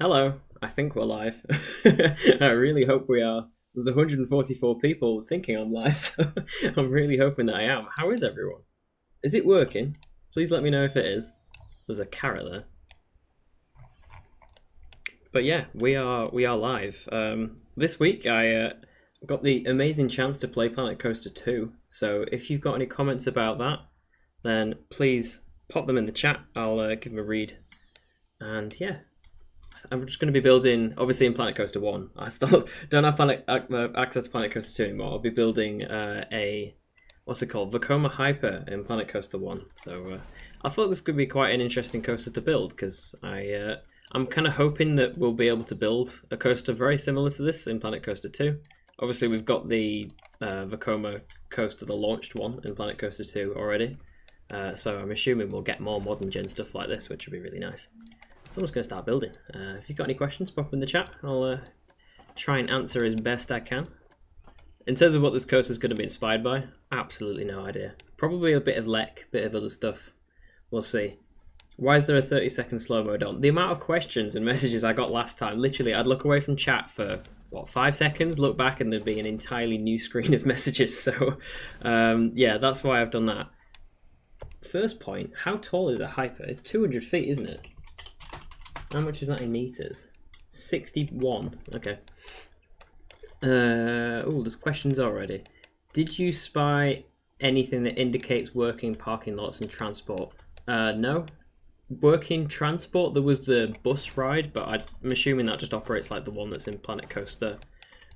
Hello, I think we're live. I really hope we are. There's 144 people thinking I'm live, so I'm really hoping that I am. How is everyone? Is it working? Please let me know if it is. There's a carrot there. But yeah, we are live. This week I got the amazing chance to play Planet Coaster 2. So if you've got any comments about that, then please pop them in the chat. I'll give them a read. And yeah. I'm just going to be building, obviously in Planet Coaster 1. I still don't have access to Planet Coaster 2 anymore. I'll be building what's it called? Vekoma Hyper in Planet Coaster 1. So I thought this could be quite an interesting coaster to build because I'm kind of hoping that we'll be able to build a coaster very similar to this in Planet Coaster 2. Obviously we've got the Vekoma coaster, the launched one in Planet Coaster 2 already. So I'm assuming we'll get more modern gen stuff like this, which would be really nice. Someone's going to start building. If you've got any questions, pop them in the chat. I'll try and answer as best I can. In terms of what this coaster is going to be inspired by, absolutely no idea. Probably a bit of Lek, bit of other stuff. We'll see. Why is there a 30-second slow mode on? The amount of questions and messages I got last time, literally, I'd look away from chat for, what, 5 seconds, look back, and there'd be an entirely new screen of messages. So, yeah, that's why I've done that. First point, how tall is a Hyper? It's 200 feet, isn't it? How much is that in meters? 61. Okay. Oh, there's questions already. Did you spy anything that indicates working parking lots and transport? No. Working transport, there was the bus ride, but I'm assuming that just operates like the one that's in Planet Coaster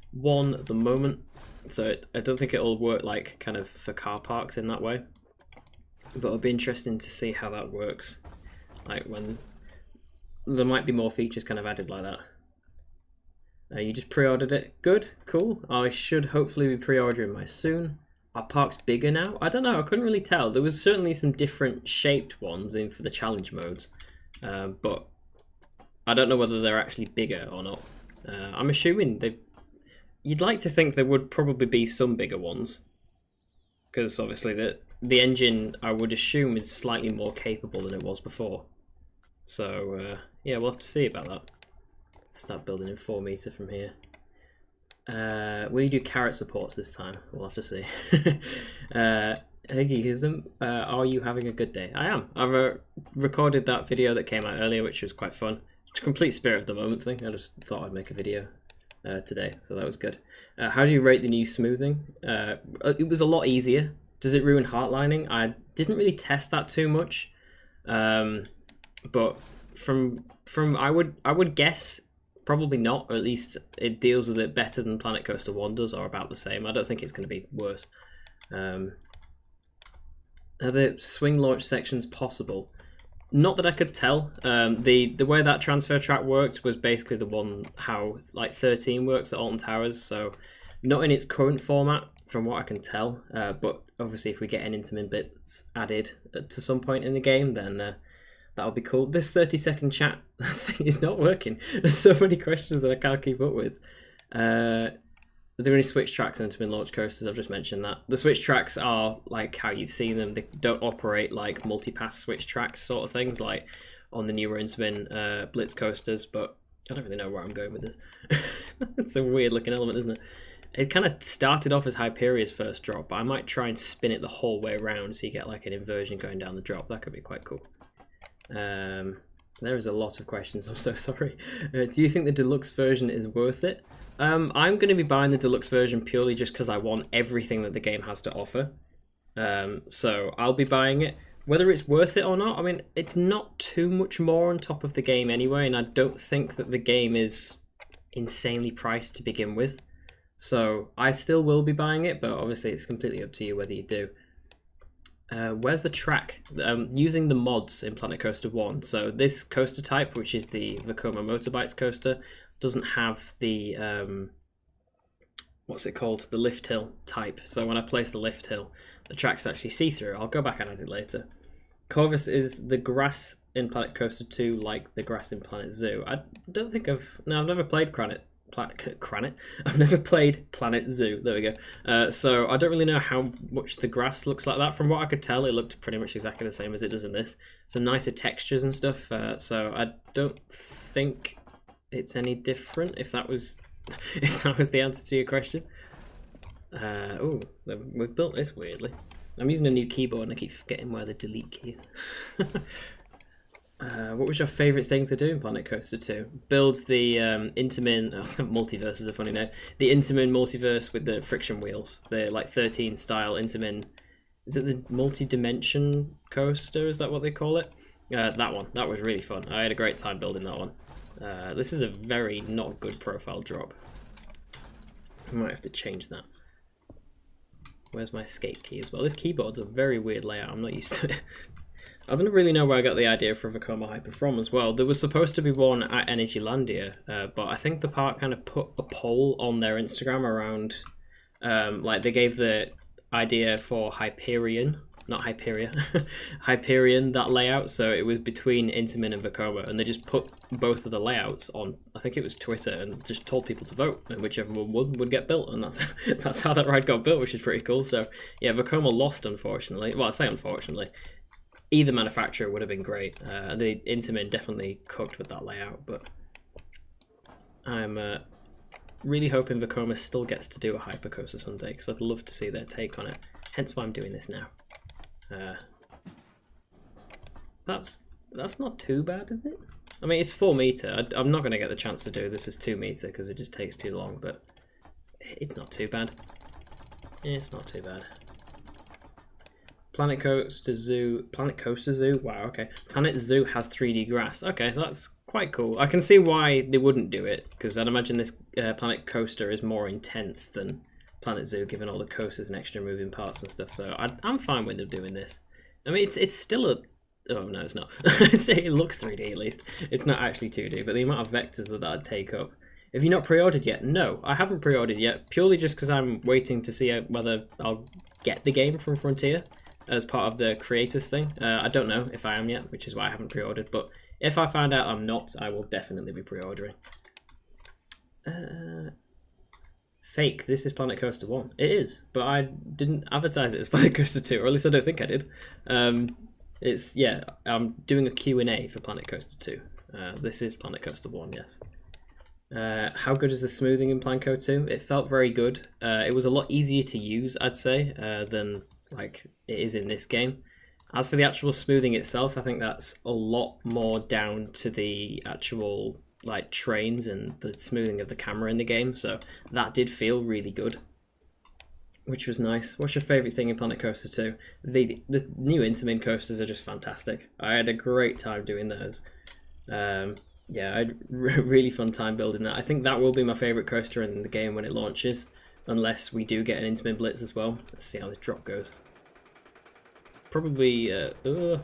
1 at the moment. So I don't think it'll work like kind of for car parks in that way. But it'll be interesting to see how that works. Like when there might be more features kind of added like that. You just pre-ordered it. Good, cool. I should hopefully be pre-ordering mine soon. Are parks bigger now? I don't know, I couldn't really tell. There was certainly some different shaped ones in for the challenge modes. But I don't know whether they're actually bigger or not. I'm assuming you'd like to think there would probably be some bigger ones. Because obviously the engine, I would assume, is slightly more capable than it was before. So, yeah, we'll have to see about that. Start building in 4 meter from here. Will you do carrot supports this time? We'll have to see. Higgyism, are you having a good day? I am. I've recorded that video that came out earlier, which was quite fun. It's a complete spirit of the moment thing. I just thought I'd make a video today, so that was good. How do you rate the new smoothing? It was a lot easier. Does it ruin heartlining? I didn't really test that too much. But from I would guess probably not, or at least it deals with it better than Planet Coaster 1 does, or about the same. I don't think it's going to be worse. Are the swing launch sections possible? Not that I could tell. The way that transfer track worked was basically the one how like 13 works at Alton Towers, so not in its current format from what I can tell. But obviously if we get any intimate bits added to some point in the game, then that'll be cool. This 30-second chat thing is not working. There's so many questions that I can't keep up with. Are there any switch tracks in Intamin launch coasters? I've just mentioned that. The switch tracks are like how you'd see them. They don't operate like multi-pass switch tracks sort of things like on the newer Intamin Blitz coasters, but I don't really know where I'm going with this. It's a weird looking element, isn't it? It kind of started off as Hyperia's first drop, but I might try and spin it the whole way around so you get like an inversion going down the drop. That could be quite cool. There is a lot of questions, I'm so sorry. Do you think the deluxe version is worth it? I'm going to be buying the deluxe version purely just because I want everything that the game has to offer. So I'll be buying it. Whether it's worth it or not, I mean, it's not too much more on top of the game anyway, and I don't think that the game is insanely priced to begin with. So I still will be buying it, but obviously it's completely up to you whether you do. Where's the track? Using the mods in Planet Coaster 1. So this coaster type, which is the Vekoma Motorbikes coaster, doesn't have the, what's it called? The lift hill type. So when I place the lift hill, the track's actually see-through. I'll go back and add it later. Corvus is the grass in Planet Coaster 2 like the grass in Planet Zoo. I don't think I've never played I've never played Planet Zoo. There we go. So I don't really know how much the grass looks like that. From what I could tell, it looked pretty much exactly the same as it does in this. Some nicer textures and stuff. So I don't think it's any different. If that was if that was the answer to your question. Oh, we've built this weirdly. I'm using a new keyboard and I keep forgetting where the delete key is. What was your favourite thing to do in Planet Coaster 2? Build the Intamin multiverse is a funny name. The Intamin multiverse with the friction wheels. The like 13 style Intamin. Is it the multi-dimension coaster? Is that what they call it? That one. That was really fun. I had a great time building that one. This is a very not good profile drop. I might have to change that. Where's my escape key as well? This keyboard's a very weird layout. I'm not used to it. I don't really know where I got the idea for Vekoma Hyper from as well. There was supposed to be one at Energylandia, but I think the park kind of put a poll on their Instagram around, like they gave the idea for Hyperion, not Hyperia, Hyperion, that layout, so it was between Intamin and Vekoma, and they just put both of the layouts on, I think it was Twitter, and just told people to vote, and whichever one would get built, and that's how that ride got built, which is pretty cool. So yeah, Vekoma lost, unfortunately. Well, I say unfortunately. Either manufacturer would have been great. The Intamin definitely cooked with that layout, but I'm really hoping Vekoma still gets to do a hypercoaster someday, because I'd love to see their take on it. Hence why I'm doing this now. That's not too bad, is it? I mean, it's 4 meter. I'm not going to get the chance to do this as 2 meter because it just takes too long, but it's not too bad. It's not too bad. Planet Coaster Zoo. Wow, okay. Planet Zoo has 3D grass. Okay, that's quite cool. I can see why they wouldn't do it, because I'd imagine this Planet Coaster is more intense than Planet Zoo, given all the coasters and extra moving parts and stuff. So I'm fine with them doing this. I mean, it's still a... Oh, no, it's not. It looks 3D at least. It's not actually 2D, but the amount of vectors that that'd take up. Have you not pre-ordered yet? No, I haven't pre-ordered yet, purely just because I'm waiting to see whether I'll get the game from Frontier as part of the creators thing. I don't know if I am yet, which is why I haven't pre-ordered, but if I find out I'm not, I will definitely be pre-ordering. Fake, this is Planet Coaster 1. It is, but I didn't advertise it as Planet Coaster 2, or at least I don't think I did. It's, yeah, I'm doing a Q&A for Planet Coaster 2. This is Planet Coaster 1, yes. How good is the smoothing in PlanCo 2? It felt very good. It was a lot easier to use, I'd say, than like it is in this game. As for the actual smoothing itself, I think that's a lot more down to the actual like trains and the smoothing of the camera in the game, so that did feel really good, which was nice. What's your favourite thing in Planet Coaster 2? The new Intamin coasters are just fantastic. I had a great time doing those. Yeah, I had really fun time building that. I think that will be my favourite coaster in the game when it launches, unless we do get an Intamin Blitz as well. Let's see how this drop goes. Probably, oh,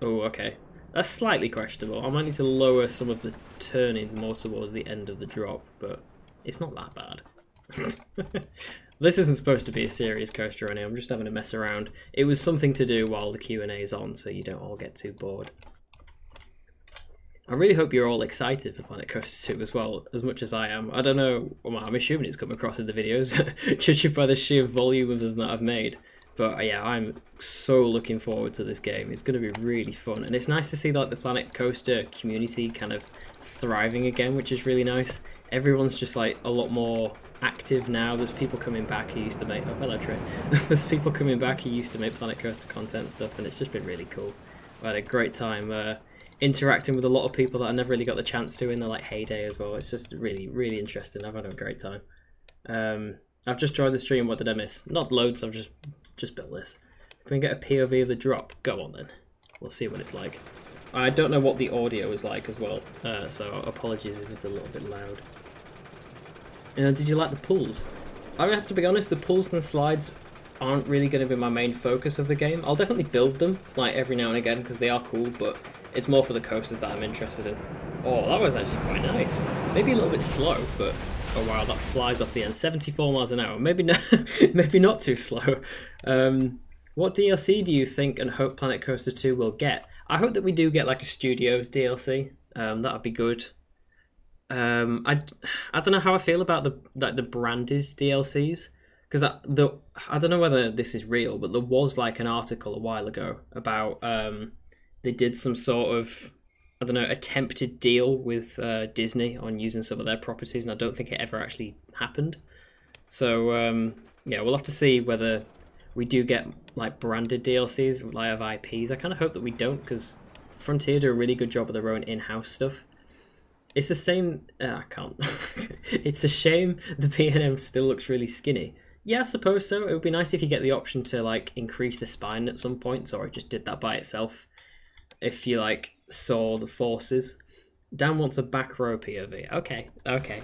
okay. That's slightly questionable. I might need to lower some of the turning more towards the end of the drop, but it's not that bad. This isn't supposed to be a serious coaster anyway. I'm just having a mess around. It was something to do while the Q&A is on, so you don't all get too bored. I really hope you're all excited for Planet Coaster 2 as well, as much as I am. I don't know, well, I'm assuming it's come across in the videos, judging by the sheer volume of them that I've made. But yeah, I'm so looking forward to this game. It's going to be really fun, and it's nice to see like the Planet Coaster community kind of thriving again, which is really nice. Everyone's just like a lot more active now. There's people coming back who used to make... Oh, hello, Trey. There's people coming back who used to make Planet Coaster content stuff, and it's just been really cool. I had a great time interacting with a lot of people that I never really got the chance to in the like heyday as well. It's just really, really interesting. I've had a great time. I've just joined the stream. What did I miss? Not loads. I've just built this. Can we get a POV of the drop? Go on then. We'll see what it's like. I don't know what the audio is like as well, so apologies if it's a little bit loud. Did you like the pulls? I have to be honest, the pulls and slides aren't really going to be my main focus of the game. I'll definitely build them like every now and again because they are cool, but it's more for the coasters that I'm interested in. Oh, that was actually quite nice. Maybe a little bit slow, but oh wow, that flies off the end. 74 miles an hour. Maybe not, maybe not too slow. What DLC do you think and hope Planet Coaster 2 will get? I hope that we do get like a Studios DLC. That'd be good. I don't know how I feel about the branded DLCs, because I don't know whether this is real, but there was like an article a while ago about they did some sort of I don't know, attempted deal with Disney on using some of their properties, and I don't think it ever actually happened. So yeah, we'll have to see whether we do get like branded DLCs with live IPs. I kind of hope that we don't, because Frontier do a really good job of their own in-house stuff. It's the same. I can't. It's a shame the PNM still looks really skinny. Yeah, I suppose so. It would be nice if you get the option to like increase the spine at some point, or it just did that by itself. If you like saw the forces. Dan wants a back row POV. Okay, okay.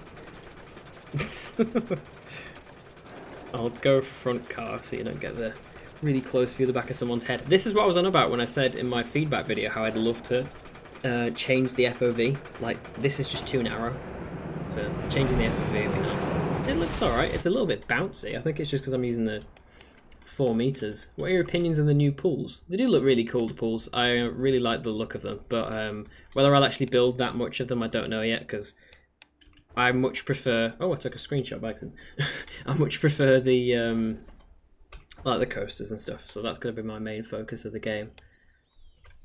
I'll go front car so you don't get the really close view of the back of someone's head. This is what I was on about when I said in my feedback video how I'd love to change the FOV. Like, this is just too narrow. So changing the FOV would be nice. It looks alright. It's a little bit bouncy. I think it's just because I'm using the 4 meters. What are your opinions on the new pools? They do look really cool, the pools. I really like the look of them. But whether I'll actually build that much of them, I don't know yet, because I much prefer... Oh, I took a screenshot by accident. I much prefer the like the coasters and stuff. So that's going to be my main focus of the game.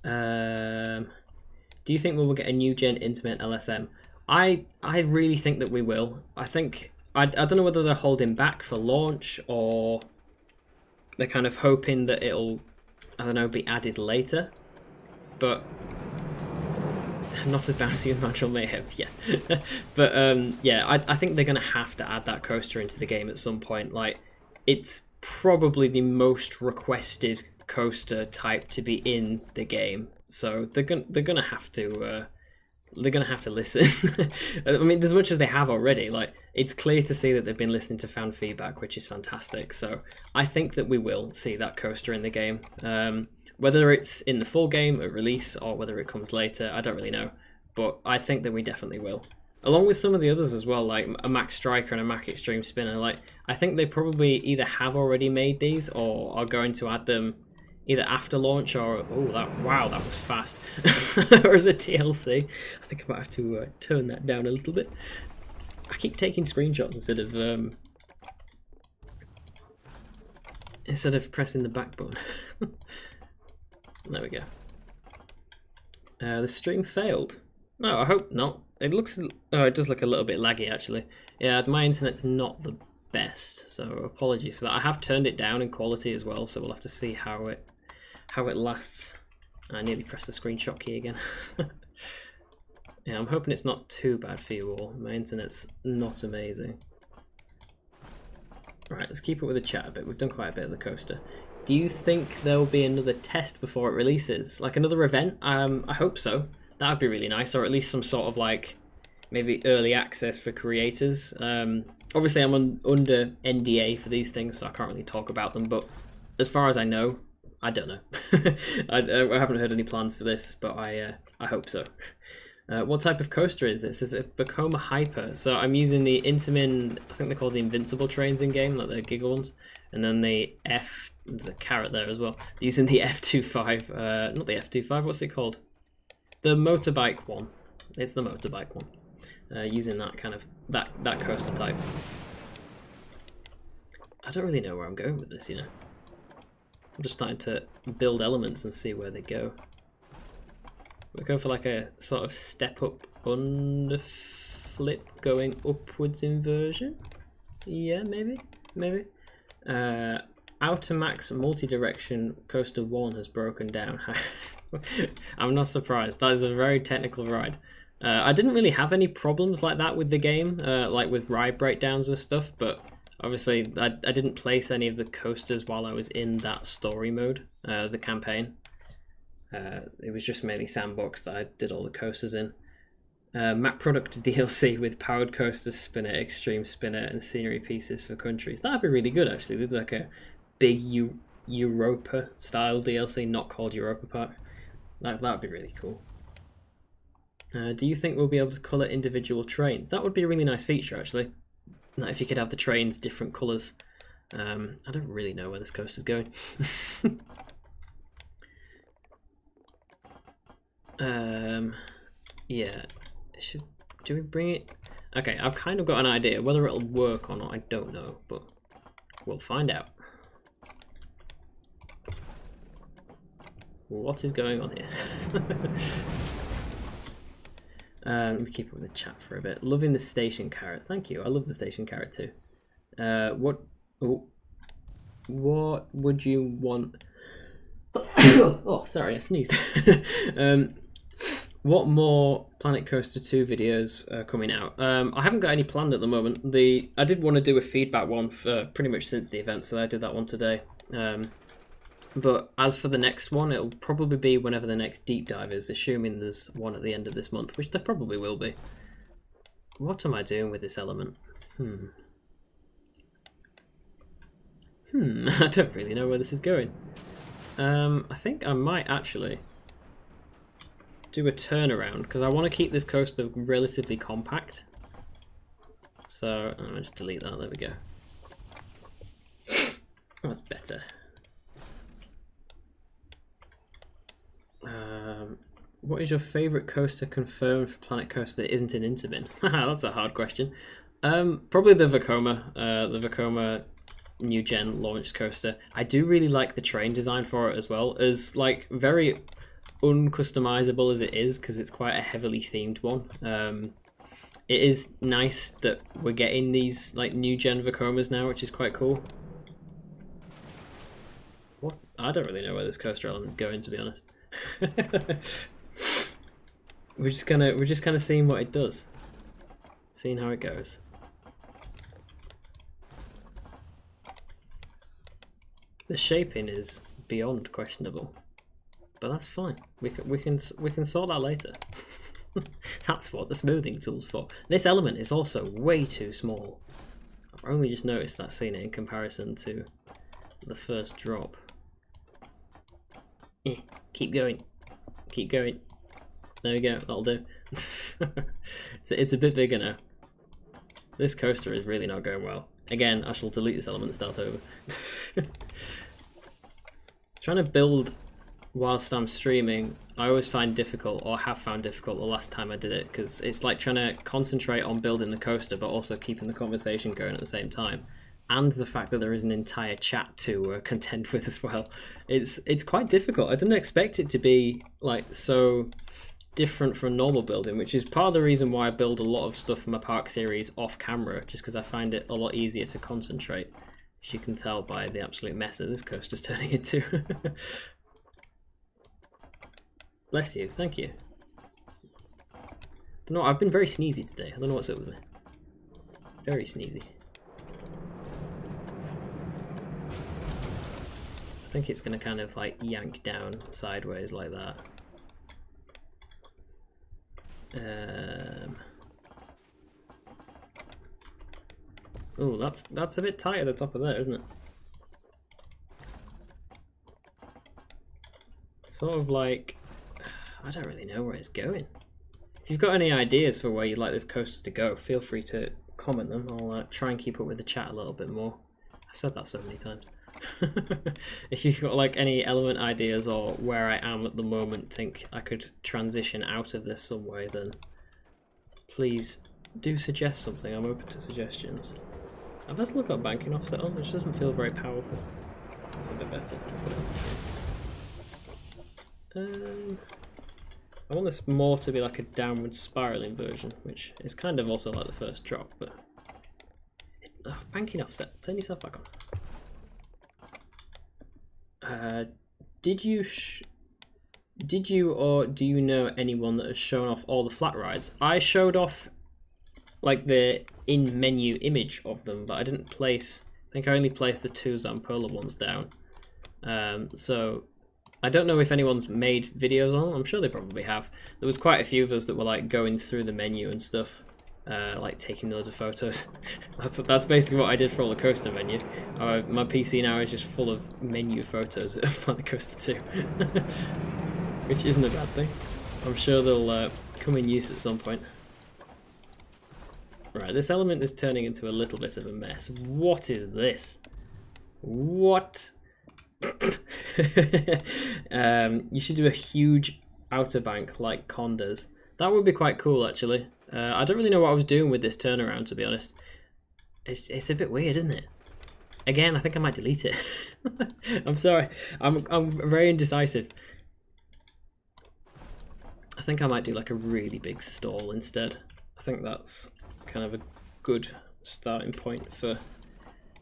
Do you think we will get a new gen Intimate LSM? I really think that we will. I think... I don't know whether they're holding back for launch, or they're kind of hoping that it'll, I don't know, be added later. But not as bouncy as Mantrol Mayhem, yeah. But yeah, I think they're going to have to add that coaster into the game at some point. Like, it's probably the most requested coaster type to be in the game, so they're gonna have to listen. I mean, as much as they have already, like, it's clear to see that they've been listening to fan feedback, which is fantastic. So I think that we will see that coaster in the game. Whether it's in the full game at release or whether it comes later, I don't really know. But I think that we definitely will. Along with some of the others as well, like a Max Striker and a Mac Extreme Spinner. Like, I think they probably either have already made these or are going to add them either after launch or... Oh, wow, that was fast. Or as a TLC. I think I might have to turn that down a little bit. I keep taking screenshots instead of pressing the back button. There we go. The stream failed. No, I hope not. It looks... Oh, it does look a little bit laggy, actually. Yeah, my internet's not the best, so apologies for that. I have turned it down in quality as well, so we'll have to see how it lasts. I nearly pressed the screenshot key again. Yeah, I'm hoping it's not too bad for you all. My internet's not amazing. Right, let's keep it with the chat a bit. We've done quite a bit of the coaster. Do you think there'll be another test before it releases? Like another event? I hope so. That would be really nice, or at least some sort of like maybe early access for creators. Obviously I'm under NDA for these things, so I can't really talk about them, but as far as I know, I don't know. I haven't heard any plans for this, but I hope so. What type of coaster is this? Is it Vekoma Hyper? So I'm using the Intamin, I think they're called the Invincible trains in game, like the Giga ones, and then the there's a carrot there as well. They're using the F25, not the F25, what's it called? The motorbike one. It's the motorbike one. Using that kind of, that coaster type. I don't really know where I'm going with this, you know. I'm just starting to build elements and see where they go. We go for like a sort of step up under flip going upwards inversion. Yeah, maybe. Outer Max multi-direction coaster 1 has broken down. I'm not surprised. That is a very technical ride. I didn't really have any problems like that with the game, like with ride breakdowns and stuff, but obviously I didn't place any of the coasters while I was in that story mode, the campaign. It was just mainly sandbox that I did all the coasters in. Map product DLC with powered coasters, spinner, extreme spinner, and scenery pieces for countries. That'd be really good, actually. There's like a big Europa style DLC, not called Europa Park. That'd be really cool. Do you think we'll be able to colour individual trains? That would be a really nice feature, actually. Like if you could have the trains different colours. I don't really know where this coaster's going. Yeah. Do we bring it? Okay, I've kind of got an idea. Whether it'll work or not, I don't know, but we'll find out. What is going on here? Let me keep up with the chat for a bit. Loving the station carrot. Thank you. I love the station carrot too. What would you want? Oh, sorry, I sneezed. What more Planet Coaster 2 videos are coming out? I haven't got any planned at the moment. I did want to do a feedback one for pretty much since the event, so I did that one today. But as for the next one, it'll probably be whenever the next deep dive is, assuming there's one at the end of this month, which there probably will be. What am I doing with this element? I don't really know where this is going. I think I might actually do a turnaround, because I want to keep this coaster relatively compact. So, I'll just delete that, there we go. That's better. What is your favourite coaster confirmed for Planet Coaster that isn't an Interbin? That's a hard question. Probably the Vekoma new gen launched coaster. I do really like the train design for it as well, as like very uncustomizable as it is, because it's quite a heavily themed one. It is nice that we're getting these like new gen Vekomas now, which is quite cool. What? I don't really know where this coaster element's going, to be honest. we're just kind of seeing what it does, seeing how it goes. The shaping is beyond questionable, but that's fine. We can sort that later. That's what the smoothing tool's for. This element is also way too small. I've only just noticed that, seeing it in comparison to the first drop. Keep going. Keep going. There we go, that'll do. It's a bit bigger now. This coaster is really not going well. Again, I shall delete this element and start over. Trying to build whilst I'm streaming, I always find difficult, or have found difficult the last time I did it, because it's like trying to concentrate on building the coaster but also keeping the conversation going at the same time. And the fact that there is an entire chat to contend with as well. It's quite difficult. I didn't expect it to be like so different from normal building, which is part of the reason why I build a lot of stuff for my park series off camera, just because I find it a lot easier to concentrate, as you can tell by the absolute mess that this coaster's turning into. Bless you, thank you. Don't know, I've been very sneezy today. I don't know what's up with me. Very sneezy. I think it's going to kind of like yank down sideways like that. Oh, that's a bit tight at the top of there, isn't it? Sort of like, I don't really know where it's going. If you've got any ideas for where you'd like this coaster to go, feel free to comment them. I'll try and keep up with the chat a little bit more. I've said that so many times. If you've got like any element ideas, or where I am at the moment, think I could transition out of this some way, then please do suggest something. I'm open to suggestions. I've also got banking offset on, which doesn't feel very powerful. That's a bit better. I want this more to be like a downward spiraling version, which is kind of also like the first drop, but banking offset, turn yourself back on. Did you or do you know anyone that has shown off all the flat rides? I showed off like the in-menu image of them, but I didn't place, I think I only placed the two Zamperla ones down. So I don't know if anyone's made videos on them. I'm sure they probably have. There was quite a few of us that were like going through the menu and stuff, like taking loads of photos. That's basically what I did for all the coaster menu. My PC now is just full of menu photos of Planet Coaster 2, which isn't a bad thing. I'm sure they'll come in use at some point. Right, this element is turning into a little bit of a mess. What is this? What? You should do a huge outer bank like Condas. That would be quite cool, actually. I don't really know what I was doing with this turnaround, to be honest. It's a bit weird, isn't it? Again, I think I might delete it. I'm sorry. I'm very indecisive. I think I might do like a really big stall instead. I think that's kind of a good starting point for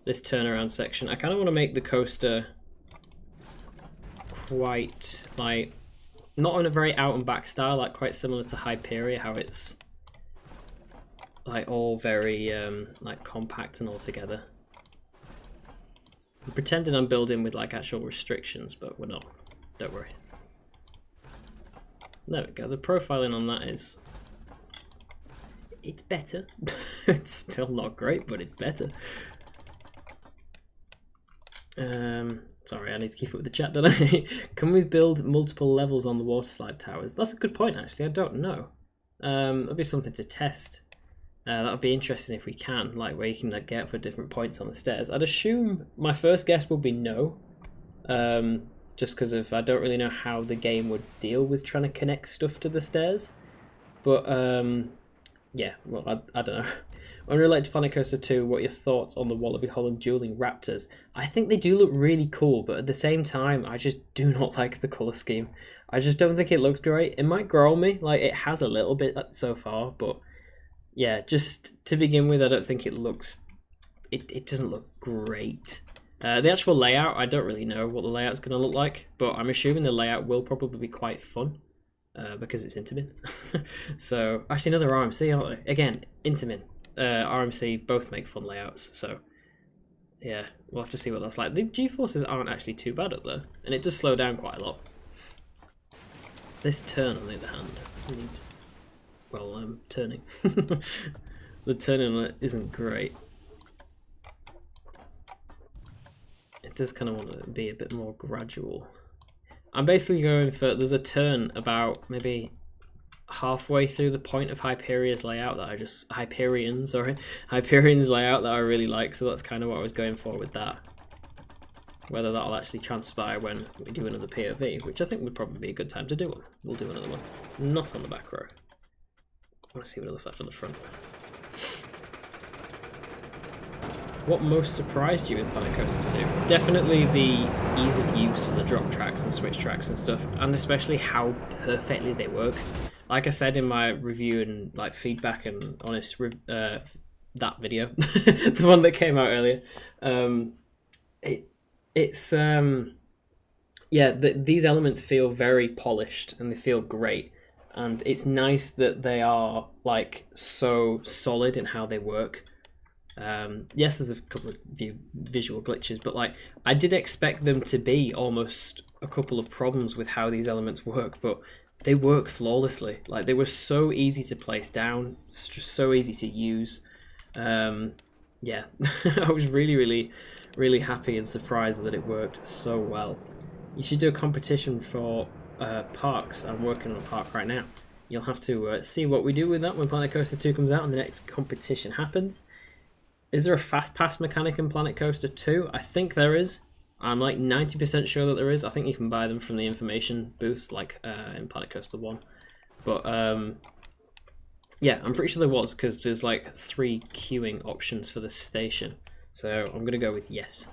this turnaround section. I kind of want to make the coaster quite like, not in a very out and back style, like quite similar to Hyperia, how it's like all very like compact and all together. I'm pretending I'm building with like actual restrictions, but we're not. Don't worry. There we go. The profiling on that is, it's better. It's still not great, but it's better. Sorry, I need to keep up with the chat, don't I? Can we build multiple levels on the water slide towers? That's a good point, actually. I don't know. That'll be something to test. That would be interesting if we can, like where you can like, get up for different points on the stairs. I'd assume my first guess would be no. Just because of I don't really know how the game would deal with trying to connect stuff to the stairs. But yeah, well, I don't know. Unrelated to Planet Coaster 2, what are your thoughts on the Wallaby Holland dueling raptors? I think they do look really cool, but at the same time, I just do not like the colour scheme. I just don't think it looks great. It might grow on me, like it has a little bit so far, but yeah, just to begin with, I don't think it looks, it doesn't look great. The actual layout, I don't really know what the layout's going to look like, but I'm assuming the layout will probably be quite fun. Because it's Intamin. So, actually another RMC, aren't they? Again, Intamin, RMC both make fun layouts, so yeah, we'll have to see what that's like. The G-forces aren't actually too bad up there, and it does slow down quite a lot. This turn, on the other hand, needs, well, turning. The turning on it isn't great. It does kind of want to be a bit more gradual. I'm basically going for, there's a turn about maybe halfway through the point of Hyperia's layout that I just, Hyperion's layout that I really like, so that's kind of what I was going for with that. Whether that'll actually transpire when we do another POV, which I think would probably be a good time to do one. We'll do another one. Not on the back row. I want to see what it looks like on the front. What most surprised you in Planet Coaster 2? Definitely the ease of use for the drop tracks and switch tracks and stuff, and especially how perfectly they work. Like I said in my review and like feedback and honest that video, the one that came out earlier, yeah, these elements feel very polished and they feel great, and it's nice that they are like so solid in how they work. Yes, there's a couple of visual glitches, but like I did expect them to be almost a couple of problems with how these elements work, but they work flawlessly. Like they were so easy to place down, it's just so easy to use. Yeah, I was really happy and surprised that it worked so well. You should do a competition for parks. I'm working on a park right now. You'll have to see what we do with that when Planet Coaster 2 comes out and the next competition happens. Is there a fast pass mechanic in Planet Coaster 2? I think there is. I'm like 90% sure that there is. I think you can buy them from the information booth, like in Planet Coaster 1. But yeah, I'm pretty sure there was, because there's like 3 queuing options for the station. So I'm going to go with yes.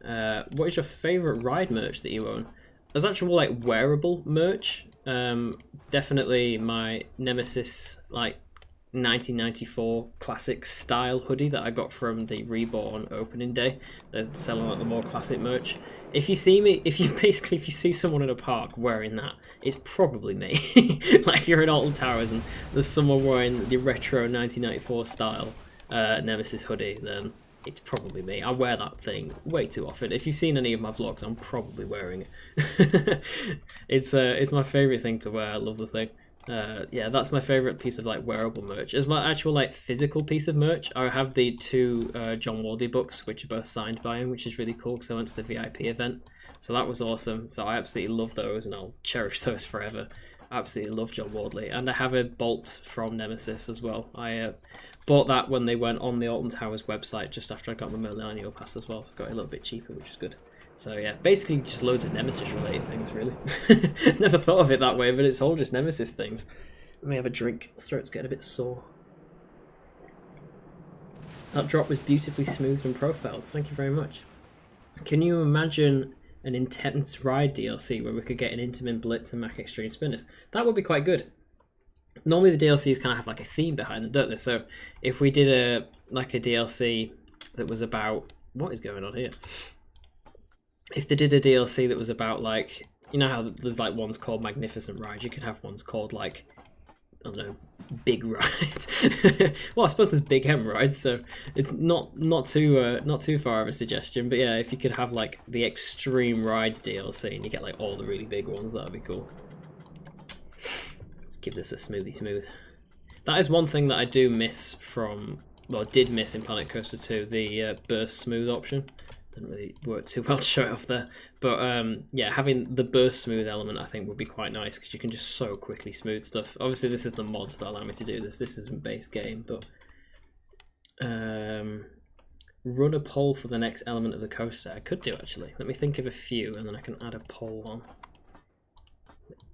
What is your favourite ride merch that you own? There's actual like wearable merch. Definitely my Nemesis like 1994 classic style hoodie that I got from the Reborn opening day. They're selling like the more classic merch. If you see me, if you see someone in a park wearing that, it's probably me. Like if you're in Alton Towers and there's someone wearing the retro 1994 style Nemesis hoodie, then it's probably me. I wear that thing way too often. If you've seen any of my vlogs, I'm probably wearing it. It's my favourite thing to wear. I love the thing. Yeah, that's my favourite piece of like wearable merch. As my actual like physical piece of merch, I have the 2 John Waldie books, which are both signed by him, which is really cool because I went to the VIP event. So that was awesome. So I absolutely love those and I'll cherish those forever. I absolutely love John Wardley. And I have a Bolt from Nemesis as well. I bought that when they went on the Alton Towers website just after I got my Millennial Pass as well. So I got it a little bit cheaper, which is good. So yeah, basically just loads of Nemesis related things really. Never thought of it that way, but it's all just Nemesis things. Let me have a drink, throat's getting a bit sore. That drop was beautifully smoothed and profiled, thank you very much. Can you imagine an intense ride DLC where we could get an Intamin Blitz and Mack Extreme Spinners. That would be quite good. Normally the DLCs kind of have like a theme behind them, don't they? So if we did a DLC that was about, what is going on here? If they did a DLC that was about, like, you know how there's like ones called Magnificent Ride, you could have ones called like, I don't know, Big Rides. Well, I suppose there's Big M Rides, so it's not too far of a suggestion. But yeah, if you could have like the Extreme Rides DLC and you get like all the really big ones, that would be cool. Let's give this a smooth. That is one thing that I do miss from, well, did miss in Planet Coaster 2, the burst smooth option. Didn't really work too well to show it off there. But yeah, having the burst smooth element I think would be quite nice, because you can just so quickly smooth stuff. Obviously this is the mods that allow me to do this. This isn't base game, but run a poll for the next element of the coaster. I could do, actually. Let me think of a few and then I can add a poll on.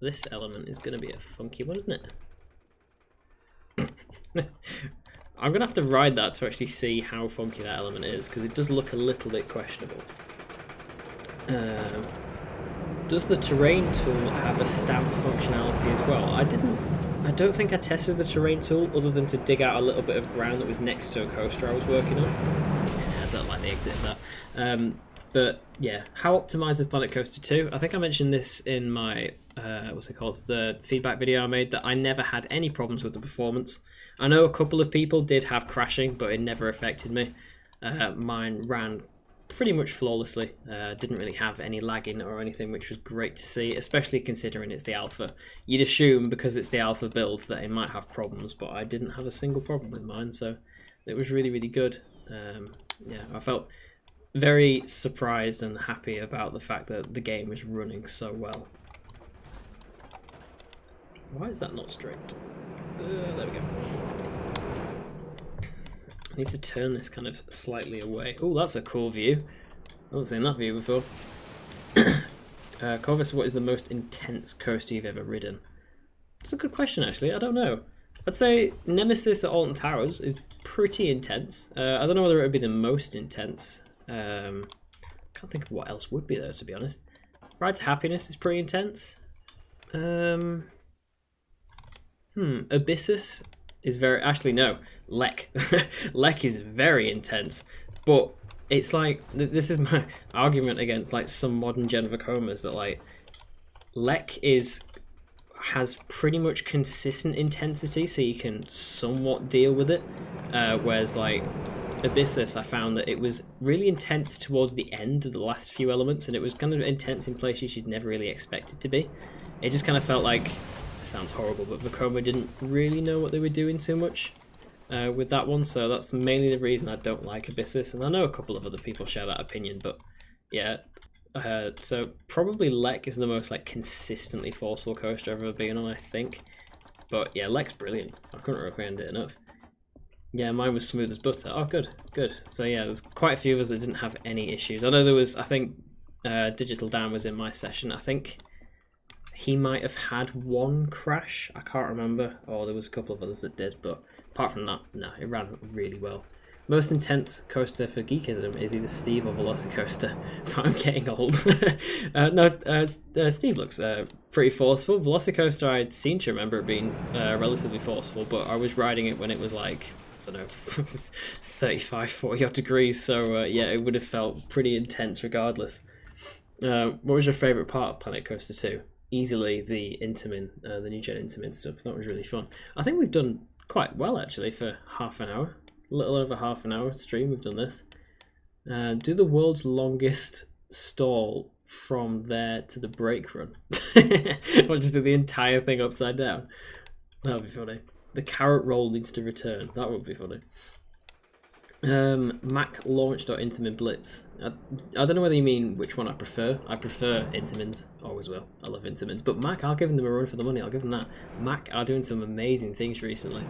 This element is going to be a funky one, isn't it? I'm going to have to ride that to actually see how funky that element is, because it does look a little bit questionable. Does the terrain tool have a stamp functionality as well? I don't think I tested the terrain tool other than to dig out a little bit of ground that was next to a coaster I was working on. I don't like the exit of that. But yeah, how optimized is Planet Coaster 2? I think I mentioned this in my, what's it called, the feedback video I made, that I never had any problems with the performance. I know a couple of people did have crashing, but it never affected me. Mine ran pretty much flawlessly. Didn't really have any lagging or anything, which was great to see, especially considering it's the alpha. You'd assume because it's the alpha build that it might have problems, but I didn't have a single problem with mine, so it was really, really good. Yeah, I felt very surprised and happy about the fact that the game was running so well. Why is that not straight? There we go. I need to turn this kind of slightly away. Oh, that's a cool view. I haven't seen that view before. Corvus, what is the most intense coaster you've ever ridden? That's a good question, actually. I don't know. I'd say Nemesis at Alton Towers is pretty intense. I don't know whether it would be the most intense. Can't think of what else would be there, to be honest. Ride to Happiness is pretty intense. Abyssus is very, actually no, Lek. Lek is very intense, but it's like, this is my argument against like some modern gen Vekomas, that like Lek has pretty much consistent intensity, so you can somewhat deal with it, whereas like Abyssus, I found that it was really intense towards the end of the last few elements, and it was kind of intense in places you'd never really expect it to be. It just kind of felt like, sounds horrible, but Vekoma didn't really know what they were doing too much with that one, so that's mainly the reason I don't like Abyssus, and I know a couple of other people share that opinion, but yeah. So probably Lek is the most like consistently forceful coaster I've ever been on, I think. But yeah, Lek's brilliant. I couldn't recommend it enough. Yeah, mine was smooth as butter. Oh, good. So yeah, there's quite a few of us that didn't have any issues. I know there was, I think Digital Dan was in my session. I think he might have had one crash. I can't remember. Or there was a couple of others that did. But apart from that, no, it ran really well. Most intense coaster for geekism is either Steve or Velocicoaster. I'm getting old. Steve looks pretty forceful. Velocicoaster, I'd seem to remember it being relatively forceful, but I was riding it when it was like, I don't know, 35, 40 odd degrees, so yeah, it would have felt pretty intense regardless. What was your favourite part of Planet Coaster 2? Easily the Intamin, the new gen Intamin stuff. That was really fun. I think we've done quite well actually for half an hour. A little over half an hour stream we've done this. Do the world's longest stall from there to the brake run. Or just do the entire thing upside down. That would be funny. The carrot roll needs to return. That would be funny. Mac launch.Intamin Blitz. I don't know whether you mean which one I prefer. I prefer Intamins, always will. I love Intamins. But Mac, I'll give them a run for the money. I'll give them that. Mac are doing some amazing things recently.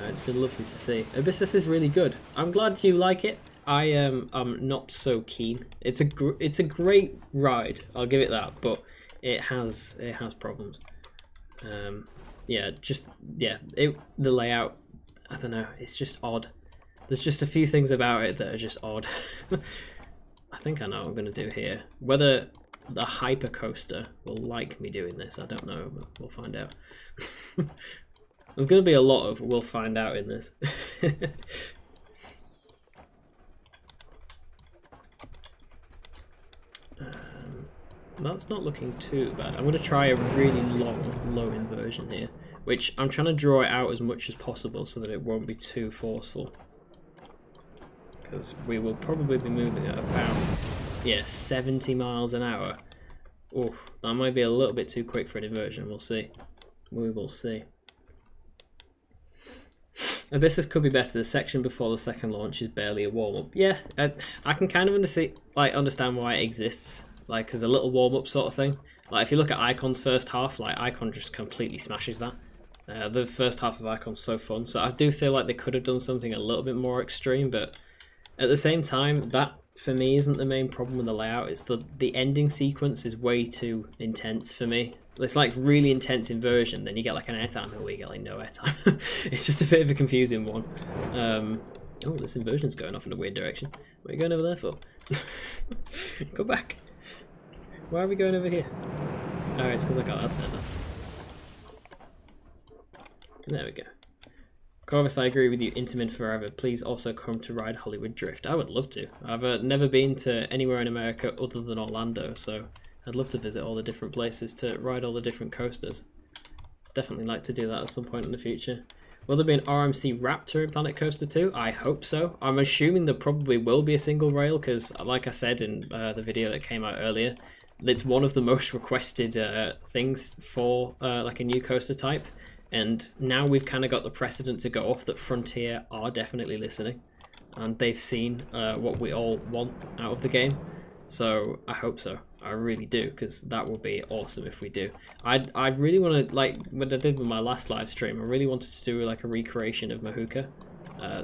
It's been lovely to see. Abyssus is really good. I'm glad you like it. I am not so keen. It's a great ride. I'll give it that. But it has problems. The layout. I don't know. It's just odd. There's just a few things about it that are just odd. I think I know what I'm going to do here. Whether the hyper coaster will like me doing this. I don't know, but we'll find out. There's going to be a lot of we'll find out in this. That's not looking too bad. I'm going to try a really long low inversion here, which I'm trying to draw it out as much as possible so that it won't be too forceful. Because we will probably be moving at about, yeah, 70 miles an hour. Oh, that might be a little bit too quick for an inversion. We'll see. We will see. Abyssus could be better. The section before the second launch is barely a warm-up. Yeah, I can kind of understand why it exists. Like, as a little warm-up sort of thing. Like, if you look at Icon's first half, like, Icon just completely smashes that. The first half of Icon's so fun. So I do feel like they could have done something a little bit more extreme, but at the same time, that, for me, isn't the main problem with the layout. It's the ending sequence is way too intense for me. It's like really intense inversion, then you get like an airtime hill where you get like no airtime. It's just a bit of a confusing one. Oh, this inversion's going off in a weird direction. What are you going over there for? Go back. Why are we going over here? Oh, it's because I got that turned off. There we go. Corvus, I agree with you. Intamin forever. Please also come to ride Hollywood Drift. I would love to. I've never been to anywhere in America other than Orlando, so I'd love to visit all the different places to ride all the different coasters. Definitely like to do that at some point in the future. Will there be an RMC Raptor in Planet Coaster 2? I hope so. I'm assuming there probably will be a single rail because, like I said in the video that came out earlier, it's one of the most requested things for like a new coaster type. And now we've kind of got the precedent to go off that Frontier are definitely listening. And they've seen what we all want out of the game. So I hope so. I really do, because that will be awesome if we do. I really want to, like what I did with my last live stream, I really wanted to do like a recreation of Mahuka.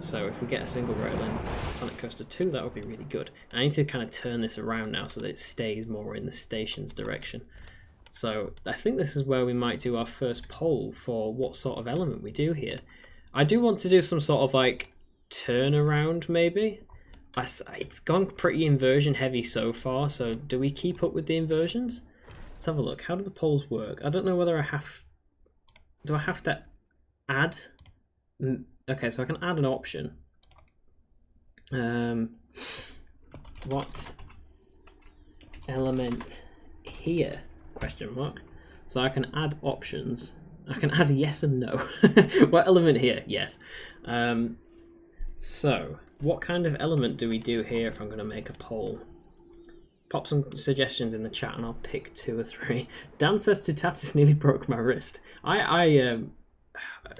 So if we get a single rail in Planet Coaster 2, that would be really good. I need to kind of turn this around now so that it stays more in the station's direction. So I think this is where we might do our first poll for what sort of element we do here. I do want to do some sort of like turnaround maybe. It's gone pretty inversion heavy so far, so do we keep up with the inversions? Let's have a look. How do the polls work? I don't know whether I have... Do I have to add? Okay, so I can add an option. What element here? Question mark. So I can add options. I can add yes and no. What element here? Yes. So what kind of element do we do here if I'm going to make a poll? Pop some suggestions in the chat and I'll pick 2 or 3. Dan says Tutatis nearly broke my wrist.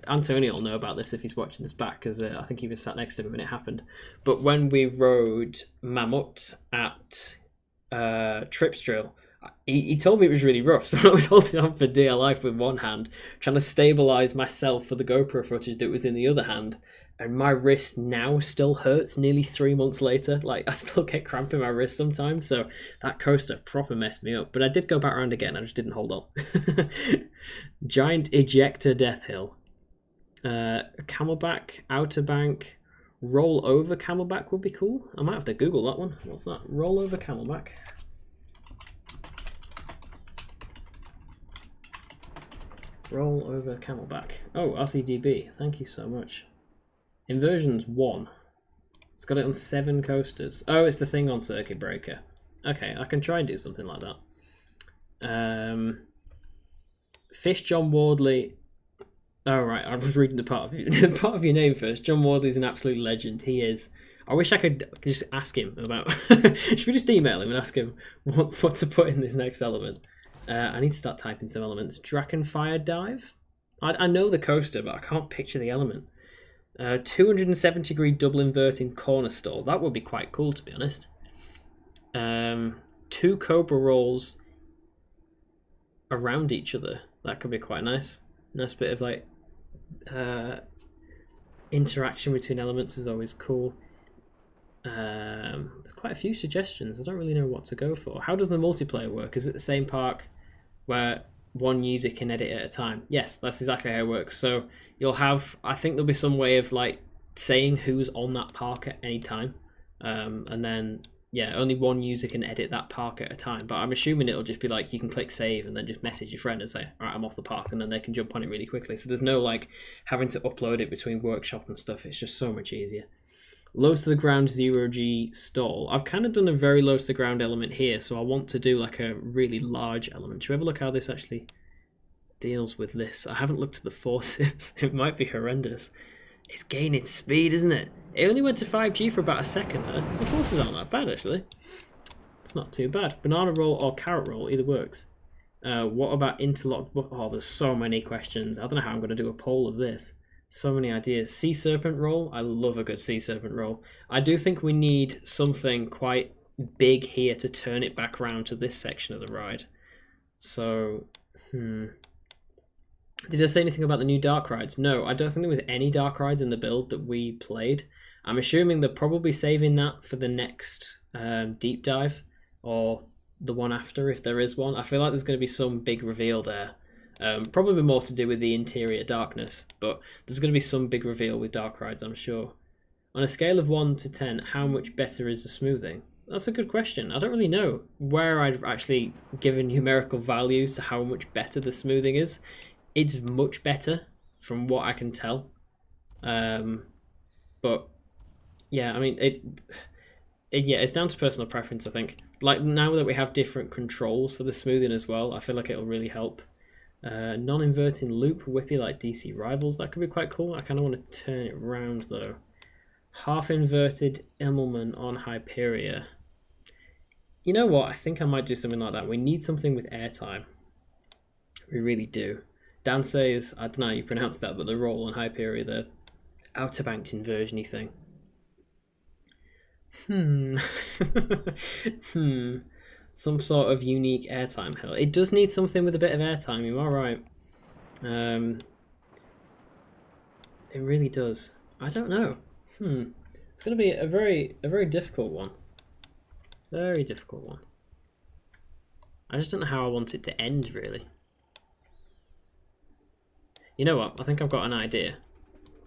Antonio will know about this if he's watching this back, because I think he was sat next to me when it happened. But when we rode Mammut at Tripstrill, he told me it was really rough, so I was holding on for dear life with one hand, trying to stabilise myself for the GoPro footage that was in the other hand. And my wrist now still hurts nearly 3 months later. Like, I still get cramp in my wrist sometimes, so that coaster proper messed me up. But I did go back around again, I just didn't hold on. Giant Ejector Death Hill. Camelback, Outer Bank, Roll Over Camelback would be cool. I might have to Google that one. What's that? Roll Over Camelback. Roll Over Camelback. Oh, RCDB. Thank you so much. Inversion's 1. It's got it on 7 coasters. Oh, it's the thing on Circuit Breaker. Okay, I can try and do something like that. Fish John Wardley. Oh, right, I was reading the part of your name first. John Wardley's an absolute legend. He is. I wish I could just ask him about... Should we just email him and ask him what to put in this next element? I need to start typing some elements. Drakenfire Dive? I know the coaster, but I can't picture the element. 270 degree double inverting corner stall. That would be quite cool, to be honest. 2 Cobra rolls around each other. That could be quite nice. Nice bit of like interaction between elements is always cool. There's quite a few suggestions. I don't really know what to go for. How does the multiplayer work? Is it the same park where one user can edit at a time? Yes, that's exactly how it works. So you'll have, I think there'll be some way of like saying who's on that park at any time, and then yeah, only one user can edit that park at a time. But I'm assuming it'll just be like you can click save and then just message your friend and say, all right, I'm off the park, and then they can jump on it really quickly. So there's no like having to upload it between workshop and stuff. It's just so much easier. Low to the ground 0G stall. I've kind of done a very low to the ground element here, so I want to do like a really large element. Should we have a look how this actually deals with this? I haven't looked at the forces. It might be horrendous. It's gaining speed, isn't it? It only went to 5G for about a second there. The forces aren't that bad, actually. It's not too bad. Banana roll or carrot roll, either works. What about interlocked... Oh, there's so many questions. I don't know how I'm going to do a poll of this. So many ideas. Sea serpent roll. I love a good sea serpent roll. I do think we need something quite big here to turn it back around to this section of the ride. So, Did I say anything about the new dark rides? No, I don't think there was any dark rides in the build that we played. I'm assuming they're probably saving that for the next deep dive, or the one after if there is one. I feel like there's going to be some big reveal there. Probably more to do with the interior darkness, but there's going to be some big reveal with dark rides, I'm sure. On a scale of 1 to 10, how much better is the smoothing? That's a good question. I don't really know where I'd actually given numerical value to how much better the smoothing is. It's much better from what I can tell. But yeah, I mean, it's down to personal preference, I think. Like now that we have different controls for the smoothing as well, I feel like it'll really help. Non-inverting loop whippy like DC Rivals, that could be quite cool. I kind of want to turn it round though. Half inverted Immelman on Hyperia. You know what? I think I might do something like that. We need something with airtime. We really do. Dan says, I don't know how you pronounce that, but the roll on Hyperia, the outer banked inversion-y thing. Some sort of unique airtime hell. It does need something with a bit of airtime, you are right. It really does. I don't know. It's going to be a very difficult one. Very difficult one. I just don't know how I want it to end, really. You know what? I think I've got an idea.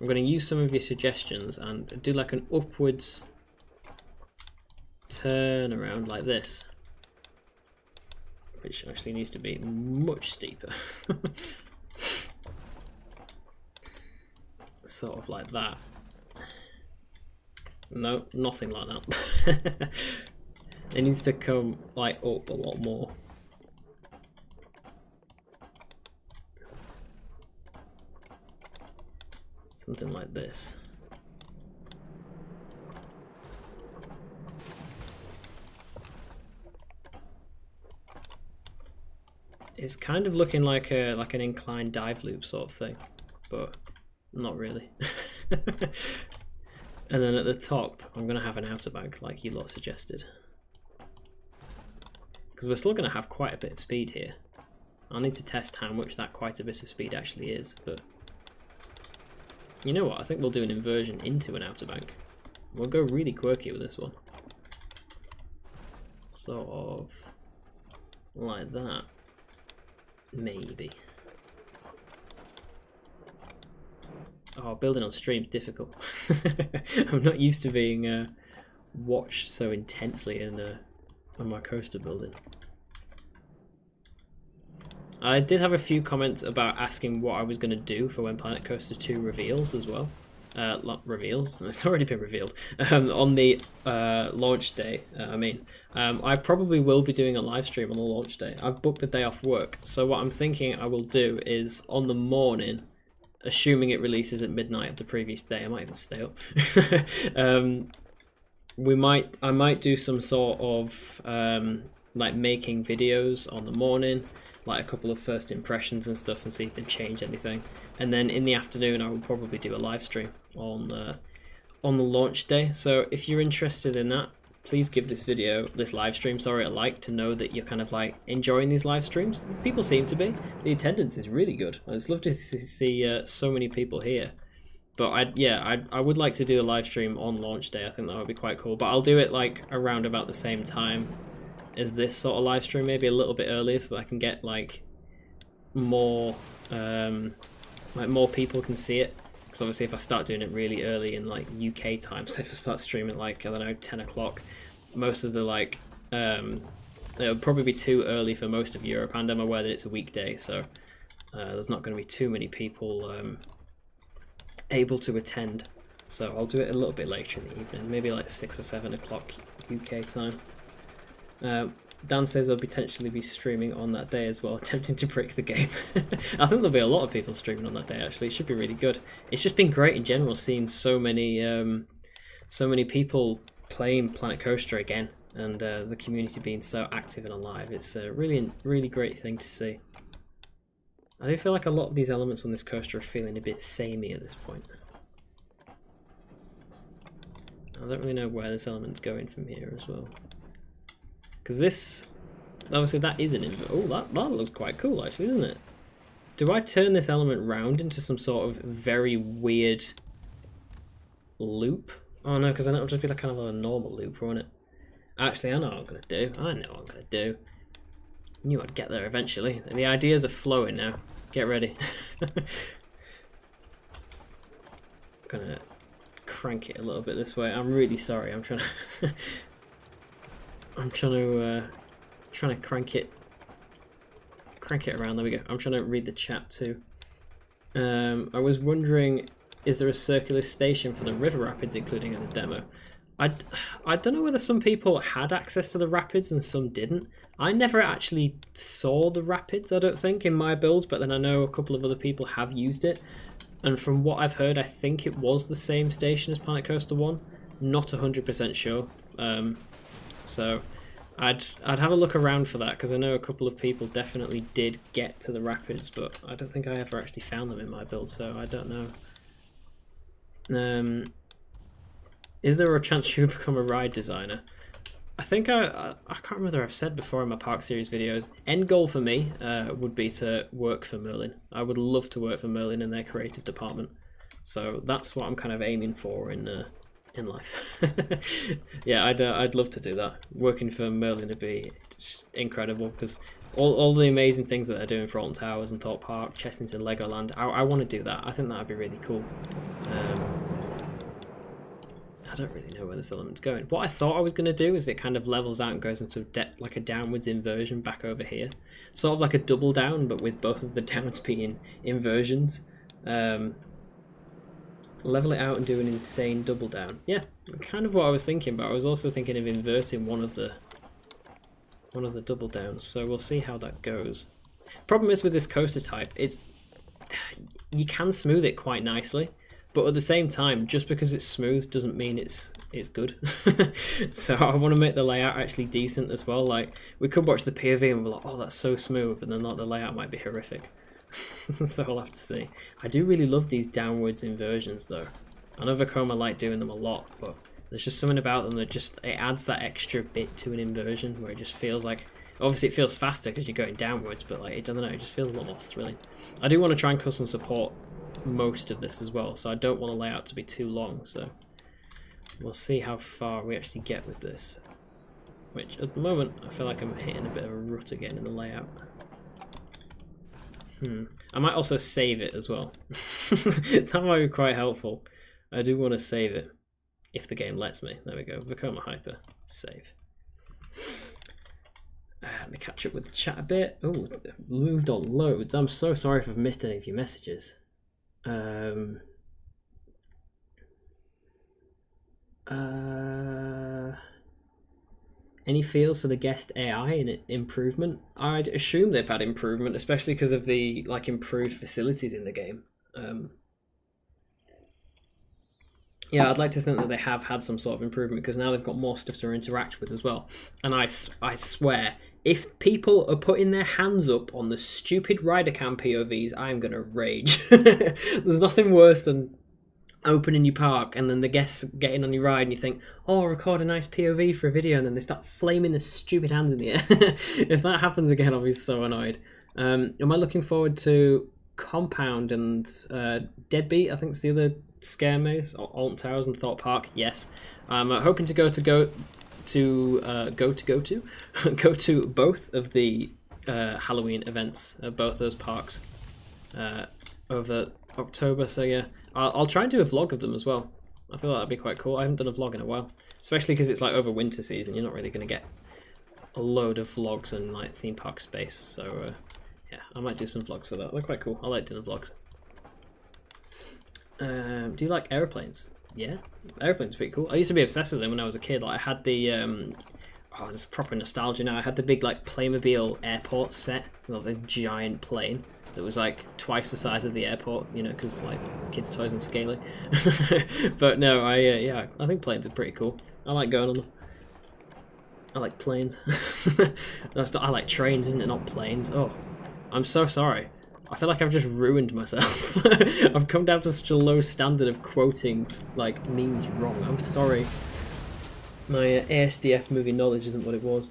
I'm going to use some of your suggestions and do like an upwards turn around like this. Which actually needs to be much steeper. Sort of like that. No, nothing like that. It needs to come like up a lot more. Something like this. It's kind of looking like an inclined dive loop sort of thing, but not really. And then at the top, I'm going to have an outer bank like you lot suggested. Because we're still going to have quite a bit of speed here. I'll need to test how much that quite a bit of speed actually is, but you know what, I think we'll do an inversion into an outer bank. We'll go really quirky with this one. Sort of like that. Maybe. Oh, building on stream, difficult. I'm not used to being watched so intensely on my coaster building. I did have a few comments about asking what I was going to do for when Planet Coaster 2 reveals as well. Reveals? It's already been revealed. On the launch day, I probably will be doing a live stream on the launch day. I've booked the day off work, so what I'm thinking I will do is on the morning, assuming it releases at midnight of the previous day, I might even stay up. I might do some sort of like making videos on the morning, like a couple of first impressions and stuff, and see if they change anything. And then in the afternoon, I will probably do a live stream on the launch day. So if you're interested in that, please give this live stream, a like to know that you're kind of like enjoying these live streams. People seem to be. The attendance is really good. It's lovely to see so many people here. But I would like to do a live stream on launch day. I think that would be quite cool. But I'll do it like around about the same time as this sort of live stream, maybe a little bit earlier, so that I can get like more people can see it. Because obviously if I start doing it really early in like UK time, so if I start streaming like, I don't know, 10 o'clock, most of the like it'll probably be too early for most of Europe, and I'm aware that it's a weekday, so there's not going to be too many people able to attend. So I'll do it a little bit later in the evening, maybe like 6 or 7 o'clock UK time. Dan says I'll potentially be streaming on that day as well, attempting to break the game. I think there'll be a lot of people streaming on that day actually. It should be really good. It's just been great in general seeing so many people playing Planet Coaster again, and the community being so active and alive. It's a really great thing to see. I do feel like a lot of these elements on this coaster are feeling a bit samey at this point. I don't really know where this element's going from here as well. Because this, obviously that is an invert. Oh, that looks quite cool actually, isn't it? Do I turn this element round into some sort of very weird loop? Oh no, because then it'll just be like kind of a normal loop, won't it? Actually, I know what I'm going to do. I know what I'm going to do. I knew I'd get there eventually. The ideas are flowing now. Get ready. I'm going to crank it a little bit this way. I'm really sorry. I'm trying to... I'm trying to crank it around. There we go. I'm trying to read the chat too. I was wondering, is there a circular station for the river rapids including in the demo? I don't know whether some people had access to the rapids and some didn't. I never actually saw the rapids, I don't think, in my build, but then I know a couple of other people have used it. And from what I've heard, I think it was the same station as Planet Coaster 1. Not 100% sure. So I'd have a look around for that, because I know a couple of people definitely did get to the rapids, but I don't think I ever actually found them in my build, so I don't know. Is there a chance you would become a ride designer? I think I can't remember whether I've said before in my Park Series videos, end goal for me would be to work for Merlin. I would love to work for Merlin in their creative department. So that's what I'm kind of aiming for in life. Yeah, I'd love to do that. Working for Merlin would be just incredible, because all the amazing things that they're doing for Alton Towers and Thorpe Park, Chessington, Legoland, I want to do that. I think that would be really cool. I don't really know where this element's going. What I thought I was going to do is it kind of levels out and goes into like a downwards inversion back over here. Sort of like a double down, but with both of the downs being inversions. Level it out and do an insane double down. Yeah, kind of what I was thinking, but I was also thinking of inverting one of the double downs, so we'll see how that goes. Problem is with this coaster type, you can smooth it quite nicely, but at the same time, just because it's smooth doesn't mean it's good. So I want to make the layout actually decent as well. Like, we could watch the POV and we're like, oh, that's so smooth, but then like, the layout might be horrific. So we'll have to see. I do really love these downwards inversions though. I know Vekoma like doing them a lot, but there's just something about them that it adds that extra bit to an inversion where it just feels like, obviously it feels faster because you're going downwards, but like, I don't know, it just feels a lot more thrilling. I do want to try and custom support most of this as well, so I don't want the layout to be too long, so we'll see how far we actually get with this, which at the moment I feel like I'm hitting a bit of a rut again in the layout. I might also save it as well. That might be quite helpful. I do want to save it if the game lets me. There we go, Vekoma Hyper, save. Let me catch up with the chat a bit. Oh, it's moved on loads. I'm so sorry if I've missed any of your messages. Any feels for the guest AI and improvement? I'd assume they've had improvement, especially because of the like improved facilities in the game. Yeah, I'd like to think that they have had some sort of improvement, because now they've got more stuff to interact with as well. And I swear, if people are putting their hands up on the stupid rider cam POVs, I'm going to rage. There's nothing worse than opening your park and then the guests getting on your ride and you think, oh, I'll record a nice POV for a video, and then they start flaming their stupid hands in the air. If that happens again, I'll be so annoyed. Am I looking forward to Compound and Deadbeat? I think it's the other scare maze, Alton Towers and Thorpe Park. Yes, I'm hoping to go to both of the Halloween events at both those parks over October. So yeah, I'll try and do a vlog of them as well. I feel like that'd be quite cool. I haven't done a vlog in a while, especially because it's like over winter season. You're not really going to get a load of vlogs and like theme park space. So yeah, I might do some vlogs for that. They're quite cool. I like doing vlogs. Do you like airplanes? Yeah, airplanes are pretty cool. I used to be obsessed with them when I was a kid. Like I had the oh, this is proper nostalgia now. I had the big like Playmobil airport set, like the giant plane that was like twice the size of the airport, you know, because like kids' toys and scaling. But no, yeah, I think planes are pretty cool. I like going on them. I like planes. I like trains, isn't it? Not planes. Oh, I'm so sorry. I feel like I've just ruined myself. I've come down to such a low standard of quoting like memes wrong. I'm sorry. My ASDF movie knowledge isn't what it was.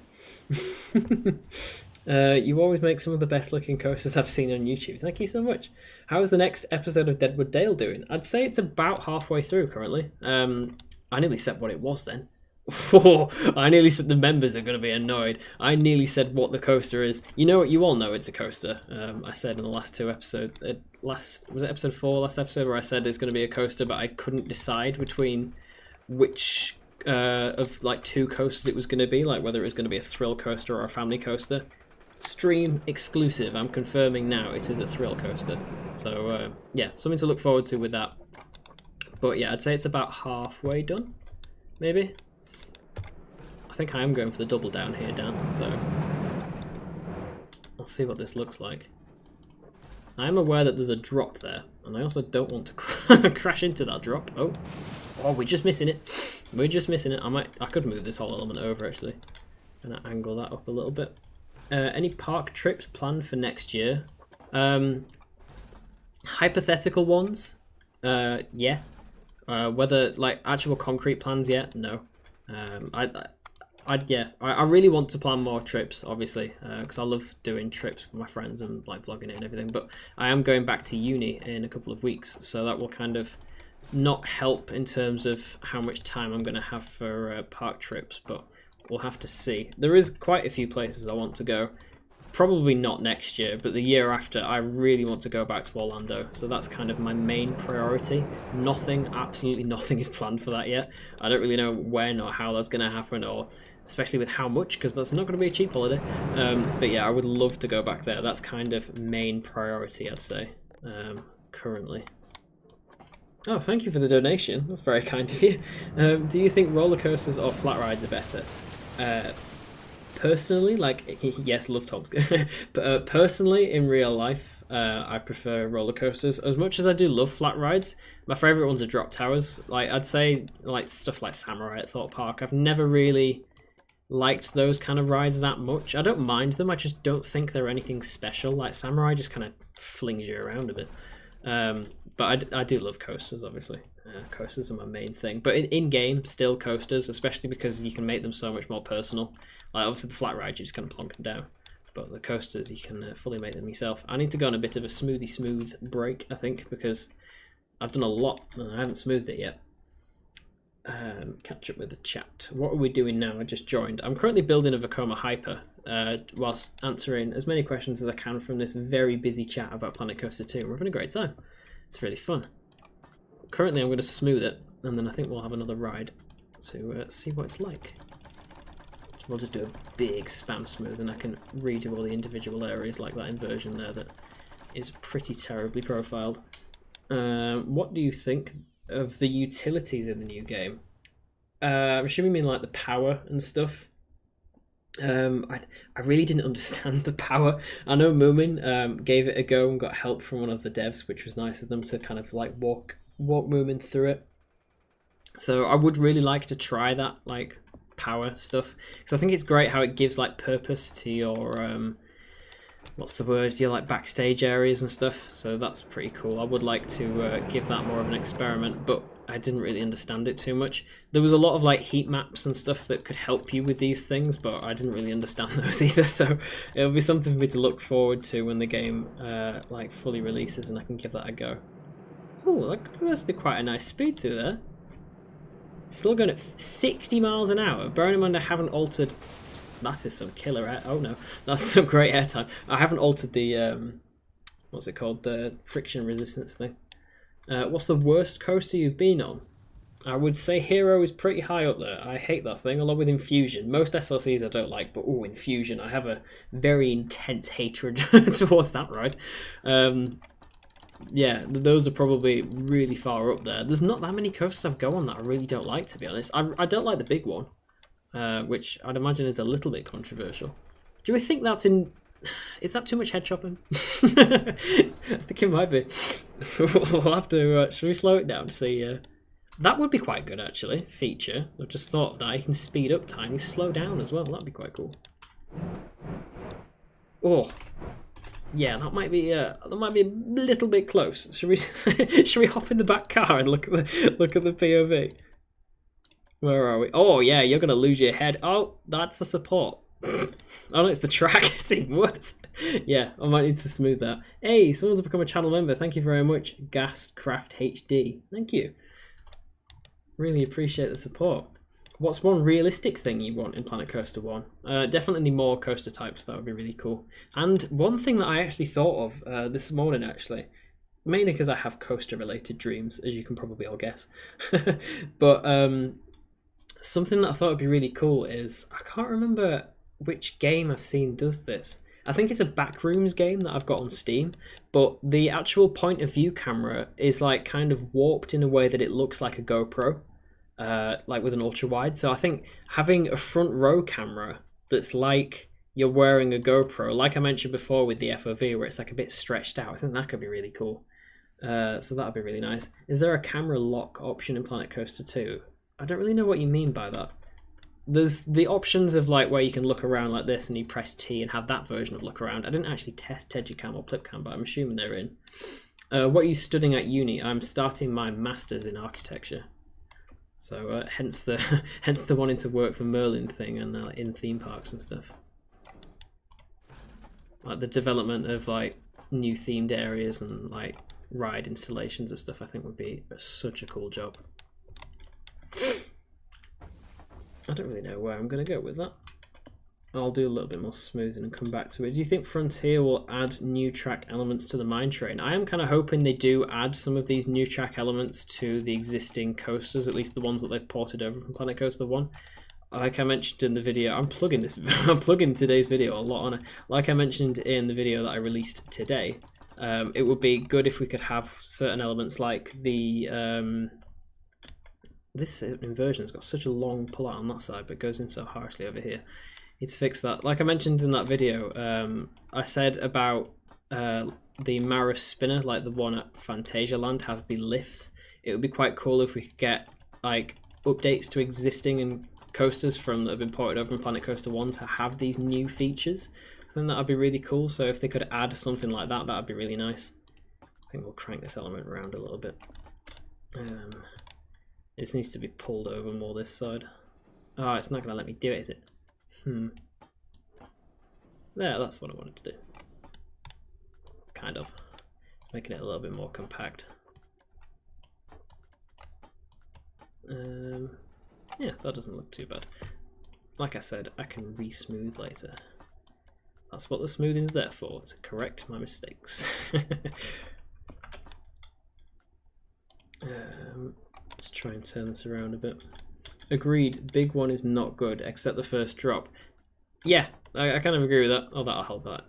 You always make some of the best looking coasters I've seen on YouTube. Thank you so much. How is the next episode of Deadwood Dale doing? I'd say it's about halfway through currently. I nearly said what it was then. I nearly said the members are going to be annoyed. I nearly said what the coaster is. You know what? You all know it's a coaster. I said in the last two episodes, was it episode 4, last episode, where I said it's going to be a coaster, but I couldn't decide between which of like 2 coasters it was going to be, like whether it was going to be a thrill coaster or a family coaster. Stream exclusive. I'm confirming now it is a thrill coaster. So yeah, something to look forward to with that. But yeah, I'd say it's about halfway done, maybe. I think I am going for the double down here, Dan, so I'll see what this looks like. I am aware that there's a drop there, and I also don't want to crash into that drop. Oh, we're just missing it. We're just missing it. I could move this whole element over, actually, and angle that up a little bit. Any park trips planned for next year? Hypothetical ones? Yeah. Whether, like, actual concrete plans yet? No. I really want to plan more trips, obviously, because I love doing trips with my friends and like vlogging it and everything. But I am going back to uni in a couple of weeks, so that will kind of not help in terms of how much time I'm going to have for park trips. But we'll have to see. There is quite a few places I want to go. Probably not next year, but the year after, I really want to go back to Orlando. So that's kind of my main priority. Absolutely nothing is planned for that yet. I don't really know when or how that's going to happen, or especially with how much, because that's not going to be a cheap holiday. But yeah, I would love to go back there. That's kind of main priority, I'd say, currently. Oh, thank you for the donation. That's very kind of you. Do you think roller coasters or flat rides are better? Personally, like, yes, love Tom's. But personally, in real life, I prefer roller coasters. As much as I do love flat rides, my favourite ones are drop towers. Like, I'd say, like, stuff like Samurai at Thorpe Park. I've never really liked those kind of rides that much. I don't mind them, I just don't think they're anything special. Like, Samurai just kind of flings you around a bit. But I do love coasters, obviously. Coasters are my main thing. But in-game, still coasters, especially because you can make them so much more personal. Like, obviously, the flat ride, you just kind of plonk them down. But the coasters, you can fully make them yourself. I need to go on a bit of a smooth break, I think, because I've done a lot and I haven't smoothed it yet. Catch up with the chat. What are we doing now? I just joined. I'm currently building a Vekoma Hyper whilst answering as many questions as I can from this very busy chat about Planet Coaster 2. We're having a great time. It's really fun. Currently, I'm going to smooth it, and then I think we'll have another ride to see what it's like. So we'll just do a big spam smooth, and I can redo all the individual areas like that inversion there that is pretty terribly profiled. What do you think of the utilities in the new game? I'm assuming you mean like the power and stuff. I really didn't understand the power. I know Moomin gave it a go and got help from one of the devs, which was nice of them to kind of like walk Moomin through it. So I would really like to try that like power stuff, because I think it's great how it gives like purpose to your what's the word, your like backstage areas and stuff. So that's pretty cool. I would like to give that more of an experiment, but I didn't really understand it too much. There was a lot of like heat maps and stuff that could help you with these things, but I didn't really understand those either. So it'll be something for me to look forward to when the game like fully releases and I can give that a go. Oh, that's quite a nice speed through there. Still going at 60 miles an hour. Bearing in mind I haven't altered. That is some killer air. Oh no, that's some great airtime. I haven't altered the what's it called? The friction resistance thing. What's the worst coaster you've been on? I would say Hero is pretty high up there. I hate that thing, along with Infusion. Most SLCs I don't like, but oh, Infusion, I have a very intense hatred towards that ride. Yeah, those are probably really far up there. There's not that many coasters I've go on that I really don't like, to be honest. I don't like the big one, which I'd imagine is a little bit controversial. Do we think that's in... Is that too much head chopping? I think it might be. We'll have to... should we slow it down to see... That would be quite good, actually. Feature. I've just thought of that. You can speed up time, you slow down as well. That'd be quite cool. Oh, yeah. That might be a little bit close. Should we should we hop in the back car and look at the POV? Where are we? Oh yeah, you're gonna lose your head. Oh, that's a support. Oh no, it's the track. It's even worse. Yeah, I might need to smooth that. Hey, someone's become a channel member. Thank you very much, Gascraft HD. Thank you. Really appreciate the support. What's one realistic thing you want in Planet Coaster 1? Definitely more coaster types. That would be really cool. And one thing that I actually thought of this morning, actually, mainly because I have coaster-related dreams, as you can probably all guess. But something that I thought would be really cool is, I can't remember which game I've seen does this. I think it's a Backrooms game that I've got on Steam, but the actual point of view camera is like kind of warped in a way that it looks like a GoPro, like with an ultra wide. So I think having a front row camera that's like you're wearing a GoPro, like I mentioned before with the FOV, where it's like a bit stretched out, I think that could be really cool. So that'd be really nice. Is there a camera lock option in Planet Coaster 2? I don't really know what you mean by that. There's the options of like where you can look around like this and you press T and have that version of look around. I didn't actually test Tedgicam or Plipcam, but I'm assuming they're in. What are you studying at uni? I'm starting my masters in architecture. So hence the wanting to work for Merlin thing and in theme parks and stuff. Like the development of like new themed areas and like ride installations and stuff, I think would be such a cool job. I don't really know where I'm going to go with that. I'll do a little bit more smoothing and come back to it. Do you think Frontier will add new track elements to the mine train? I am kind of hoping they do add some of these new track elements to the existing coasters, at least the ones that they've ported over from Planet Coaster 1. Like I mentioned in the video, I'm plugging today's video a lot on it. Like I mentioned in the video that I released today, it would be good if we could have certain elements like the... This inversion's got such a long pull out on that side, but goes in so harshly over here. Need to fix that. Like I mentioned in that video, I said about the Maris spinner, like the one at Fantasia Land, has the lifts. It would be quite cool if we could get like updates to existing coasters that have been ported over from Planet Coaster 1 to have these new features. I think that would be really cool. So if they could add something like that, that would be really nice. I think we'll crank this element around a little bit. This needs to be pulled over more this side. Oh, it's not going to let me do it, is it? There, that's what I wanted to do. Kind of. Making it a little bit more compact. Yeah, that doesn't look too bad. Like I said, I can re-smooth later. That's what the smoothing's there for, to correct my mistakes. Let's try and turn this around a bit. Agreed, big one is not good, except the first drop. Yeah, I kind of agree with that. Oh, that'll help that.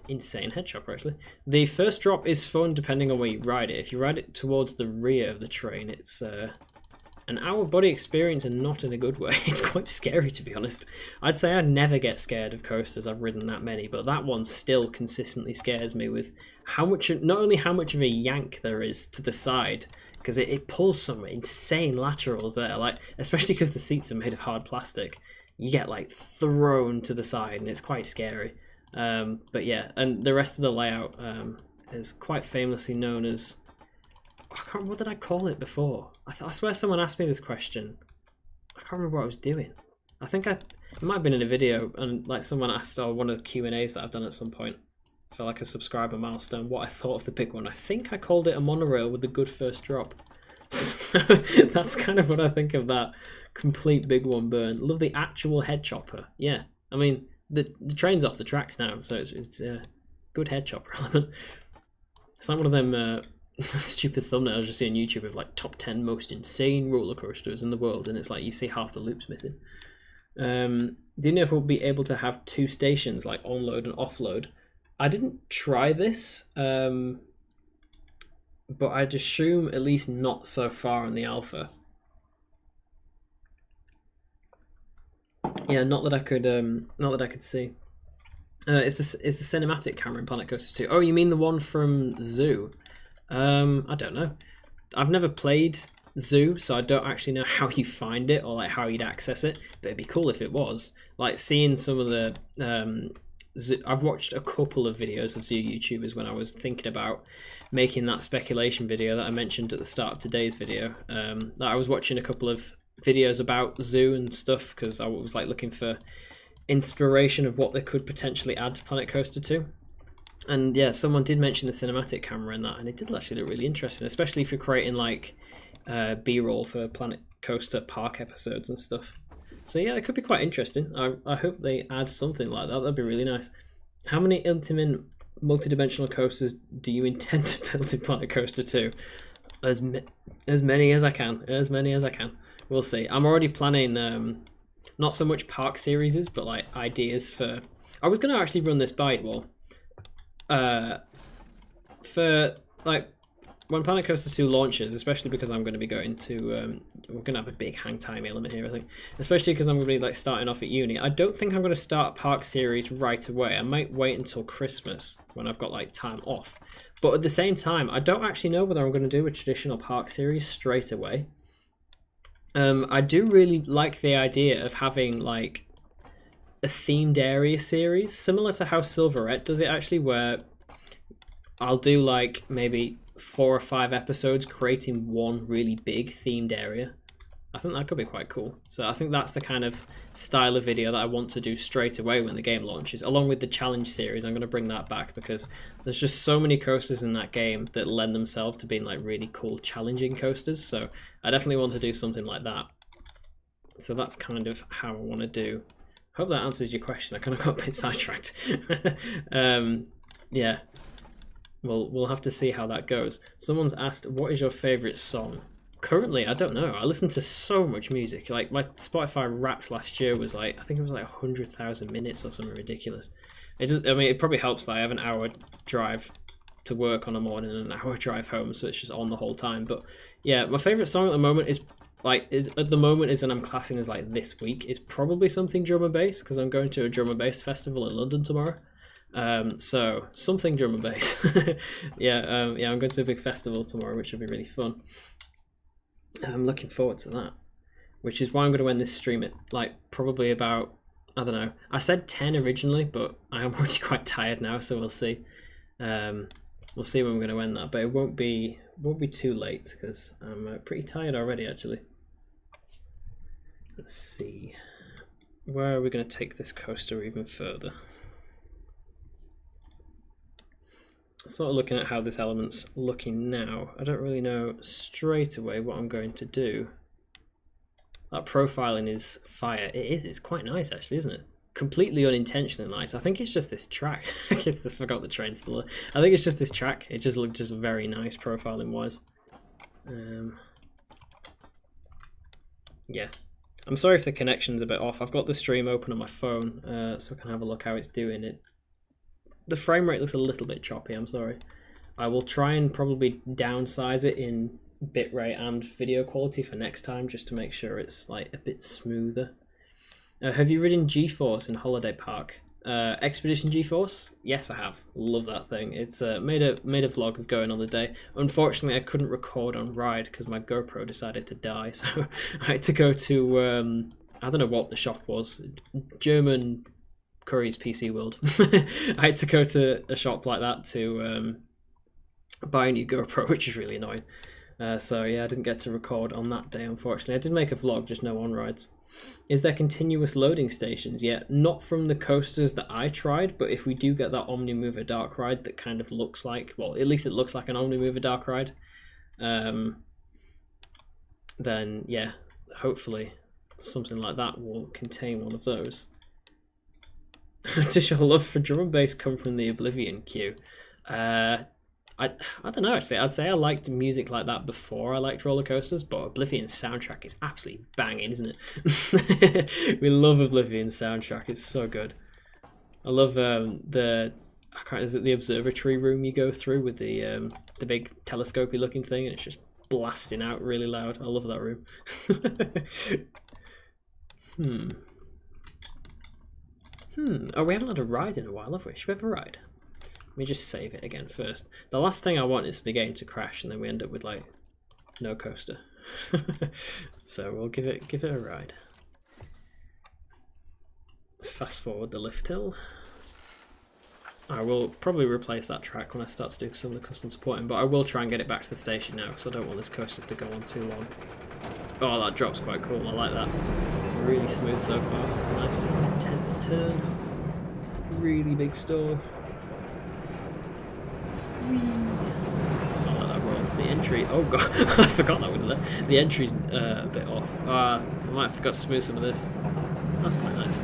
Insane head chopper, actually. The first drop is fun depending on where you ride it. If you ride it towards the rear of the train, it's an out-of-body experience and not in a good way. It's quite scary, to be honest. I'd say I never get scared of coasters. I've ridden that many, but that one still consistently scares me with how much, not only how much of a yank there is to the side, because it pulls some insane laterals there, like especially because the seats are made of hard plastic. You get like thrown to the side and it's quite scary. But yeah, and the rest of the layout is quite famously known as, I can't remember, what did I call it before? I swear someone asked me this question. I can't remember what I was doing. I think it might have been in a video, and like someone asked, or one of the Q&As that I've done at some point for like a subscriber milestone, what I thought of the big one. I think I called it a monorail with a good first drop. So that's kind of what I think of that complete big one burn. Love the actual head chopper. Yeah, I mean the train's off the tracks now, so it's a good head chopper element. It's like one of them stupid thumbnail I was just seeing on YouTube of like top 10 most insane roller coasters in the world, and it's like you see half the loops missing. Do you know if we'll be able to have 2 stations like onload and offload? I didn't try this, but I'd assume at least not so far in the alpha. Yeah, not that I could see. It's the cinematic camera in Planet Coaster 2. Oh, you mean the one from Zoo? I don't know. I've never played Zoo, so I don't actually know how you find it or like how you'd access it. But it'd be cool if it was. Like seeing some of the Zoo, I've watched a couple of videos of Zoo YouTubers when I was thinking about making that speculation video that I mentioned at the start of today's video. That I was watching a couple of videos about Zoo and stuff because I was like looking for inspiration of what they could potentially add to Planet Coaster 2. And yeah, someone did mention the cinematic camera in that, and it did actually look really interesting, especially if you're creating like B-roll for Planet Coaster park episodes and stuff. So yeah, it could be quite interesting. I hope they add something like that. That'd be really nice. How many Ultimate multi-dimensional coasters do you intend to build in Planet Coaster 2? As many as I can. As many as I can. We'll see. I'm already planning not so much park series, but like ideas for. I was going to actually run this by you all. For like when Planet Coaster 2 launches, especially because I'm going to be going to, we're going to have a big hang time element here, I think. Especially because I'm going to be like starting off at uni. I don't think I'm going to start park series right away. I might wait until Christmas when I've got like time off. But at the same time, I don't actually know whether I'm going to do a traditional park series straight away. I do really like the idea of having like a themed area series, similar to how Silverette does it actually, where I'll do like maybe 4 or 5 episodes creating one really big themed area. I think that could be quite cool. So I think that's the kind of style of video that I want to do straight away when the game launches, along with the challenge series. I'm going to bring that back because there's just so many coasters in that game that lend themselves to being like really cool challenging coasters. So I definitely want to do something like that. So that's kind of how I want to do. Hope that answers your question. I kind of got a bit sidetracked. Yeah. We'll have to see how that goes. Someone's asked, what is your favourite song? Currently, I don't know. I listen to so much music. Like my Spotify Wrapped last year was like, I think it was like 100,000 minutes or something ridiculous. It just, I mean, it probably helps that I have an hour drive to work on a morning and an hour drive home, so it's just on the whole time. But yeah, my favourite song at the moment is like, and I'm classing as like this week, is probably something drum and bass, because I'm going to a drum and bass festival in London tomorrow. So something drum and bass. Yeah, I'm going to a big festival tomorrow, which will be really fun. I'm looking forward to that, which is why I'm going to end this stream at like probably about, I don't know, I said 10 originally, but I am already quite tired now, so we'll see. We'll see when we're going to end that, but it won't be too late because I'm pretty tired already actually. Let's see, where are we going to take this coaster even further? Sort of looking at how this element's looking now, I don't really know straight away what I'm going to do. That profiling is fire. It is, it's quite nice actually, isn't it? Completely unintentionally nice. I think it's just this track. I forgot the train still. I think it's just this track. It just looked just very nice profiling wise. Yeah. I'm sorry if the connection's a bit off. I've got the stream open on my phone, so I can have a look how it's doing. The frame rate looks a little bit choppy, I'm sorry. I will try and probably downsize it in bitrate and video quality for next time, just to make sure it's like a bit smoother. Have you ridden G-Force in Holiday Park? Expedition G-Force? Yes, I have. Love that thing. It's made a vlog of going on the day. Unfortunately, I couldn't record on ride because my GoPro decided to die, so I had to go to I don't know what the shop was. German Curry's PC World. I had to go to a shop like that to buy a new GoPro, which is really annoying. So yeah, I didn't get to record on that day, unfortunately. I did make a vlog, just no on-rides. Is there continuous loading stations? Yeah, not from the coasters that I tried, but if we do get that Omnimover Dark Ride that kind of looks like, well, at least it looks like an Omnimover Dark Ride, then yeah, hopefully something like that will contain one of those. Does your love for drum and bass come from the Oblivion queue? I don't know actually. I'd say I liked music like that before I liked roller coasters, but Oblivion's soundtrack is absolutely banging, isn't it? We love Oblivion's soundtrack. It's so good. I love is it the observatory room you go through with the big telescopey looking thing, and it's just blasting out really loud. I love that room. Oh, we haven't had a ride in a while, have we? Should we have a ride? Let me just save it again first. The last thing I want is the game to crash and then we end up with like no coaster. So we'll give it a ride. Fast forward the lift hill. I will probably replace that track when I start to do some of the custom supporting, but I will try and get it back to the station now because I don't want this coaster to go on too long. Oh, that drop's quite cool. I like that. Really smooth so far. Nice intense turn. Really big stall. Whee. I like that roll. The entry. Oh god, I forgot that was there. The entry's a bit off. I might have forgot to smooth some of this. That's quite nice.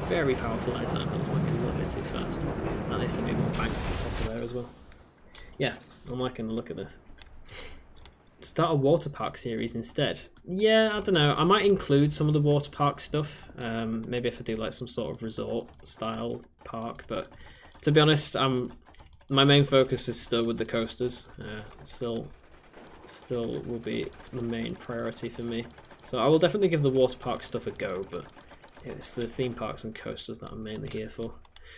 Very powerful air time. Hills might be a little bit too fast. That needs to be more banks at the top of there as well. Yeah, I'm liking the look at this. Start a water park series instead. Yeah, I don't know. I might include some of the water park stuff. Maybe if I do like some sort of resort style park. But to be honest, my main focus is still with the coasters. Still will be the main priority for me. So I will definitely give the water park stuff a go, but it's the theme parks and coasters that I'm mainly here for.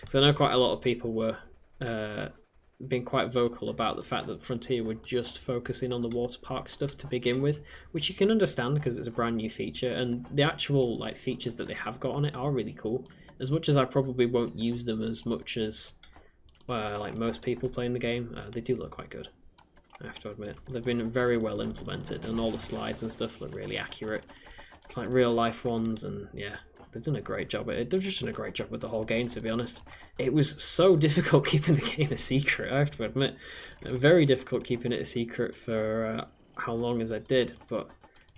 So I know quite a lot of people were being quite vocal about the fact that Frontier were just focusing on the water park stuff to begin with, which you can understand because it's a brand new feature, and the actual like features that they have got on it are really cool. As much as I probably won't use them as much as like most people playing the game, they do look quite good. I have to admit, they've been very well implemented, and all the slides and stuff look really accurate. It's like real life ones, and yeah. They've done a great job at it. They've just done a great job with the whole game, to be honest. It was so difficult keeping the game a secret, I have to admit. Very difficult keeping it a secret for how long as I did. But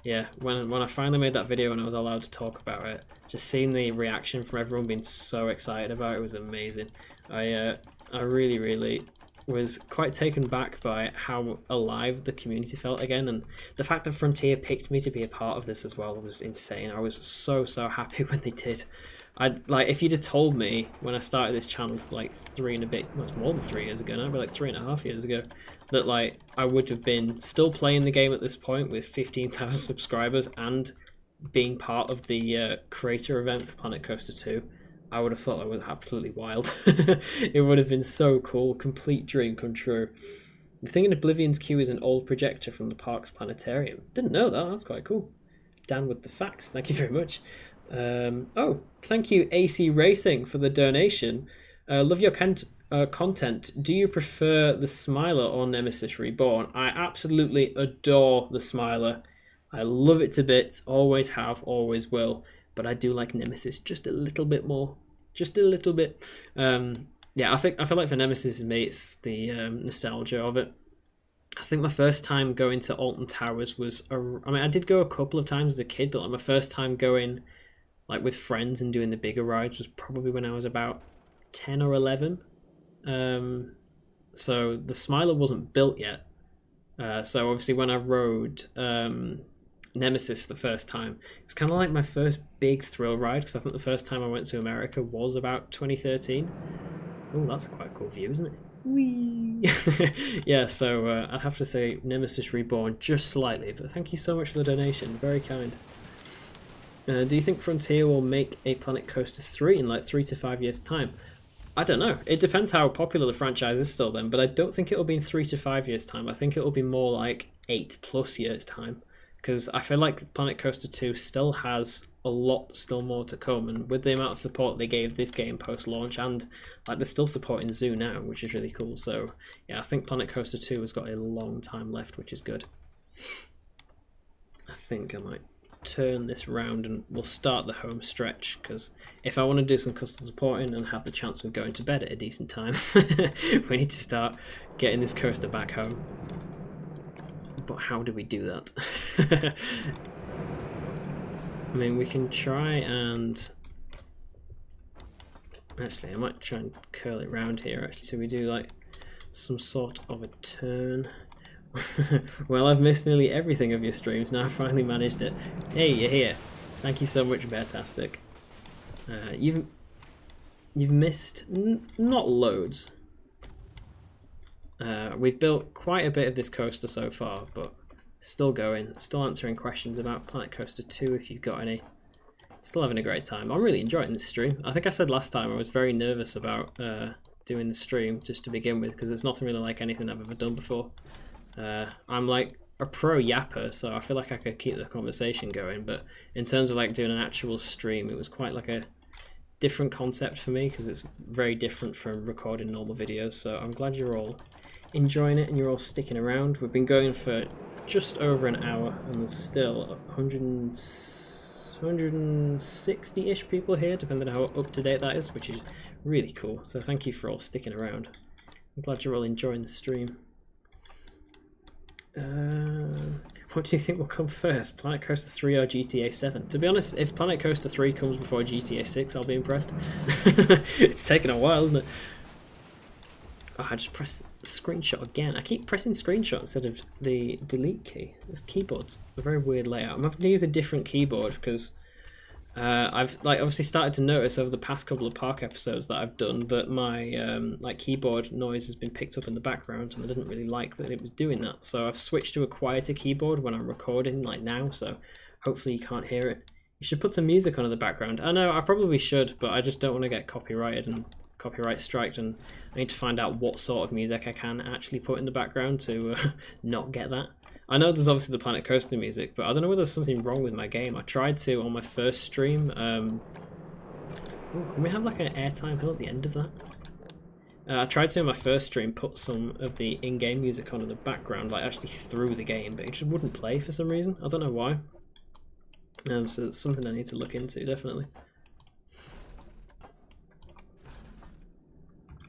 yeah, when I finally made that video and I was allowed to talk about it, just seeing the reaction from everyone being so excited about it was amazing. I really was quite taken back by how alive the community felt again, and the fact that Frontier picked me to be a part of this as well was insane. I was so happy when they did. If you'd have told me when I started this channel like 3 and a bit, well, it's more than 3 years ago now, but like 3.5 years ago, that like I would have been still playing the game at this point with 15,000 subscribers and being part of the creator event for Planet Coaster 2, I would have thought that was absolutely wild. It would have been so cool, complete dream come true. The thing in Oblivion's queue is an old projector from the park's planetarium. Didn't know that, that's quite cool. Dan with the facts, thank you very much. Oh, thank you AC Racing for the donation. Love your content. Do you prefer the Smiler or Nemesis Reborn? I absolutely adore the Smiler. I love it to bits, always have, always will. But I do like Nemesis just a little bit more. Just a little bit. Yeah, I feel like for Nemesis, me, it's the nostalgia of it. I think my first time going to Alton Towers was... I did go a couple of times as a kid, but like my first time going like with friends and doing the bigger rides was probably when I was about 10 or 11. So the Smiler wasn't built yet. So obviously when I rode... Nemesis for the first time, it was kind of like my first big thrill ride, because I think the first time I went to America was about 2013. Oh, that's a quite cool view, isn't it? Whee! Yeah, so I'd have to say Nemesis Reborn just slightly, but thank you so much for the donation, very kind. Do you think Frontier will make a Planet Coaster 3 in like 3 to 5 years time? I don't know, it depends how popular the franchise is still then, but I don't think it'll be in 3 to 5 years time. I think it'll be more like 8+ years time. Because I feel like Planet Coaster 2 still has a lot still more to come, and with the amount of support they gave this game post-launch, and like they're still supporting Zoo now, which is really cool. So yeah, I think Planet Coaster 2 has got a long time left, which is good. I think I might turn this round and we'll start the home stretch, because if I want to do some custom supporting and have the chance of going to bed at a decent time, we need to start getting this coaster back home. But how do we do that? I mean, we can try and... Actually, I might try and curl it round here, actually, so we do like some sort of a turn. Well, I've missed nearly everything of your streams. Now I finally managed it. Hey, you're here. Thank you so much, Beartastic. You've missed not loads. We've built quite a bit of this coaster so far, but still going, still answering questions about Planet Coaster 2 if you've got any. Still having a great time. I'm really enjoying this stream. I think I said last time I was very nervous about doing the stream just to begin with, because it's nothing really like anything I've ever done before. I'm like a pro yapper, so I feel like I could keep the conversation going, but in terms of like doing an actual stream, it was quite like a different concept for me, because it's very different from recording normal videos. So I'm glad you're all enjoying it and you're all sticking around. We've been going for just over an hour and there's still 160-ish people here, depending on how up to date that is, which is really cool. So thank you for all sticking around. I'm glad you're all enjoying the stream. What do you think will come first, Planet Coaster 3 or GTA 7? To be honest, if Planet Coaster 3 comes before GTA 6, I'll be impressed. It's taken a while, isn't it? Oh, I just pressed the screenshot again. I keep pressing screenshot instead of the delete key. This keyboard's a very weird layout. I'm having to use a different keyboard because I've like obviously started to notice over the past couple of park episodes that I've done that my like keyboard noise has been picked up in the background, and I didn't really like that it was doing that. So I've switched to a quieter keyboard when I'm recording, like now. So hopefully you can't hear it. You should put some music on in the background. I know I probably should, but I just don't want to get copyrighted and copyright striked, and I need to find out what sort of music I can actually put in the background to not get that. I know there's obviously the Planet Coaster music, but I don't know whether there's something wrong with my game. I tried to on my first stream. Ooh, can we have like an airtime hill at the end of that? I tried to on my first stream put some of the in-game music on in the background, like actually through the game, but it just wouldn't play for some reason. I don't know why. So it's something I need to look into, definitely.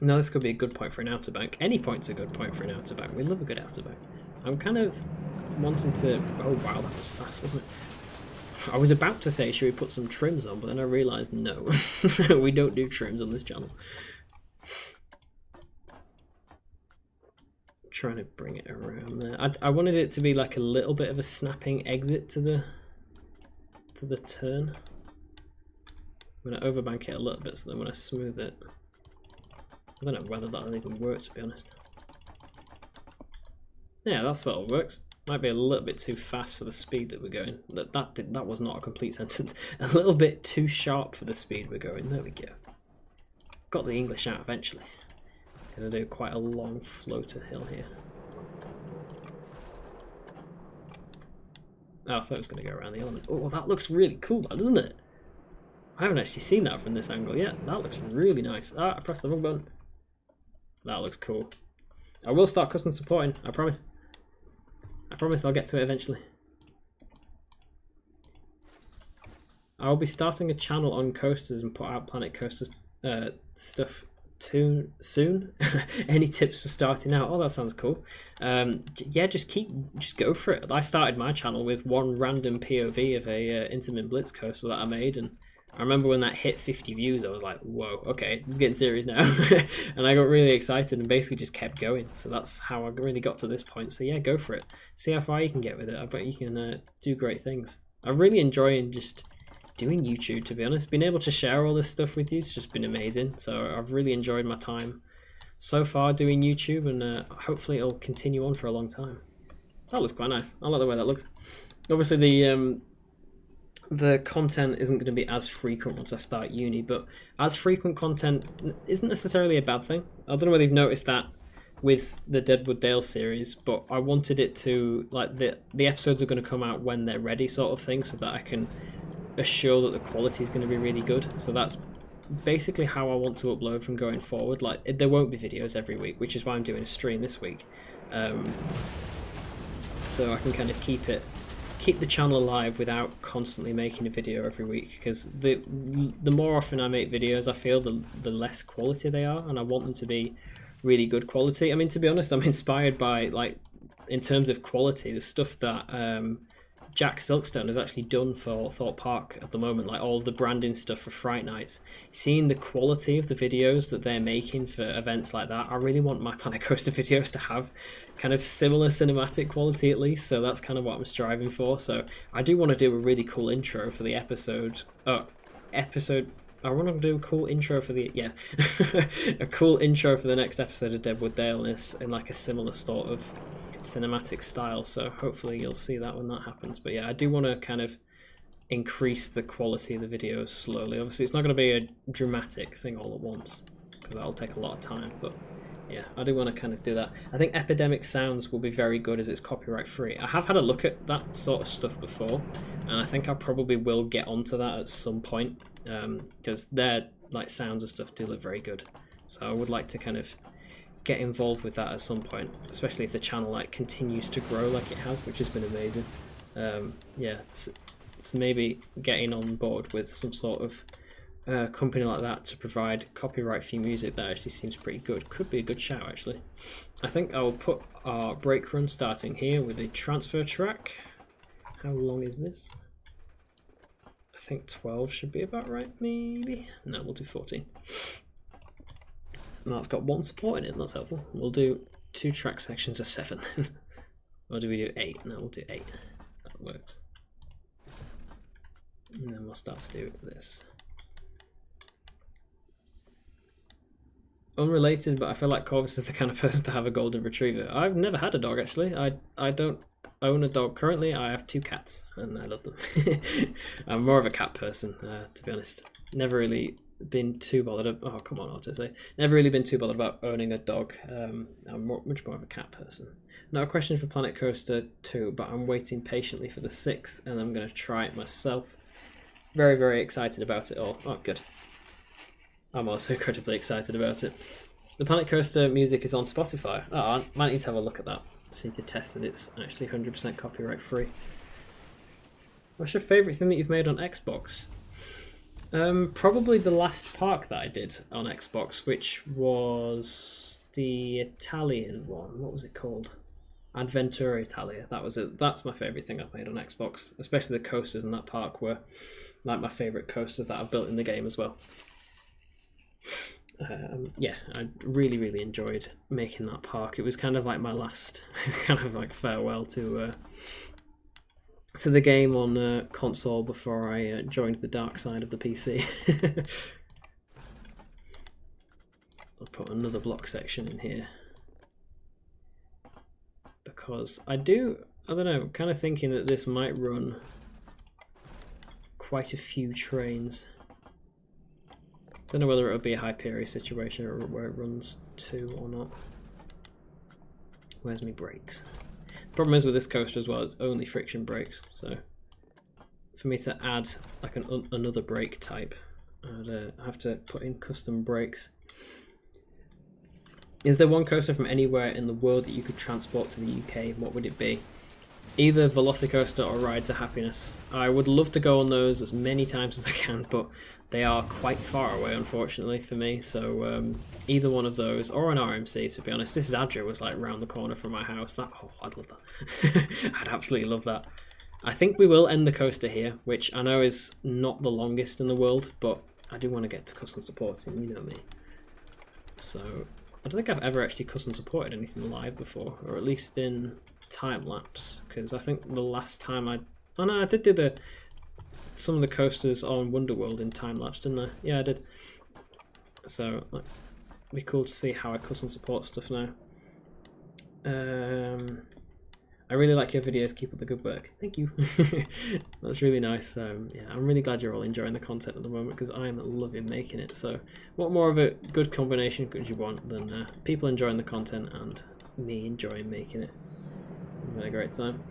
No, this could be a good point for an outer bank. Any point's a good point for an outer bank. We love a good outer bank. I'm kind of wanting to... Oh wow, that was fast, wasn't it? I was about to say, should we put some trims on, but then I realised no. We don't do trims on this channel. I'm trying to bring it around there. I wanted it to be like a little bit of a snapping exit to the turn. I'm going to overbank it a little bit so that when I smooth it... I don't know whether that'll even work, to be honest. Yeah, that sort of works. Might be a little bit too fast for the speed that we're going. That was not a complete sentence. A little bit too sharp for the speed we're going. There we go. Got the English out eventually. Gonna do quite a long floater hill here. Oh, I thought it was gonna go around the element. Oh, that looks really cool, doesn't it? I haven't actually seen that from this angle yet. That looks really nice. Ah, I pressed the wrong button. That looks cool. I will start custom supporting, I promise. I promise I'll get to it eventually. I'll be starting a channel on coasters and put out Planet Coaster stuff too soon. Any tips for starting out? Oh, that sounds cool. Yeah, just go for it. I started my channel with one random POV of a Intamin Blitz coaster that I made, and I remember when that hit 50 views, I was like, whoa, okay, it's getting serious now. And I got really excited and basically just kept going. So that's how I really got to this point. So yeah, go for it. See how far you can get with it. I bet you can do great things. I'm really enjoying just doing YouTube, to be honest. Being able to share all this stuff with you has just been amazing. So I've really enjoyed my time so far doing YouTube, and hopefully it'll continue on for a long time. That looks quite nice. I like the way that looks. Obviously the content isn't going to be as frequent once I start uni, but as frequent content isn't necessarily a bad thing. I don't know whether you've noticed that with the Deadwood Dale series, but I wanted it to, like, the episodes are going to come out when they're ready sort of thing, so that I can assure that the quality is going to be really good. So that's basically how I want to upload from going forward. Like, there won't be videos every week, which is why I'm doing a stream this week. So I can kind of keep the channel alive without constantly making a video every week, because the more often I make videos, I feel the less quality they are, and I want them to be really good quality. I mean, to be honest, I'm inspired by, like, in terms of quality, the stuff that Jack Silkstone has actually done for Thorpe Park at the moment, like all the branding stuff for Fright Nights. Seeing the quality of the videos that they're making for events like that, I really want my Planet Coaster videos to have kind of similar cinematic quality at least, so that's kind of what I'm striving for. So I do want to do a really cool intro for the episode. I want to do a cool intro for the, a cool intro for the next episode of Deadwood Dale in like a similar sort of cinematic style, so hopefully you'll see that when that happens. But yeah, I do want to kind of increase the quality of the videos slowly. Obviously it's not going to be a dramatic thing all at once, because that'll take a lot of time, but yeah, I do want to kind of do that. I think Epidemic Sounds will be very good as it's copyright free. I have had a look at that sort of stuff before, and I think I probably will get onto that at some point, because their like sounds and stuff do look very good. So I would like to kind of get involved with that at some point, especially if the channel like continues to grow like it has, which has been amazing. Yeah, it's maybe getting on board with some sort of company like that to provide copyright-free music that actually seems pretty good. Could be a good shout, actually. I think I will put our break run starting here with a transfer track. How long is this? I think 12 should be about right, maybe? No, we'll do 14. Now it's got one support in it, that's helpful. We'll do 2 track sections of 7 then. Or do we do 8? No, we'll do 8. That works. And then we'll start to do this. Unrelated, but I feel like Corvus is the kind of person to have a golden retriever. I've never had a dog, actually. I don't own a dog currently. I have 2 cats, and I love them. I'm more of a cat person, to be honest. Never really been too bothered. Oh, come on, Auto say. Never really been too bothered about owning a dog. I'm much more of a cat person. Now, a question for Planet Coaster 2, but I'm waiting patiently for the 6, and I'm going to try it myself. Very, very excited about it all. Oh, good. I'm also incredibly excited about it. The Planet Coaster music is on Spotify. Oh, I might need to have a look at that. Just need to test that it's actually 100% copyright free. What's your favourite thing that you've made on Xbox? Probably the last park that I did on Xbox, which was the Italian one. What was it called? Adventura Italia. That was it. That's my favourite thing I've made on Xbox. Especially the coasters in that park were like my favourite coasters that I've built in the game as well. Yeah, I really, really enjoyed making that park. It was kind of like my last kind of like farewell to the game on console before I joined the dark side of the PC. I'll put another block section in here because I don't know, kind of thinking that this might run quite a few trains. Don't know whether it'll be a Hyperion situation or where it runs 2 or not. Where's my brakes? Problem is with this coaster as well, it's only friction brakes, so for me to add like another brake type, I'd have to put in custom brakes. Is there one coaster from anywhere in the world that you could transport to the UK? What would it be? Either Velocicoaster or Rides of Happiness. I would love to go on those as many times as I can, but they are quite far away, unfortunately, for me. So either one of those, or an RMC, to be honest. This Adria was like round the corner from my house. Oh, I'd love that. I'd absolutely love that. I think we will end the coaster here, which I know is not the longest in the world, but I do want to get to custom supporting, you know me. So I don't think I've ever actually custom supported anything live before, or at least in time lapse, because I think the last time I did do some of the coasters on Wonderworld in time lapse, didn't I? Yeah, I did. So like, it'd be cool to see how I custom support stuff now. I really like your videos. Keep up the good work. Thank you. That's really nice. Yeah, I'm really glad you're all enjoying the content at the moment because I'm loving making it. So what more of a good combination could you want than people enjoying the content and me enjoying making it? I'm having a great time.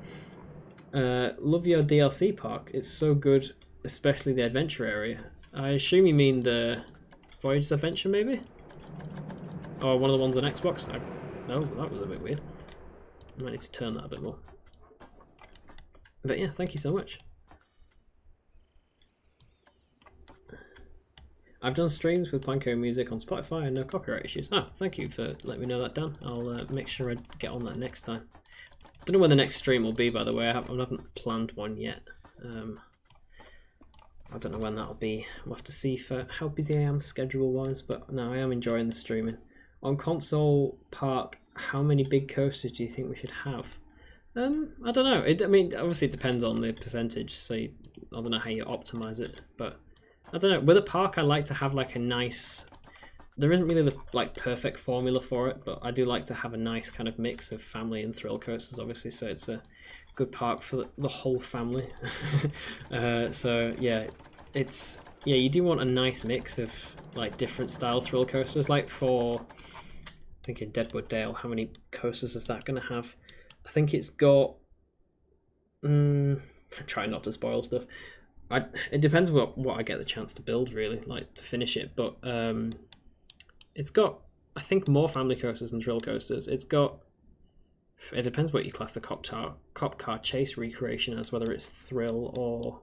Love your DLC park. It's so good, especially the adventure area. I assume you mean the Voyager's Adventure, maybe? Or one of the ones on Xbox? No, that was a bit weird. I might need to turn that a bit more. But yeah, thank you so much. I've done streams with PlanCo music on Spotify and no copyright issues. Oh, thank you for letting me know that, Dan. I'll make sure I get on that next time. Don't know when the next stream will be, by the way. I haven't planned one yet. I don't know when that'll be. We'll have to see for how busy I am schedule-wise, but no, I am enjoying the streaming. On console park, how many big coasters do you think we should have? I don't know. I mean, obviously it depends on the percentage, so I don't know how you optimize it, but I don't know. With a park, I like to have like a nice... There isn't really the like perfect formula for it, but I do like to have a nice kind of mix of family and thrill coasters, obviously, so it's a good park for the whole family. So yeah, you do want a nice mix of like different style thrill coasters. Like for, I think in Deadwood Dale, how many coasters is that going to have? I think it's got. I'm trying not to spoil stuff. It depends what I get the chance to build, really, like to finish it, but it's got, I think, more family coasters than thrill coasters. It depends what you class the cop car chase recreation as, whether it's thrill or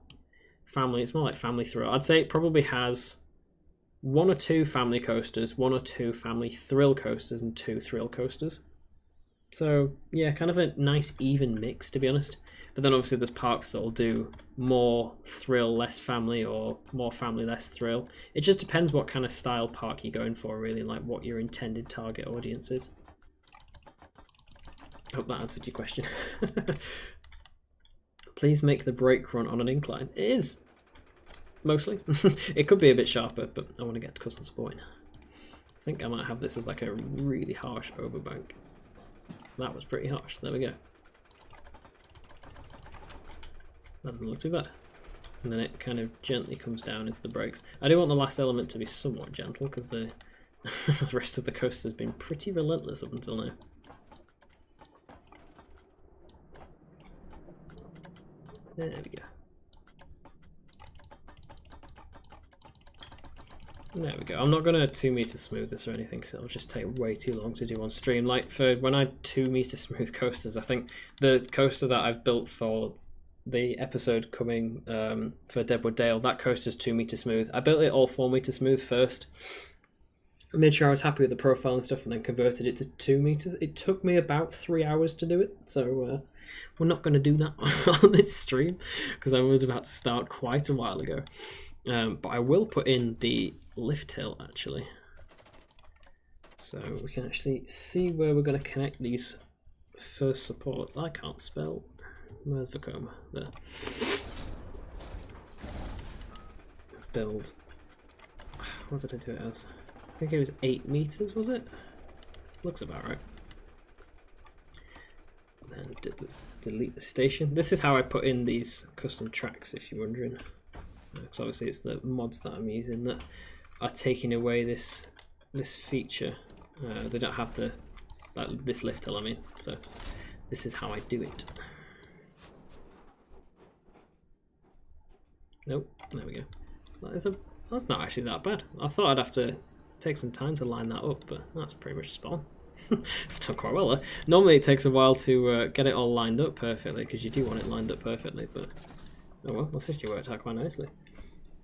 family. It's more like family thrill. I'd say it probably has 1 or 2 family coasters, 1 or 2 family thrill coasters, and 2 thrill coasters. So yeah, kind of a nice even mix, to be honest. But then obviously there's parks that'll do more thrill, less family, or more family, less thrill. It just depends what kind of style park you're going for, really, like what your intended target audience is. Hope that answered your question. Please make the brake run on an incline. It is, mostly. It could be a bit sharper, but I want to get to custom sporting. I think I might have this as like a really harsh overbank. That was pretty harsh. There we go. Doesn't look too bad. And then it kind of gently comes down into the brakes. I do want the last element to be somewhat gentle, because the rest of the coaster has been pretty relentless up until now. There we go. There we go. I'm not going to 2 meter smooth this or anything, because it'll just take way too long to do on stream. Like for when I 2 meter smooth coasters, I think the coaster that I've built for the episode coming for Deadwood Dale, that coaster's 2 meter smooth. I built it all 4 meter smooth first. I made sure I was happy with the profile and stuff, and then converted it to 2 meters. It took me about 3 hours to do it, so we're not going to do that on this stream, because I was about to start quite a while ago. But I will put in the lift hill, actually, so we can actually see where we're going to connect these first supports. I can't spell. Where's Vekoma? There. Build. What did I do it as? I think it was 8 meters, was it? Looks about right. Then delete the station. This is how I put in these custom tracks, if you're wondering. Because obviously it's the mods that I'm using that are taking away this feature. They don't have the this lift hill, I mean. So this is how I do it. Nope, there we go. That's not actually that bad. I thought I'd have to take some time to line that up, but that's pretty much spot on. I've done quite well there. Normally it takes a while to get it all lined up perfectly, because you do want it lined up perfectly, but oh well, that's actually worked out quite nicely.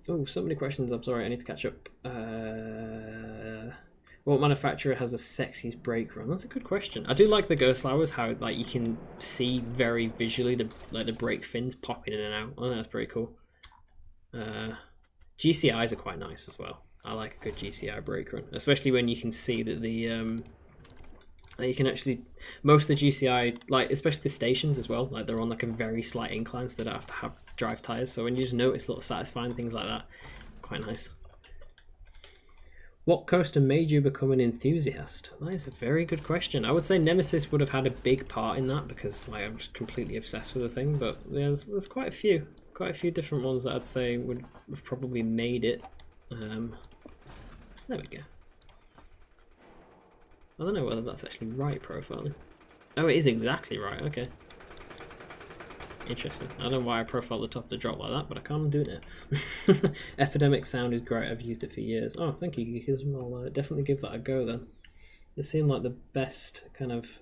Oh, so many questions, I'm sorry, I need to catch up. What manufacturer has the sexiest brake run? That's a good question. I do like the Gerstlauers, how like you can see very visually the brake fins popping in and out. I think that's pretty cool. GCIs are quite nice as well. I like a good GCI brake run, especially when you can see that that you can actually, most of the GCI, like especially the stations as well, like they're on like a very slight incline, so they don't have to have drive tires. So when you just notice little satisfying things like that, quite nice. What coaster made you become an enthusiast? That is a very good question. I would say Nemesis would have had a big part in that, because like I'm just completely obsessed with the thing. But yeah, there's quite a few different ones that I'd say would have probably made it. There we go. I don't know whether that's actually right profiling. Oh, it is exactly right. Okay. Interesting. I don't know why I profiled the top of the drop like that, but I can't do it. Epidemic sound is great. I've used it for years. Oh, thank you, Geekers. I'll definitely give that a go then. They seem like the best kind of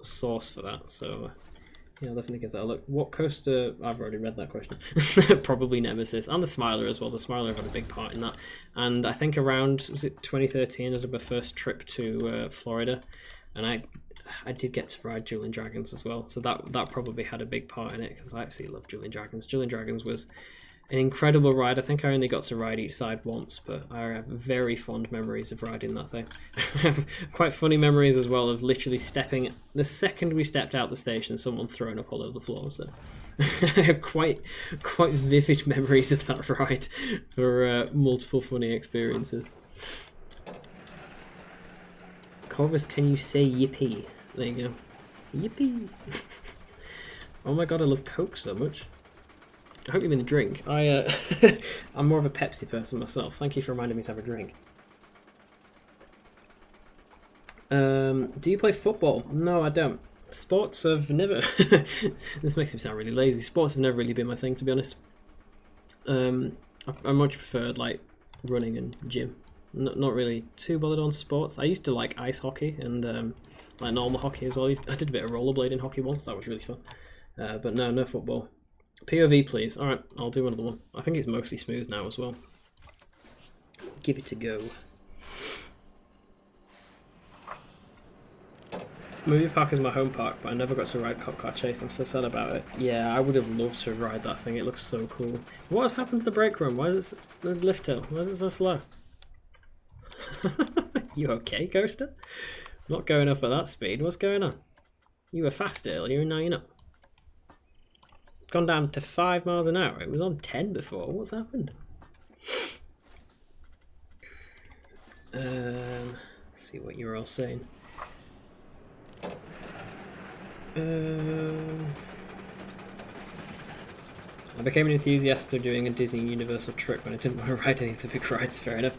source for that, so yeah, I'll definitely give that a look. What coaster? I've already read that question. Probably Nemesis, and the Smiler as well. The Smiler had a big part in that, and I think around, was it 2013, I did my first trip to Florida, and I I did get to ride Dueling Dragons as well, so that probably had a big part in it, because I absolutely love Dueling Dragons. Dueling Dragons was an incredible ride. I think I only got to ride each side once, but I have very fond memories of riding that thing. I have quite funny memories as well of literally stepping, the second we stepped out the station, someone throwing up all over the floor. So I have quite vivid memories of that ride for multiple funny experiences. Corvus, can you say yippee? There you go. Yippee! Oh my god, I love Coke so much. I hope you mean a drink. I'm more of a Pepsi person myself. Thank you for reminding me to have a drink. Do you play football? No, I don't. Sports have never... This makes me sound really lazy. Sports have never really been my thing, to be honest. I much preferred like running and gym. Not really too bothered on sports. I used to like ice hockey and like normal hockey as well. I did a bit of rollerblading hockey once. That was really fun. But no football. POV, please. Alright, I'll do another one. I think it's mostly smooth now as well. Give it a go. Movie park is my home park, but I never got to ride Cop Car Chase. I'm so sad about it. Yeah, I would have loved to ride that thing. It looks so cool. What has happened to the brake run? Why is it the lift hill? Why is it so slow? You okay, Coaster? Not going up at that speed. What's going on? You were fast earlier and now you're not. Gone down to 5 miles an hour. It was on 10 before. What's happened? Let's see what you're all saying. I became an enthusiast of doing a Disney Universal trip when I didn't want to ride any of the big rides. Fair enough.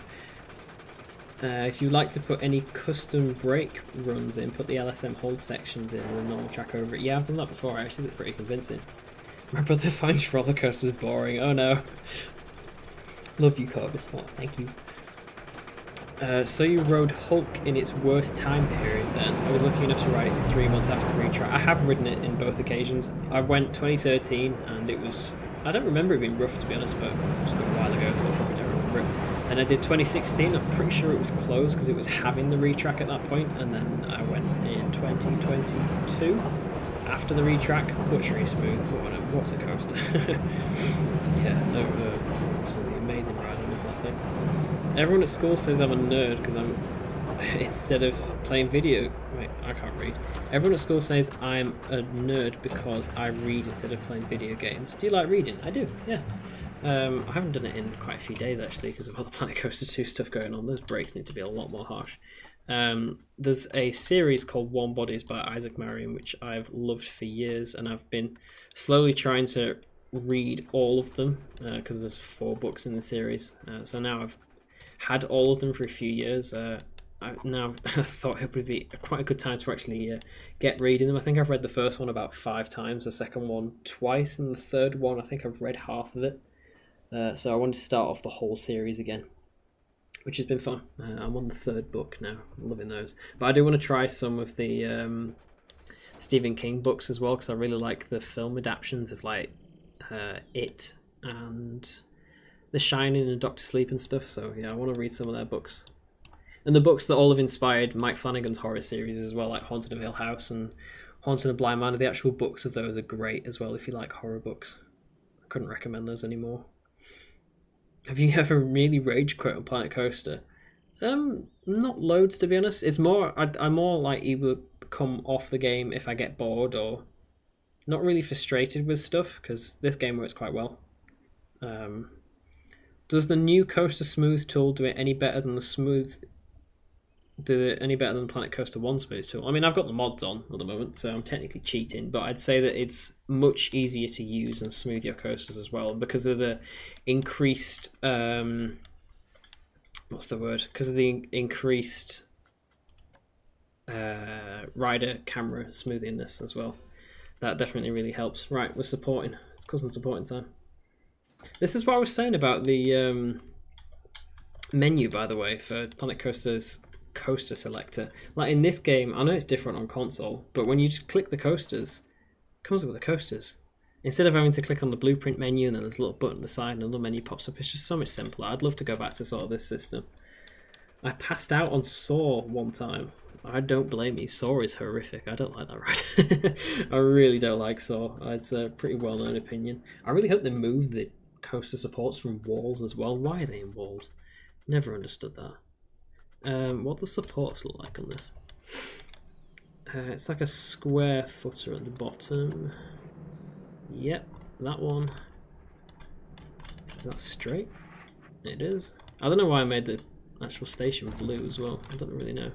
If you like to put any custom brake runs in, put the LSM hold sections in and the normal track over it. Yeah, I've done that before. I actually look pretty convincing. My brother finds roller coasters boring. Oh no. Love you, Corvus. Oh, thank you. So you rode Hulk in its worst time period then. I was lucky enough to ride it 3 months after the retrack. I have ridden it in both occasions. I went 2013 and it was... I don't remember it being rough, to be honest, but it was a good while ago, so I probably don't remember it. And I did 2016. I'm pretty sure it was closed because it was having the retrack at that point. And then I went in 2022 after the retrack. Butchery smooth. What a coaster. Yeah, absolutely amazing ride. I love that thing. Everyone at school says I'm a nerd because I'm... Instead of playing video... Wait, I can't read. Everyone at school says I'm a nerd because I read instead of playing video games. Do you like reading? I do, yeah. I haven't done it in quite a few days actually because of all the Planet Coaster 2 stuff going on. Those brakes need to be a lot more harsh. There's a series called Warm Bodies by Isaac Marion which I've loved for years, and I've been slowly trying to read all of them because there's 4 books in the series. So now I've had all of them for a few years. I thought it would be quite a good time to actually get reading them. I think I've read the first one about 5 times, the second one twice, and the third one I think I've read half of it. So I wanted to start off the whole series again, which has been fun. I'm on the 3rd book now. I'm loving those. But I do want to try some of the Stephen King books as well, because I really like the film adaptions of like It and The Shining and Doctor Sleep and stuff. So yeah, I want to read some of their books. And the books that all have inspired Mike Flanagan's horror series as well, like Haunted of Hill House and Haunted of Blind Manor. The actual books of those are great as well if you like horror books. I couldn't recommend those anymore. Have you ever really rage quit on Planet Coaster? Not loads, to be honest. It's more, I more like either come off the game if I get bored or not really frustrated with stuff, because this game works quite well. Does the new Coaster Smooth tool do it any better than the Planet Coaster 1 Smooth tool? I mean, I've got the mods on at the moment, so I'm technically cheating, but I'd say that it's much easier to use and smooth your coasters as well because of the increased Because of the increased rider camera smoothiness as well. That definitely really helps. Right, we're supporting. It's cousin supporting time. This is what I was saying about the menu, by the way, for Planet Coaster's coaster selector. Like in this game, I know it's different on console, but when you just click the coasters, it comes up with the coasters. Instead of having to click on the blueprint menu and then there's a little button on the side and a little menu pops up, it's just so much simpler. I'd love to go back to sort of this system. I passed out on Saw one time. I don't blame you. Saw is horrific. I don't like that ride. I really don't like Saw. It's a pretty well-known opinion. I really hope they move the coaster supports from walls as well. Why are they in walls? Never understood that. What does supports look like on this? It's like a square footer at the bottom. Yep, that one. Is that straight? It is. I don't know why I made the actual station blue as well. I don't really know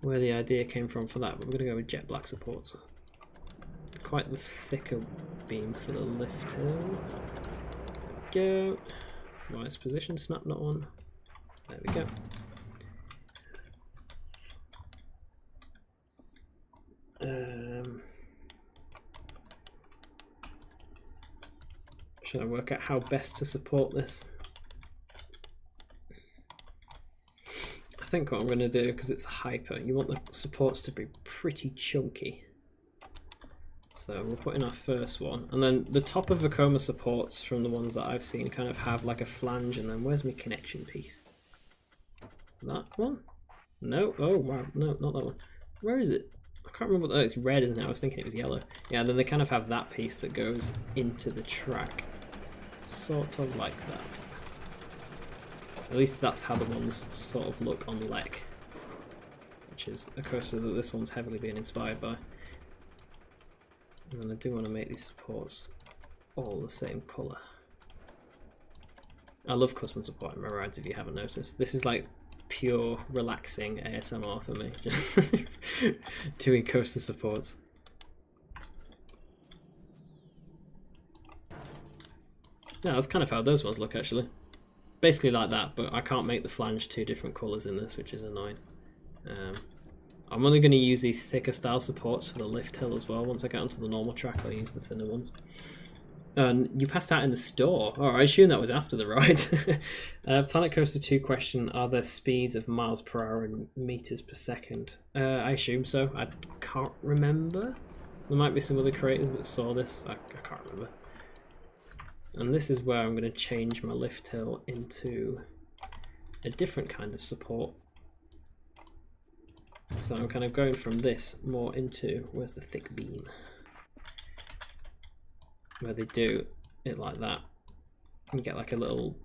where the idea came from for that, but we're going to go with jet black supports. Quite the thicker beam for the lift hill. Go. Right position, snap not on. There we go. Should I work out how best to support this? I think what I'm going to do, because it's a hyper, you want the supports to be pretty chunky. So we'll put in our first one, and then the top of Vekoma supports from the ones that I've seen kind of have like a flange, and then where's my connection piece? That one? No, oh wow, no, not that one. Where is it? I can't remember. Oh, it's red, isn't it? I was thinking it was yellow. Yeah, then they kind of have that piece that goes into the track. Sort of like that. At least that's how the ones sort of look on LEC, which is a coaster that this one's heavily been inspired by. And I do want to make these supports all the same colour. I love custom support in my rides, if you haven't noticed. This is like pure relaxing ASMR for me. Doing coaster supports. Yeah, that's kind of how those ones look actually. Basically like that, but I can't make the flange two different colours in this, which is annoying. I'm only going to use these thicker style supports for the lift hill as well. Once I get onto the normal track, I'll use the thinner ones. You passed out in the store. Oh, I assume that was after the ride. Planet Coaster 2 question, are there speeds of miles per hour and meters per second? I assume so. I can't remember. There might be some other creators that saw this. I can't remember. And this is where I'm going to change my lift hill into a different kind of support. So I'm kind of going from this more into, where's the thick beam? Where they do it like that. You get like a little,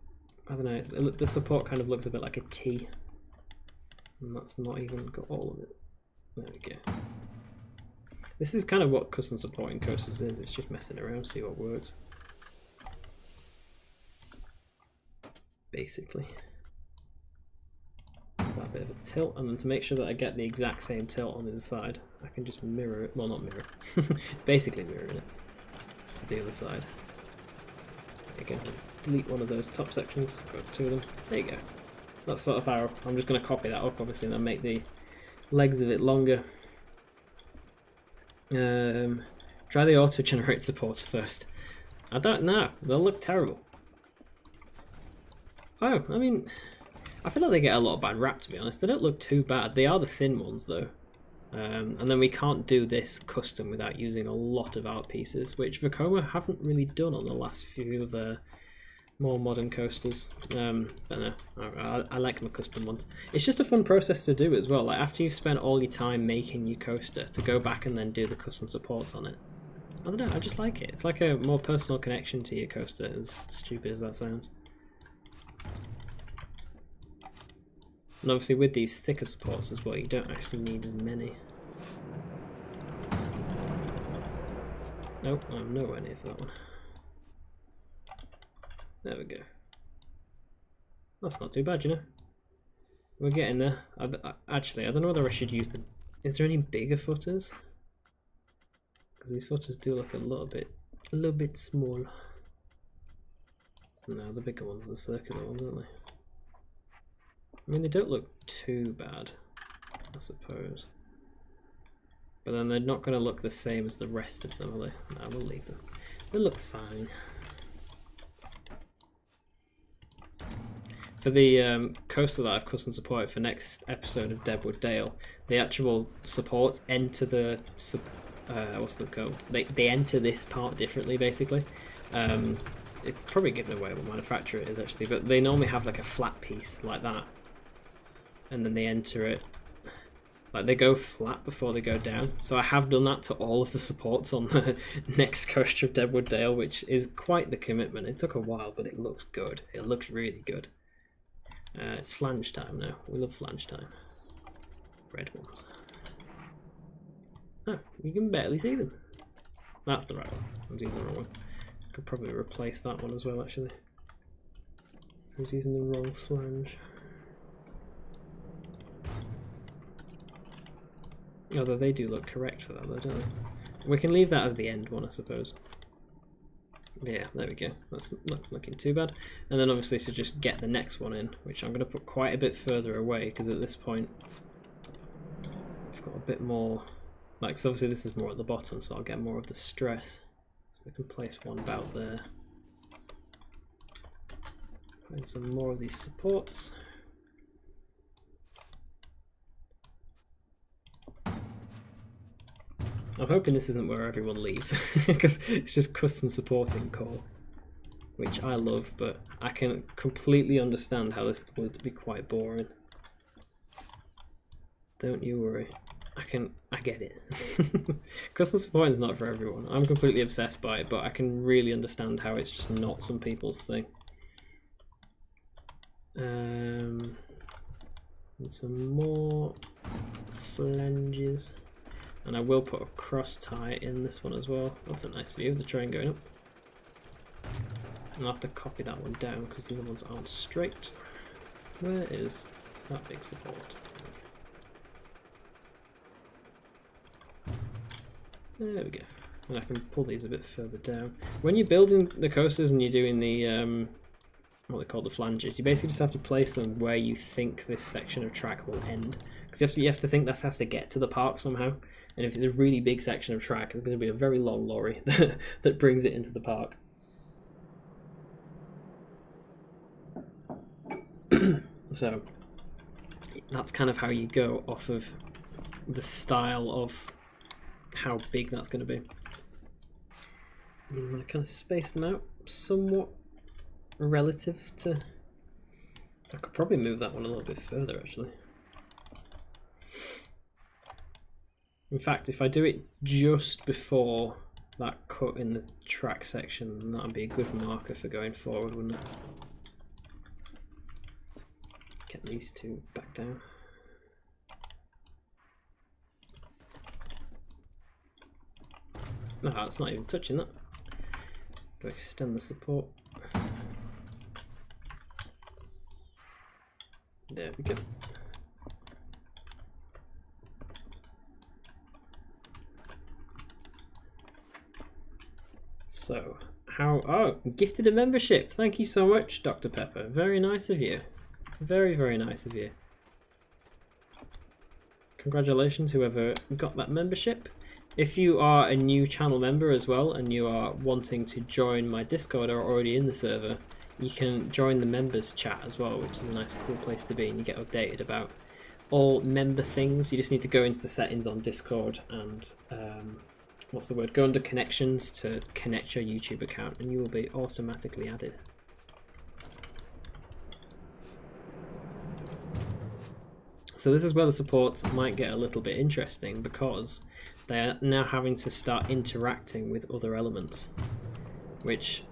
I don't know, the support kind of looks a bit like a T. And that's not even got all of it. There we go. This is kind of what custom supporting coasters is, it's just messing around, see what works. Basically. That bit of a tilt, and then to make sure that I get the exact same tilt on the other side, I can just mirror it. Well, not mirror. It's basically mirroring it to the other side. Again, delete one of those top sections, got two of them. There you go. That's sort of how I'm just going to copy that up, obviously, and then make the legs of it longer. Try the auto-generate supports first. I don't know. They'll look terrible. Oh, I mean, I feel like they get a lot of bad rap, to be honest. They don't look too bad. They are the thin ones, though. And then we can't do this custom without using a lot of art pieces, which Vekoma haven't really done on the last few of their more modern coasters. I don't know. I like my custom ones. It's just a fun process to do as well. Like after you've spent all your time making your coaster, to go back and then do the custom supports on it. I don't know. I just like it. It's like a more personal connection to your coaster, as stupid as that sounds. And obviously with these thicker supports as well, you don't actually need as many. Nope, I'm nowhere near for that one. There we go. That's not too bad, you know. We're getting there. Actually, I don't know whether I should use the... Is there any bigger footers? Because these footers do look a little bit small. No, the bigger ones are the circular ones, aren't they? I mean, they don't look too bad, I suppose. But then they're not going to look the same as the rest of them, are they? No, we'll leave them. They look fine. For the coaster that I've custom supported for next episode of Deadwood Dale, the actual supports enter the... what's the code? They enter this part differently, basically. It's probably given away what manufacturer it is, actually, but they normally have like a flat piece like that. And then they enter it Like, they go flat before they go down. So I have done that to all of the supports on the next coaster of Deadwood Dale, which is quite the commitment. It took a while, but it looks good. It looks really good. It's flange time now. We love flange time. Red ones. Oh, you can barely see them. That's the right one. I'm using the wrong one. Could probably replace that one as well, actually. I was using the wrong flange. Although they do look correct for that though, don't they? We can leave that as the end one, I suppose. Yeah, there we go. That's not looking too bad. And then obviously to just get the next one in, which I'm going to put quite a bit further away, because at this point I've got a bit more, like, so obviously this is more at the bottom, so I'll get more of the stress. So we can place one about there. Put in some more of these supports. I'm hoping this isn't where everyone leaves, because it's just custom supporting core, which I love, but I can completely understand how this would be quite boring. Don't you worry. I get it. Custom supporting is not for everyone. I'm completely obsessed by it, but I can really understand how it's just not some people's thing. And some more flanges. And I will put a cross tie in this one as well. That's a nice view of the train going up. And I'll have to copy that one down because the other ones aren't straight. Where is that big support? There we go. And I can pull these a bit further down. When you're building the coasters and you're doing the what they call the flanges, you basically just have to place them where you think this section of track will end. Because you have to think this has to get to the park somehow. And if it's a really big section of track, it's going to be a very long lorry that brings it into the park. So that's kind of how you go off of the style of how big that's going to be. I'm going to kind of space them out somewhat relative to... I could probably move that one a little bit further actually. In fact, if I do it just before that cut in the track section, then that would be a good marker for going forward, wouldn't it? Get these two back down. No, it's not even touching that. Do I extend the support? There we go. So, oh, gifted a membership. Thank you so much, Dr. Pepper. Very nice of you. Very, very nice of you. Congratulations, whoever got that membership. If you are a new channel member as well and you are wanting to join my Discord or are already in the server, you can join the members chat as well, which is a nice cool place to be, and you get updated about all member things. You just need to go into the settings on Discord and what's the word? Go under connections to connect your YouTube account and you will be automatically added. So this is where the supports might get a little bit interesting because they're now having to start interacting with other elements, which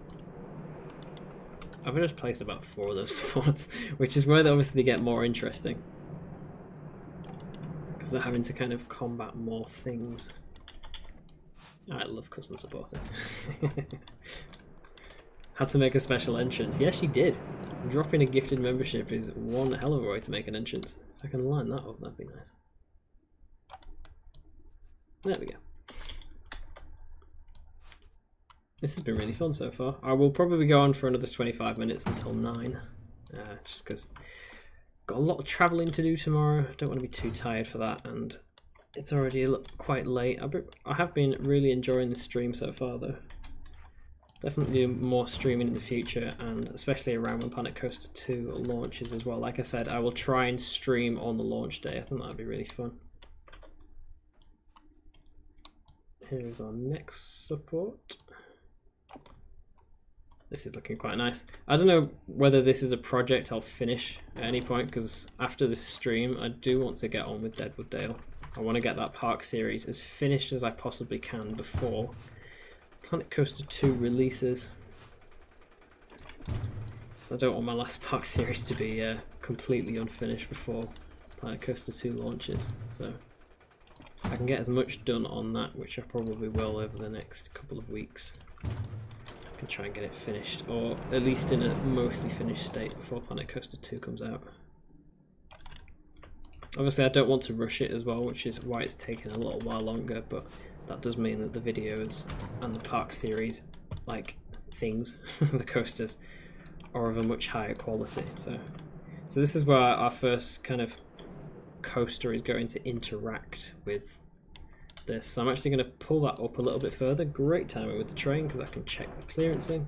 I've just placed about 4 of those supports, which is where they obviously get more interesting because they're having to kind of combat more things. I love custom supporting. Had to make a special entrance. Yes, you did. Dropping a gifted membership is one hell of a way to make an entrance. If I can line that up, that'd be nice. There we go. This has been really fun so far. I will probably go on for another 25 minutes until 9. Just because I've got a lot of travelling to do tomorrow. Don't want to be too tired for that, and it's already quite late. I have been really enjoying the stream so far though. Definitely do more streaming in the future, and especially around when Planet Coaster 2 launches as well. Like I said, I will try and stream on the launch day. I think that would be really fun. Here is our next support. This is looking quite nice. I don't know whether this is a project I'll finish at any point, because after this stream I do want to get on with Deadwood Dale. I want to get that park series as finished as I possibly can before Planet Coaster 2 releases. So I don't want my last park series to be completely unfinished before Planet Coaster 2 launches. So I can get as much done on that, which I probably will over the next couple of weeks. I can try and get it finished, or at least in a mostly finished state before Planet Coaster 2 comes out. Obviously I don't want to rush it as well, which is why it's taken a little while longer, but that does mean that the videos and the park series, like things, the coasters, are of a much higher quality. So this is where our first kind of coaster is going to interact with this. So I'm actually going to pull that up a little bit further. Great timing with the train, because I can check the clearancing,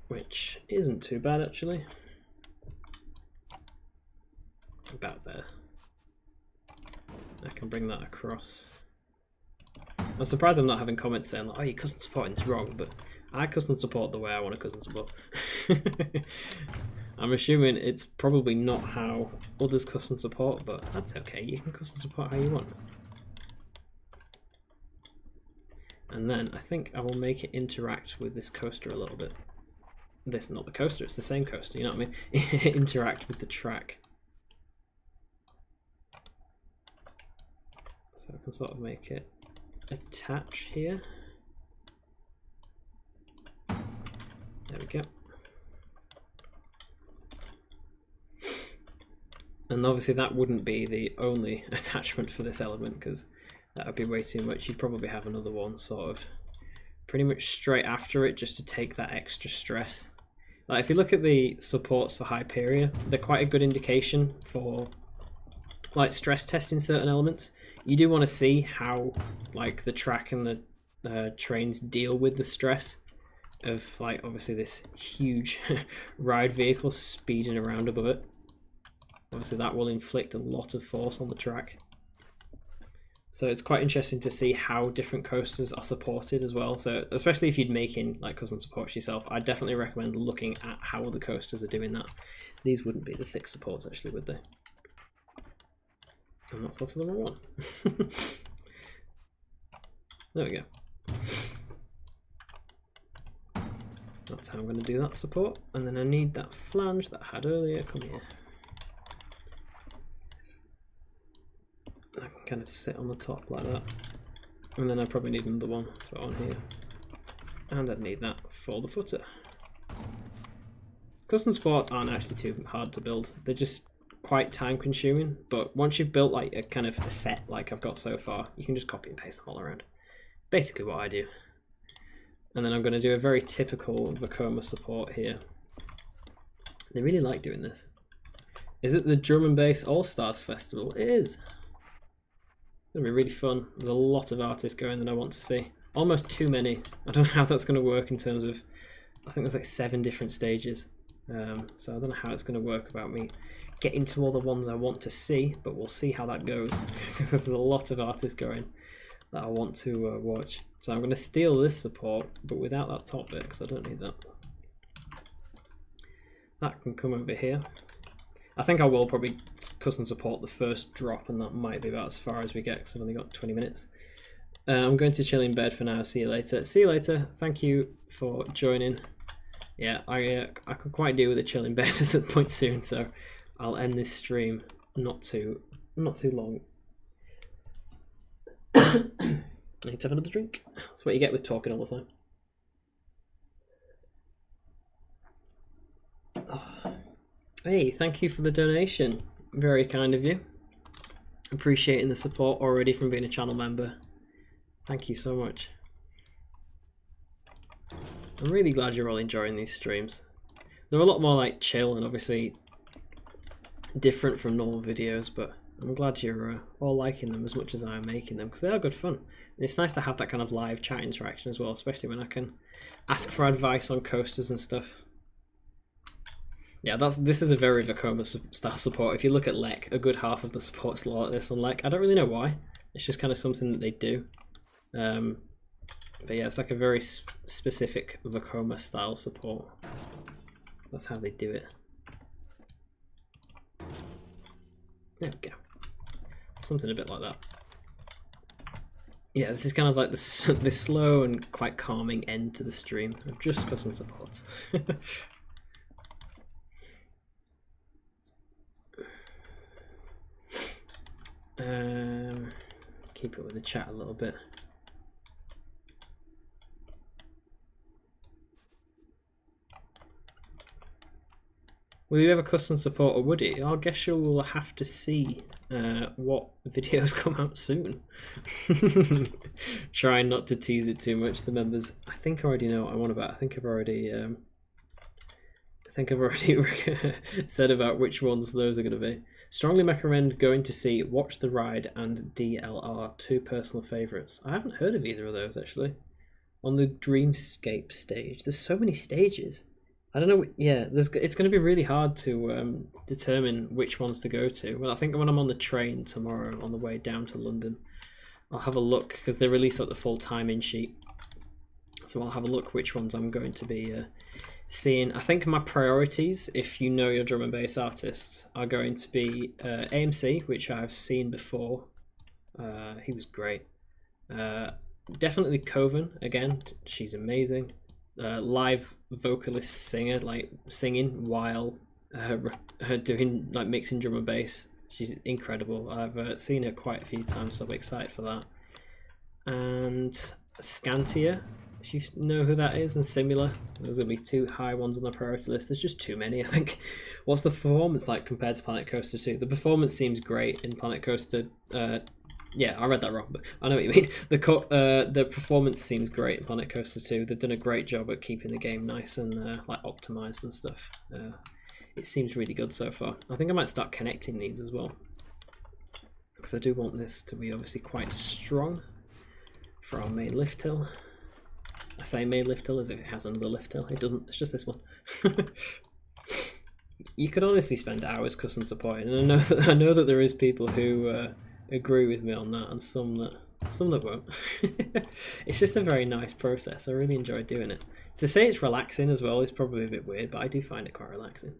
which isn't too bad actually. About there. I can bring that across. I'm surprised I'm not having comments saying like, oh, your custom supporting is wrong, but I custom support the way I want to custom support. I'm assuming it's probably not how others custom support, but that's okay, you can custom support how you want. And then I think I will make it interact with this coaster a little bit. This, not the coaster, it's the same coaster, you know what I mean? Interact with the track. So I can sort of make it attach here. There we go. And obviously that wouldn't be the only attachment for this element, because that would be way too much. You'd probably have another one sort of pretty much straight after it, just to take that extra stress. Like if you look at the supports for Hyperia, they're quite a good indication for like stress testing certain elements. You do want to see how like the track and the trains deal with the stress of like obviously this huge ride vehicle speeding around above it. Obviously that will inflict a lot of force on the track. So it's quite interesting to see how different coasters are supported as well. So especially if you're making like custom supports yourself, I definitely recommend looking at how other coasters are doing that. These wouldn't be the thick supports actually, would they? And that's also the wrong one. There we go. That's how I'm going to do that support. And then I need that flange that I had earlier. Come here. I can kind of sit on the top like that. And then I probably need another one for on here. And I'd need that for the footer. Custom supports aren't actually too hard to build. They're just quite time consuming, but once you've built like a kind of a set like I've got so far, you can just copy and paste them all around. Basically what I do. And then I'm going to do a very typical Vekoma support here. They really like doing this. Is it the Drum and Bass All-Stars Festival? It is. It's going to be really fun. There's a lot of artists going that I want to see. Almost too many. I don't know how that's going to work in terms of, I think there's like 7 different stages. So I don't know how it's going to work about me getting to all the ones I want to see, but we'll see how that goes. Because there's a lot of artists going that I want to watch. So I'm going to steal this support, but without that top bit, because I don't need that. That can come over here. I think I will probably custom support the first drop, and that might be about as far as we get, because I've only got 20 minutes. I'm going to chill in bed for now. See you later. See you later. Thank you for joining. Yeah, I could quite do with a chill in bed at some point soon, so I'll end this stream not too long. I need to have another drink. That's what you get with talking all the time. Oh. Hey, thank you for the donation. Very kind of you. Appreciating the support already from being a channel member. Thank you so much. I'm really glad you're all enjoying these streams. They're a lot more like chill and obviously different from normal videos, but I'm glad you're all liking them as much as I'm making them, because they are good fun. And it's nice to have that kind of live chat interaction as well, especially when I can ask for advice on coasters and stuff. Yeah, this is a very Vekoma style support. If you look at Lek, a good half of the support's like this on Lek. I don't really know why. It's just kind of something that they do. But yeah, it's like a very specific Vekoma style support. That's how they do it. There we go. Something a bit like that. Yeah, this is kind of like the slow and quite calming end to the stream of just custom supports. Keep it with the chat a little bit. Will you ever custom support a Woody? I guess you'll have to see what videos come out soon. Trying not to tease it too much. The members, I think, already know what I want about. I think I've already said about which ones those are going to be. Strongly recommend going to see Watch the Ride and DLR, two personal favourites. I haven't heard of either of those actually. On the Dreamscape stage, there's so many stages. I don't know. Yeah, it's going to be really hard to determine which ones to go to. Well, I think when I'm on the train tomorrow on the way down to London, I'll have a look because they release like the full timing sheet. So I'll have a look which ones I'm going to be seeing. I think my priorities, if you know your drum and bass artists, are going to be AMC, which I've seen before. He was great. Definitely Coven again. She's amazing. Live vocalist singer, like singing while her doing like mixing drum and bass. She's incredible. I've seen her quite a few times, so I'm excited for that. And Scantia, if you know who that is, and Simula. Those are going to be two high ones on the priority list. There's just too many, I think. What's the performance like compared to Planet Coaster 2? The performance seems great in Planet Coaster. Yeah, I read that wrong, but I know what you mean. The performance seems great in Planet Coaster 2. They've done a great job at keeping the game nice and like optimized and stuff. It seems really good so far. I think I might start connecting these as well, because I do want this to be obviously quite strong for our main lift hill. I say main lift hill as if it has another lift hill. It doesn't. It's just this one. You could honestly spend hours custom supporting, and I know that there is people who agree with me on that, and some that won't. It's just a very nice process. I really enjoy doing it. To say it's relaxing as well is probably a bit weird, but I do find it quite relaxing.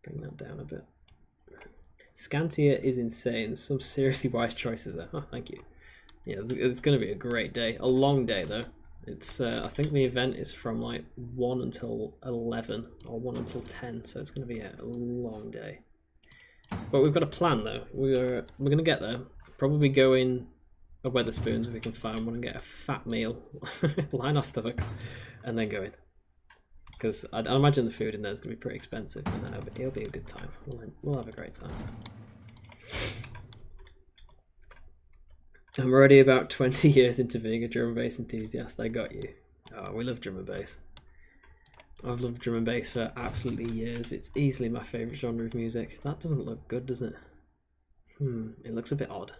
Bring that down a bit. Scantia is insane. Some seriously wise choices there. Oh, thank you. Yeah, it's going to be a great day. A long day though. It's I think the event is from like 1 until 11 or 1 until 10, so it's going to be a long day. But we've got a plan though. We're going to get there. Probably go in a Wetherspoons if we can find one and get a fat meal, line our stomachs, and then go in. Because I imagine the food in there is going to be pretty expensive, and it'll be a good time. We'll have a great time. I'm already about 20 years into being a drum and bass enthusiast. I got you. Oh, we love drum and bass. I've loved drum and bass for absolutely years. It's easily my favourite genre of music. That doesn't look good, does it? It looks a bit odd.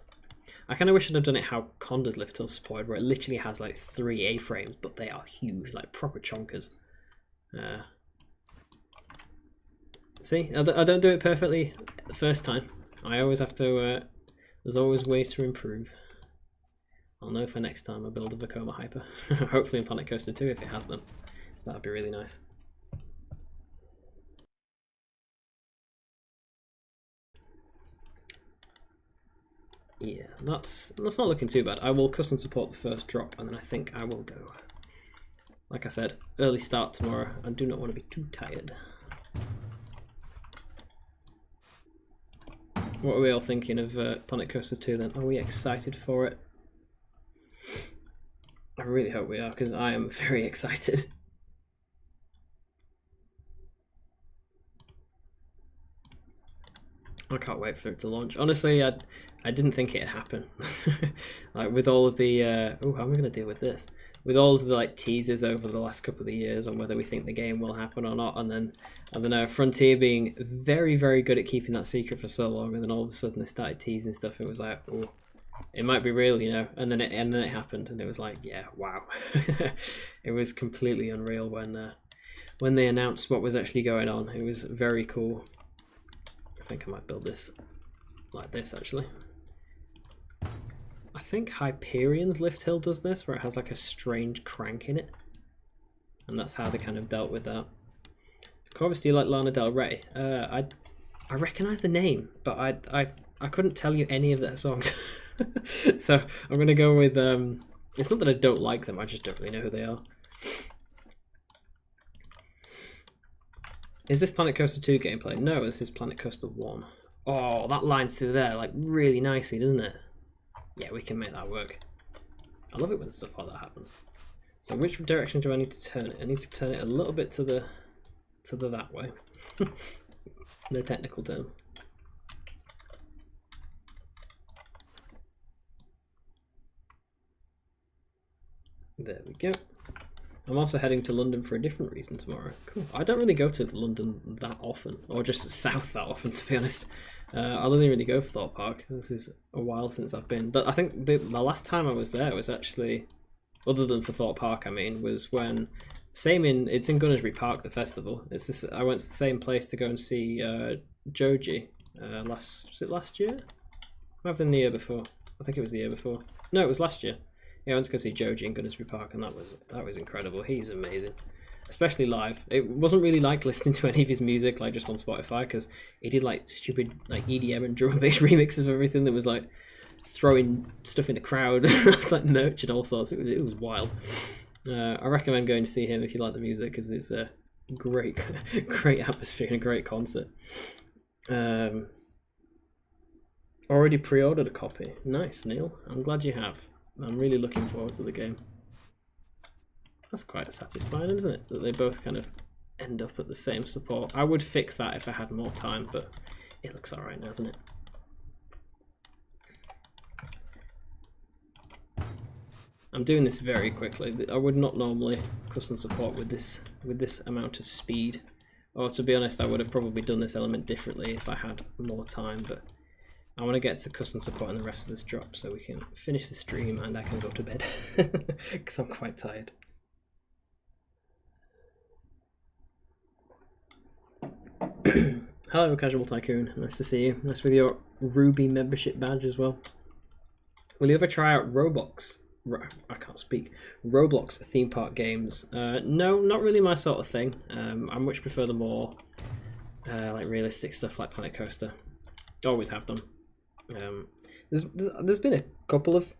I kind of wish I'd have done it how Conda's lift hill supported, where it literally has like 3 A-frames, but they are huge, like proper chonkers. See, I don't do it perfectly the first time. I always have to, there's always ways to improve. I'll know for next time I build a Vekoma Hyper. Hopefully in Planet Coaster 2 if it has them. That'd be really nice. Yeah, that's not looking too bad. I will custom support the first drop, and then I think I will go. Like I said, early start tomorrow. I do not want to be too tired. What are we all thinking of Planet Coaster 2 then? Are we excited for it? I really hope we are, because I am very excited. I can't wait for it to launch. Honestly, I didn't think it'd happen. Like with all of the oh, how am I going to deal with this? With all of the like teasers over the last couple of years on whether we think the game will happen or not, and then I don't know, Frontier being very, very good at keeping that secret for so long, and then all of a sudden they started teasing stuff. It was like, oh, it might be real, you know. And then it happened, and it was like, yeah, wow. It was completely unreal when they announced what was actually going on. It was very cool. I think I might build this like this actually. think Hyperion's Lift Hill does this, where it has like a strange crank in it. And that's how they kind of dealt with that. Corvus, do you like Lana Del Rey? I recognise the name, but I couldn't tell you any of their songs. So I'm going to go with... it's not that I don't like them, I just don't really know who they are. Is this Planet Coaster 2 gameplay? No, this is Planet Coaster 1. Oh, that line's through there like really nicely, doesn't it? Yeah, we can make that work. I love it when stuff like that happens. So which direction do I need to turn it? I need to turn it a little bit to the that way. The technical term. There we go. I'm also heading to London for a different reason tomorrow. Cool. I don't really go to London that often, or just south that often, to be honest. I'll only really go for Thorpe Park. This is a while since I've been. But I think the last time I was there was actually, other than for Thorpe Park, I mean, was when it's in Gunnersbury Park, the festival. It's this, I went to the same place to go and see Joji. Was it last year? Rather than the year before. I think it was the year before. No, it was last year. Yeah, I went to go see Joji in Gunnersbury Park, and that was incredible. He's amazing, especially live. It wasn't really like listening to any of his music, like just on Spotify, because he did like stupid like EDM and drum and bass remixes of everything that was like throwing stuff in the crowd, like merch and all sorts. It was wild. I recommend going to see him if you like the music, because it's a great atmosphere and a great concert. Already pre-ordered a copy. Nice, Neil. I'm glad you have. I'm really looking forward to the game. That's quite satisfying, isn't it? That they both kind of end up at the same support. I would fix that if I had more time, but it looks alright now, doesn't it? I'm doing this very quickly. I would not normally custom support with this amount of speed. Or to be honest, I would have probably done this element differently if I had more time, but I want to get to custom support in the rest of this drop so we can finish the stream and I can go to bed because I'm quite tired. Hello, Casual Tycoon. Nice to see you. Nice with your Ruby membership badge as well. Will you ever try out Roblox theme park games? No, not really my sort of thing. I much prefer the more like realistic stuff like Planet Coaster. Always have done. There's been a couple of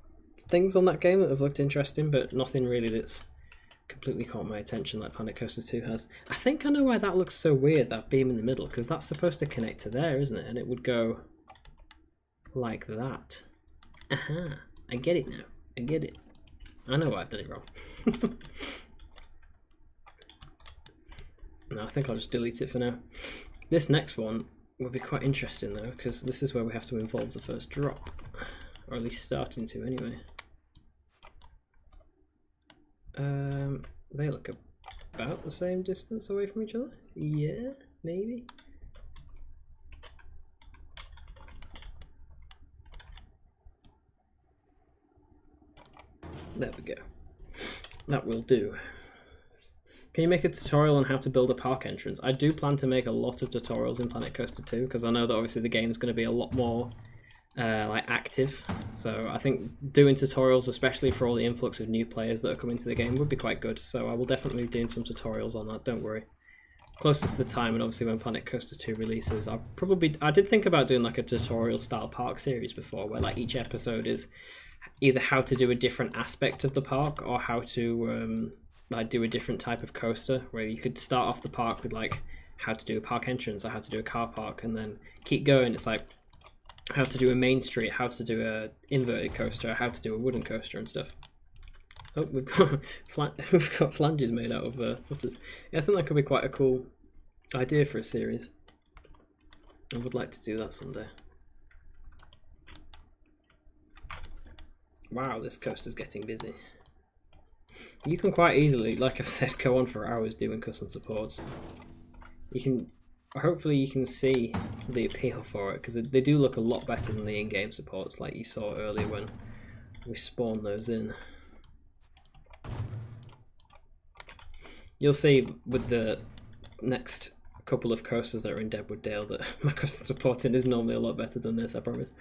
things on that game that have looked interesting, but nothing really that's completely caught my attention like Planet Coaster 2 has. I think I know why that looks so weird, that beam in the middle, because that's supposed to connect to there, isn't it? And it would go like that. Aha, I get it now. I get it. I know why I've done it wrong. No, I think I'll just delete it for now. This next one will be quite interesting though, because this is where we have to involve the first drop, or at least starting to anyway. They look about the same distance away from each other. Yeah, maybe. There we go. That will do. Can you make a tutorial on how to build a park entrance? I do plan to make a lot of tutorials in Planet Coaster 2, because I know that obviously the game's going to be a lot more like active. So I think doing tutorials, especially for all the influx of new players that are coming to the game, would be quite good. So I will definitely be doing some tutorials on that, don't worry. Closest to the time, and obviously when Planet Coaster 2 releases, I did think about doing like a tutorial style park series before, where like each episode is either how to do a different aspect of the park, or how to like do a different type of coaster, where you could start off the park with like how to do a park entrance or how to do a car park, and then keep going. It's like how to do a main street, how to do a inverted coaster, how to do a wooden coaster and stuff. Oh, we've got flanges made out of footers. Yeah, I think that could be quite a cool idea for a series. I would like to do that someday. Wow, this coaster's getting busy. You can quite easily, like I said, go on for hours doing custom supports. You can, hopefully you can see the appeal for it, because they do look a lot better than the in-game supports like you saw earlier when we spawned those in. You'll see with the next couple of coasters that are in Deadwood Dale that my custom supporting is normally a lot better than this, I promise.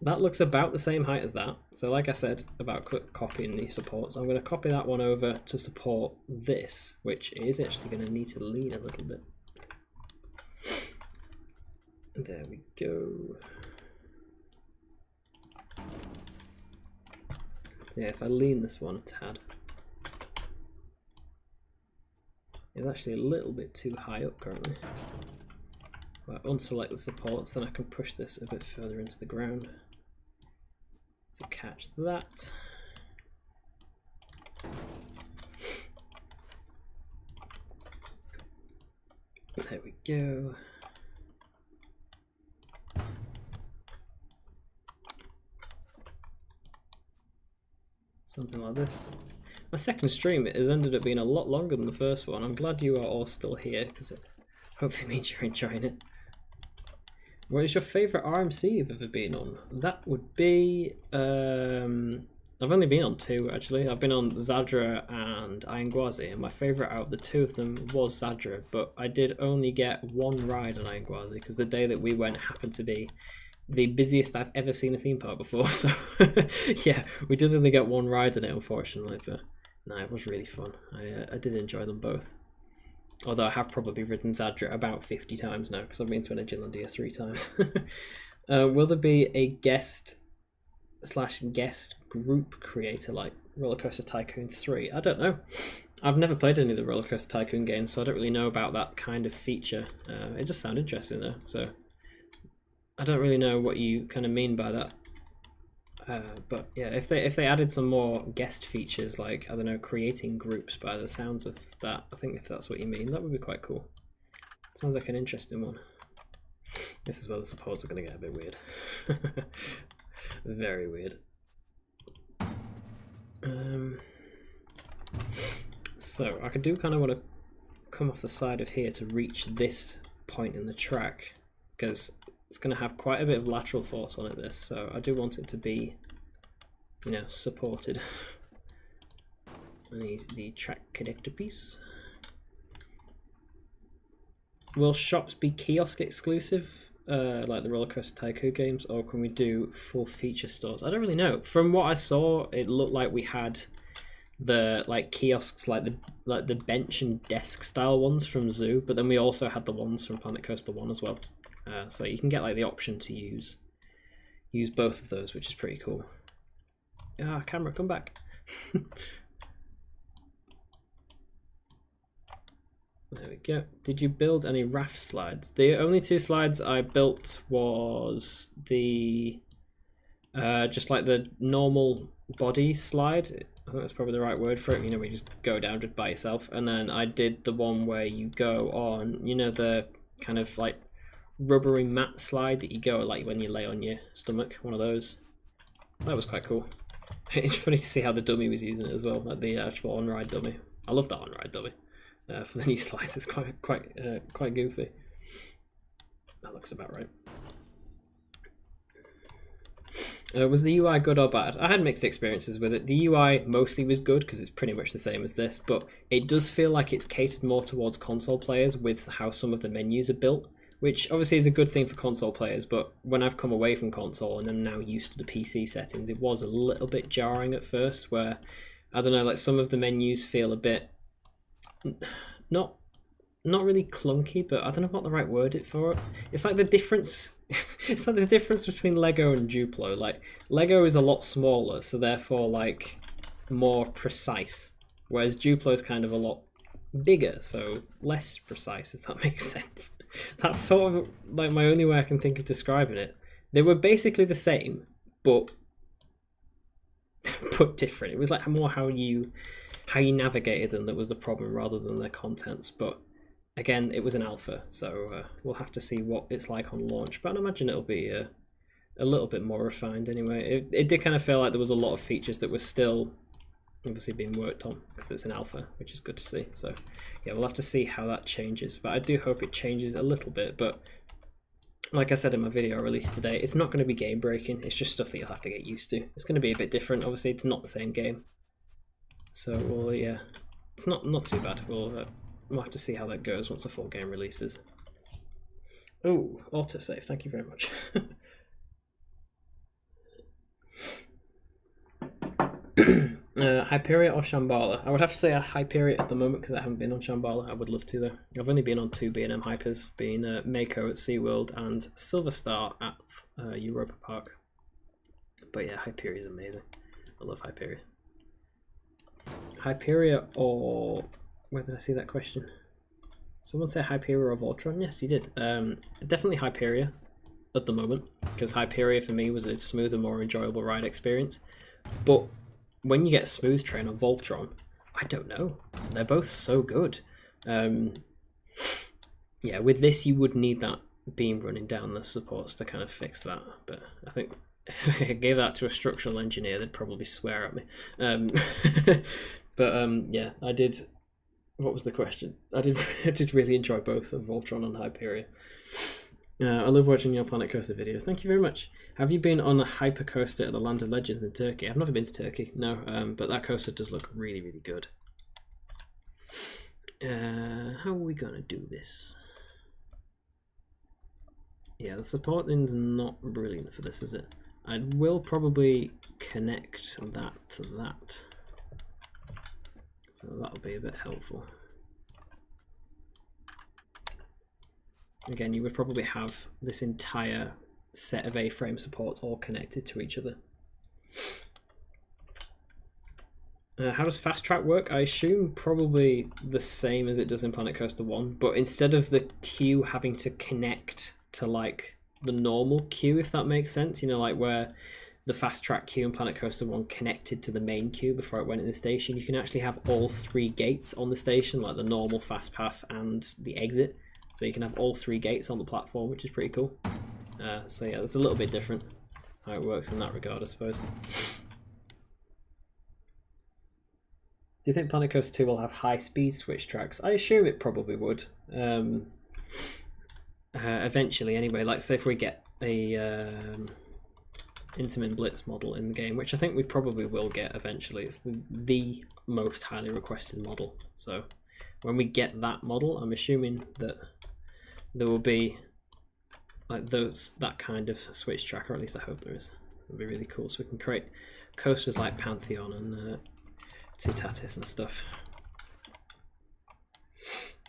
That looks about the same height as that. So like I said about copying the supports, I'm going to copy that one over to support this, which is actually going to need to lean a little bit. There we go. So yeah, if I lean this one a tad, it's actually a little bit too high up currently. If I unselect the supports, then I can push this a bit further into the ground to catch that. There we go. Something like this. My second stream has ended up being a lot longer than the first one. I'm glad you are all still here because it hopefully means you're enjoying it. What is your favourite RMC you've ever been on? That would be... I've only been on two actually. I've been on Zadra and Ayangwazi, and my favourite out of the two of them was Zadra, but I did only get one ride on Ayangwazi because the day that we went happened to be the busiest I've ever seen a theme park before, so yeah, we did only get one ride on it unfortunately, but no, it was really fun. I did enjoy them both. Although I have probably ridden Zadra about 50 times now because I've been to an Agilandia 3 times. Will there be a guest group creator like Roller Coaster Tycoon 3? I don't know. I've never played any of the Roller Coaster Tycoon games, so I don't really know about that kind of feature. It just sounded interesting though, so I don't really know what you kind of mean by that. But yeah, if they added some more guest features, like, I don't know, creating groups by the sounds of that, I think if that's what you mean, that would be quite cool. Sounds like an interesting one. This is where the supports are going to get a bit weird. Very weird. So I could do kind of want to come off the side of here to reach this point in the track, because it's going to have quite a bit of lateral force on it, this, so I do want it to be, you know, supported. I need the track connector piece. Will shops be kiosk exclusive, like the Roller Coaster Tycoon games, or can we do full feature stores? I don't really know. From what I saw, it looked like we had the kiosks, like the bench and desk style ones from Zoo, but then we also had the ones from Planet Coaster 1 as well. So you can get like the option to use both of those, which is pretty cool. Ah, camera, come back. There we go. Did you build any raft slides? The only 2 slides I built was the just like the normal body slide. I think that's probably the right word for it. You know, where you just go down just by yourself. And then I did the one where you go on, you know, the kind of like rubbery mat slide that you go like when you lay on your stomach, one of those. That was quite cool. It's funny to see how the dummy was using it as well, like the actual on-ride dummy. I love that on-ride dummy for the new slides. It's quite goofy. That looks about right. Was the UI good or bad? I had mixed experiences with it. The UI mostly was good because it's pretty much the same as this, but it does feel like it's catered more towards console players with how some of the menus are built, which obviously is a good thing for console players, but when I've come away from console and I'm now used to the PC settings, it was a little bit jarring at first, where, I don't know, like some of the menus feel a bit, not really clunky, but I don't know what the right word is for it. It's like the difference, it's like the difference between Lego and Duplo. Like, Lego is a lot smaller, so therefore like more precise, whereas Duplo is kind of a lot bigger, so less precise, if that makes sense. That's sort of like my only way I can think of describing it. They were basically the same, but different. It was like more how you navigated them that was the problem, rather than their contents. But again, it was an alpha, so we'll have to see what it's like on launch. But I imagine it'll be a little bit more refined anyway. It did kind of feel like there was a lot of features that were still obviously being worked on because it's an alpha, which is good to see. So yeah, we'll have to see how that changes, but I do hope it changes a little bit. But like I said in my video I released today, it's not going to be game breaking, it's just stuff that you'll have to get used to. It's going to be a bit different, obviously it's not the same game, so well, yeah, it's not too bad. We'll have to see how that goes once the full game releases. Oh, autosave, thank you very much. Hyperia or Shambhala? I would have to say a Hyperia at the moment because I haven't been on Shambhala. I would love to though. I've only been on 2 B&M Hypers, being Mako at SeaWorld and Silver Star at Europa Park. But yeah, Hyperia is amazing. I love Hyperia. Hyperia or... where did I see that question? Someone said Hyperia or Voltron? Yes, you did. Definitely Hyperia at the moment, because Hyperia for me was a smoother, more enjoyable ride experience. But when you get Smooth Train or Voltron, I don't know. They're both so good. Yeah, with this you would need that beam running down the supports to kind of fix that. But I think if I gave that to a structural engineer, they'd probably swear at me. Yeah, I did. What was the question? I did really enjoy both of Voltron and Hyperia. I love watching your Planet Coaster videos. Thank you very much. Have you been on a hyper coaster at the Land of Legends in Turkey? I've never been to Turkey, no, but that coaster does look really, really good. How are we going to do this? Yeah, the supporting's not brilliant for this, is it? I will probably connect that to that. So that'll be a bit helpful. Again, you would probably have this entire set of A-frame supports all connected to each other. How does Fast Track work? I assume probably the same as it does in Planet Coaster 1, but instead of the queue having to connect to like the normal queue, if that makes sense, you know, like where the Fast Track queue in Planet Coaster 1 connected to the main queue before it went in the station, you can actually have all 3 gates on the station, like the normal Fast Pass and the exit. So you can have all 3 gates on the platform, which is pretty cool. So yeah, it's a little bit different how it works in that regard, I suppose. Do you think Planet Coaster 2 will have high-speed switch tracks? I assume it probably would. Eventually, anyway. Like, say if we get a Intamin Blitz model in the game, which I think we probably will get eventually. It's the most highly requested model. So when we get that model, I'm assuming that there will be like that kind of switch track, or at least I hope there is. It'll be really cool, so we can create coasters like Pantheon and Tutatis and stuff.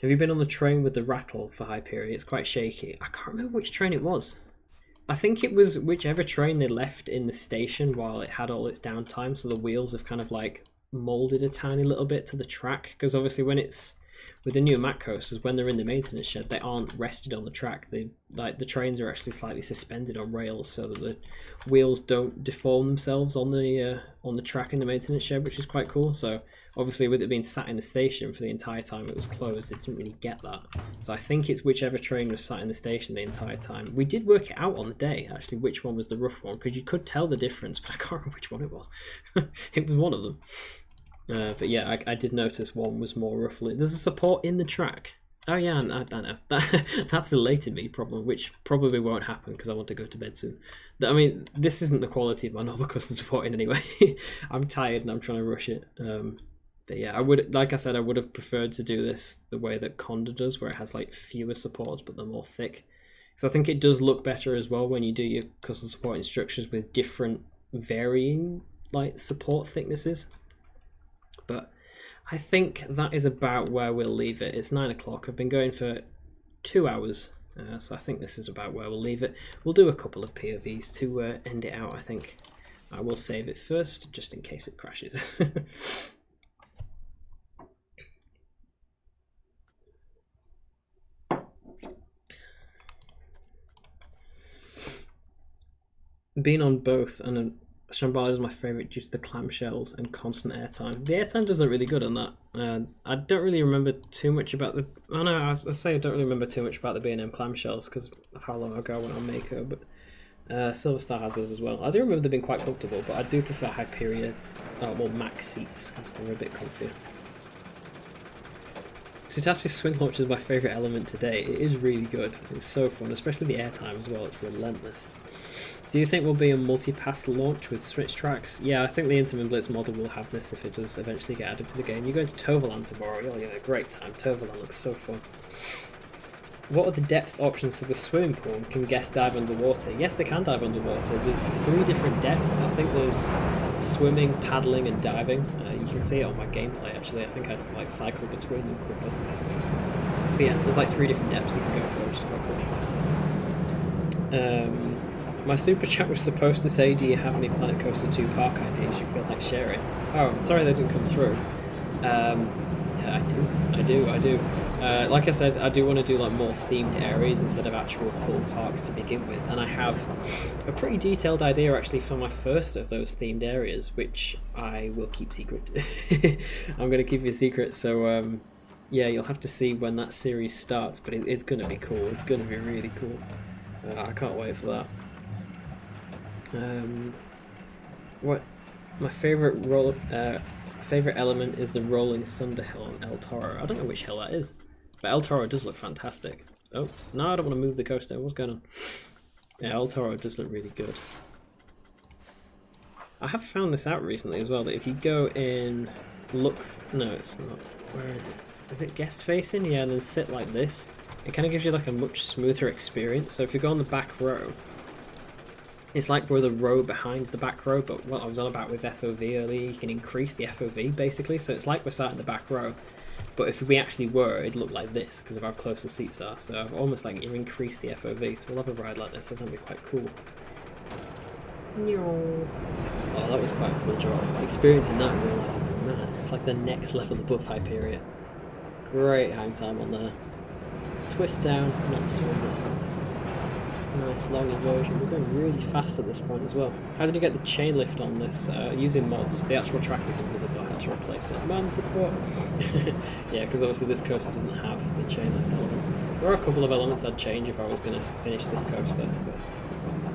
Have you been on the train with the rattle for Hyperia? It's quite shaky. I can't remember which train it was. I think it was whichever train they left in the station while it had all its downtime, so the wheels have kind of like molded a tiny little bit to the track, because obviously when it's with the new Mac coasters, when they're in the maintenance shed, they aren't rested on the track. They like the trains are actually slightly suspended on rails so that the wheels don't deform themselves on the track in the maintenance shed, which is quite cool. So obviously with it being sat in the station for the entire time it was closed, it didn't really get that. So I think it's whichever train was sat in the station the entire time. We did work it out on the day, actually, which one was the rough one, because you could tell the difference, but I can't remember which one it was. It was one of them. But yeah, I did notice one was more roughly. There's a support in the track. Oh yeah, I don't know. That's a later me problem, which probably won't happen because I want to go to bed soon. I mean, this isn't the quality of my normal custom supporting anyway. I'm tired and I'm trying to rush it. But yeah, I would, like I said, I would have preferred to do this the way that Conda does, where it has like fewer supports but they're more thick. Because I think it does look better as well when you do your custom supporting structures with different varying like support thicknesses. But I think that is about where we'll leave it. It's 9 o'clock. I've been going for 2 hours, so I think this is about where we'll leave it. We'll do a couple of POVs to end it out, I think. I will save it first, just in case it crashes. Being on both, and Shambhala is my favourite due to the clamshells and constant airtime. The airtime doesn't look really good on that. I don't really remember too much about the... Oh no, I say I don't really remember too much about the B&M clamshells because of how long ago I went on Mako, but Silver Star has those as well. I do remember them being quite comfortable, but I do prefer Hyperia, well, Max seats, because they're a bit comfier. Tutatis swing launch is my favourite element today. It is really good. It's so fun, especially the airtime as well. It's relentless. Do you think will be a multi-pass launch with switch tracks? Yeah, I think the Intamin Blitz model will have this if it does eventually get added to the game. You're going to Toverland tomorrow. You'll have a great time. Toverland looks so fun. What are the depth options to the swimming pool? Can guests dive underwater? Yes, they can dive underwater. There's 3 different depths. I think there's swimming, paddling, and diving. You can see it on my gameplay actually. I think I like cycle between them quickly. But yeah, there's like 3 different depths you can go for, which is quite cool. My super chat was supposed to say, do you have any Planet Coaster 2 park ideas you feel like sharing? Oh, I'm sorry they didn't come through. Yeah, I do. Like I said, I do want to do like more themed areas instead of actual full parks to begin with, and I have a pretty detailed idea actually for my first of those themed areas, which I will keep secret. I'm going to keep it a secret, so yeah, you'll have to see when that series starts, but it's going to be cool. It's going to be really cool. I can't wait for that. What my favorite element is the rolling thunder hill on El Toro. I don't know which hill that is, but El Toro does look fantastic. Oh no, I don't want to move the coaster. What's going on? Yeah, El Toro does look really good. I have found this out recently as well, that if you go in, no, it's not. Where is it? Is it guest facing? Yeah, and then sit like this. It kind of gives you like a much smoother experience. So if you go on the back row, it's like we're the row behind the back row, but what I was on about with FOV earlier, you can increase the FOV basically, so it's like we're sat in the back row, but if we actually were, it'd look like this because of how close the seats are, so almost like you increase the FOV, so we'll have a ride like this. I think it'll be quite cool. Oh, that was quite a cool drop. Experiencing that in real life would be mad. It's like the next level above Hyperia. Great hang time on there. Twist down, not the smallest. Nice long inversion. We're going really fast at this point as well. How did you get the chain lift on this? Using mods. The actual track is invisible. I had to replace it. Man support. Yeah, because obviously this coaster doesn't have the chain lift element. There are a couple of elements I'd change if I was going to finish this coaster.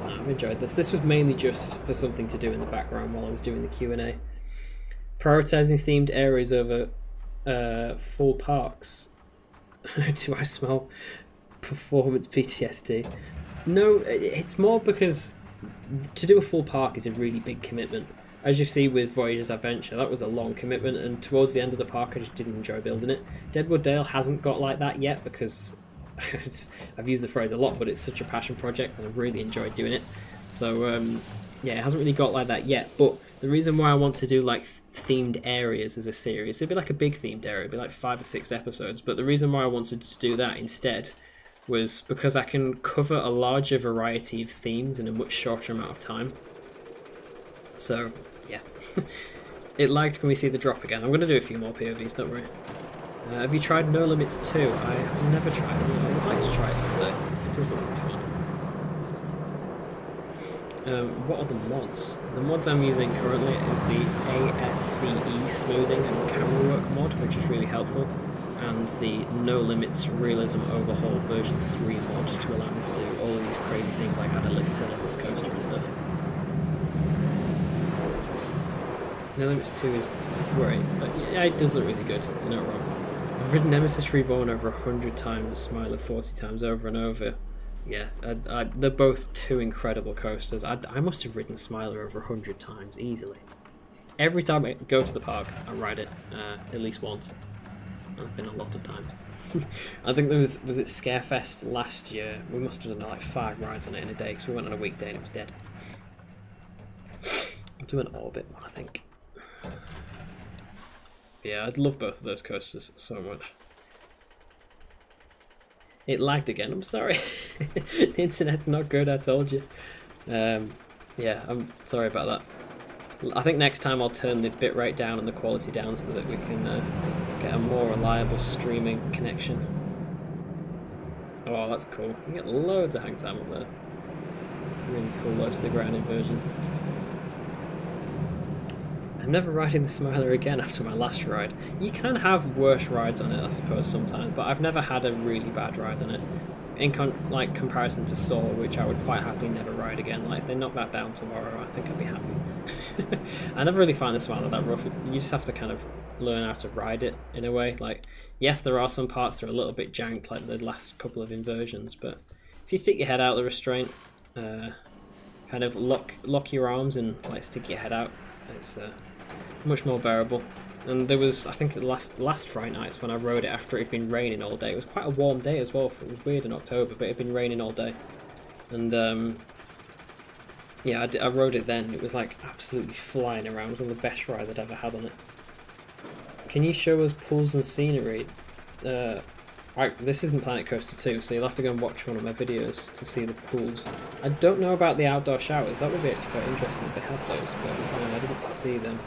But I've enjoyed this. This was mainly just for something to do in the background while I was doing the Q&A. Prioritizing themed areas over full parks. Do I smell performance PTSD? No, it's more because to do a full park is a really big commitment. As you see with Voyager's Adventure, that was a long commitment, and towards the end of the park I just didn't enjoy building it. Deadwood Dale hasn't got like that yet because I've used the phrase a lot, but it's such a passion project and I've really enjoyed doing it. So yeah, it hasn't really got like that yet, but the reason why I want to do like themed areas as a series, it'd be like a big themed area, it'd be like 5 or 6 episodes, but the reason why I wanted to do that instead was because I can cover a larger variety of themes in a much shorter amount of time. So yeah. It lagged. Can we see the drop again? I'm going to do a few more POVs, don't worry. Have you tried NoLimits 2? I've never tried it. I would like to try it someday. It does look really fun. What are the mods? The mods I'm using currently is the ASCE smoothing and camera work mod, which is really helpful, and the NoLimits Realism Overhaul version 3 mod to allow me to do all of these crazy things like add a lift hill on this coaster and stuff. NoLimits 2 is great, but yeah, it does look really good, you're not wrong. I've ridden Nemesis Reborn over 100 times, a Smiler 40 times over and over. Yeah, they're both 2 incredible coasters. I must have ridden Smiler over 100 times, easily. Every time I go to the park, I ride it at least once. I've been a lot of times. I think there was it Scarefest last year. We must have done like 5 rides on it in a day, because we went on a weekday and it was dead. I'll do an Orbit one, I think. Yeah, I'd love both of those coasters so much. It lagged again, I'm sorry. The internet's not good, I told you. Yeah, I'm sorry about that. I think next time I'll turn the bitrate down and the quality down so that we can get a more reliable streaming connection. Oh, that's cool. You get loads of hang time up there. Really cool low to the ground inversion. I'm never riding the Smiler again after my last ride. You can have worse rides on it, I suppose, sometimes, but I've never had a really bad ride on it. In comparison to Soar, which I would quite happily never ride again. Like, if they knock that down tomorrow, I think I'd be happy. I never really find the Smiler that rough. You just have to kind of learn how to ride it, in a way. Like, yes, there are some parts that are a little bit janked, like the last couple of inversions, but if you stick your head out the restraint, kind of lock your arms and like stick your head out, it's much more bearable. And there was, I think the last Friday nights when I rode it after it had been raining all day. It was quite a warm day as well. It was weird in October, but it had been raining all day. And yeah, I rode it then. It was like absolutely flying around. It was one of the best rides I'd ever had on it. Can you show us pools and scenery? This isn't Planet Coaster 2, so you'll have to go and watch one of my videos to see the pools. I don't know about the outdoor showers. That would be actually quite interesting if they had those, but I didn't see them.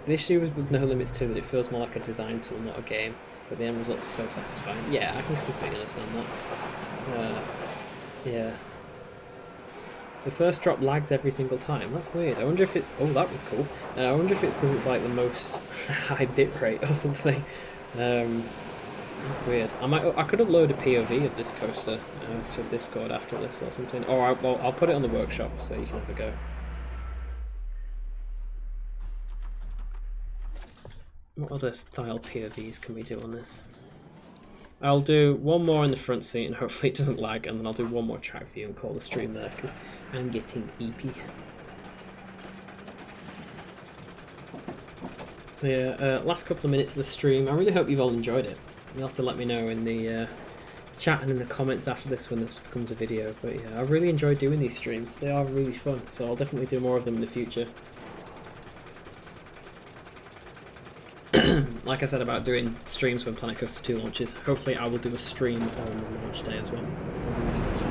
The issue was with NoLimits 2 that it feels more like a design tool, not a game, but the end result's so satisfying. Yeah, I can completely understand that. Yeah. The first drop lags every single time. That's weird. I wonder if it's... Oh, that was cool. I wonder if it's because it's like the most high bitrate or something. That's weird. I could upload a POV of this coaster to Discord after this or something. Or I'll put it on the workshop so you can have a go. What other style POVs can we do on this? I'll do one more in the front seat and hopefully it doesn't lag, and then I'll do one more track view and call the stream there because I'm getting EP. So yeah, last couple of minutes of the stream. I really hope you've all enjoyed it. You'll have to let me know in the chat and in the comments after this when this becomes a video. But yeah, I really enjoy doing these streams. They are really fun, so I'll definitely do more of them in the future. Like I said about doing streams when Planet Coaster 2 launches, hopefully I will do a stream on the launch day as well. It'll be really fun.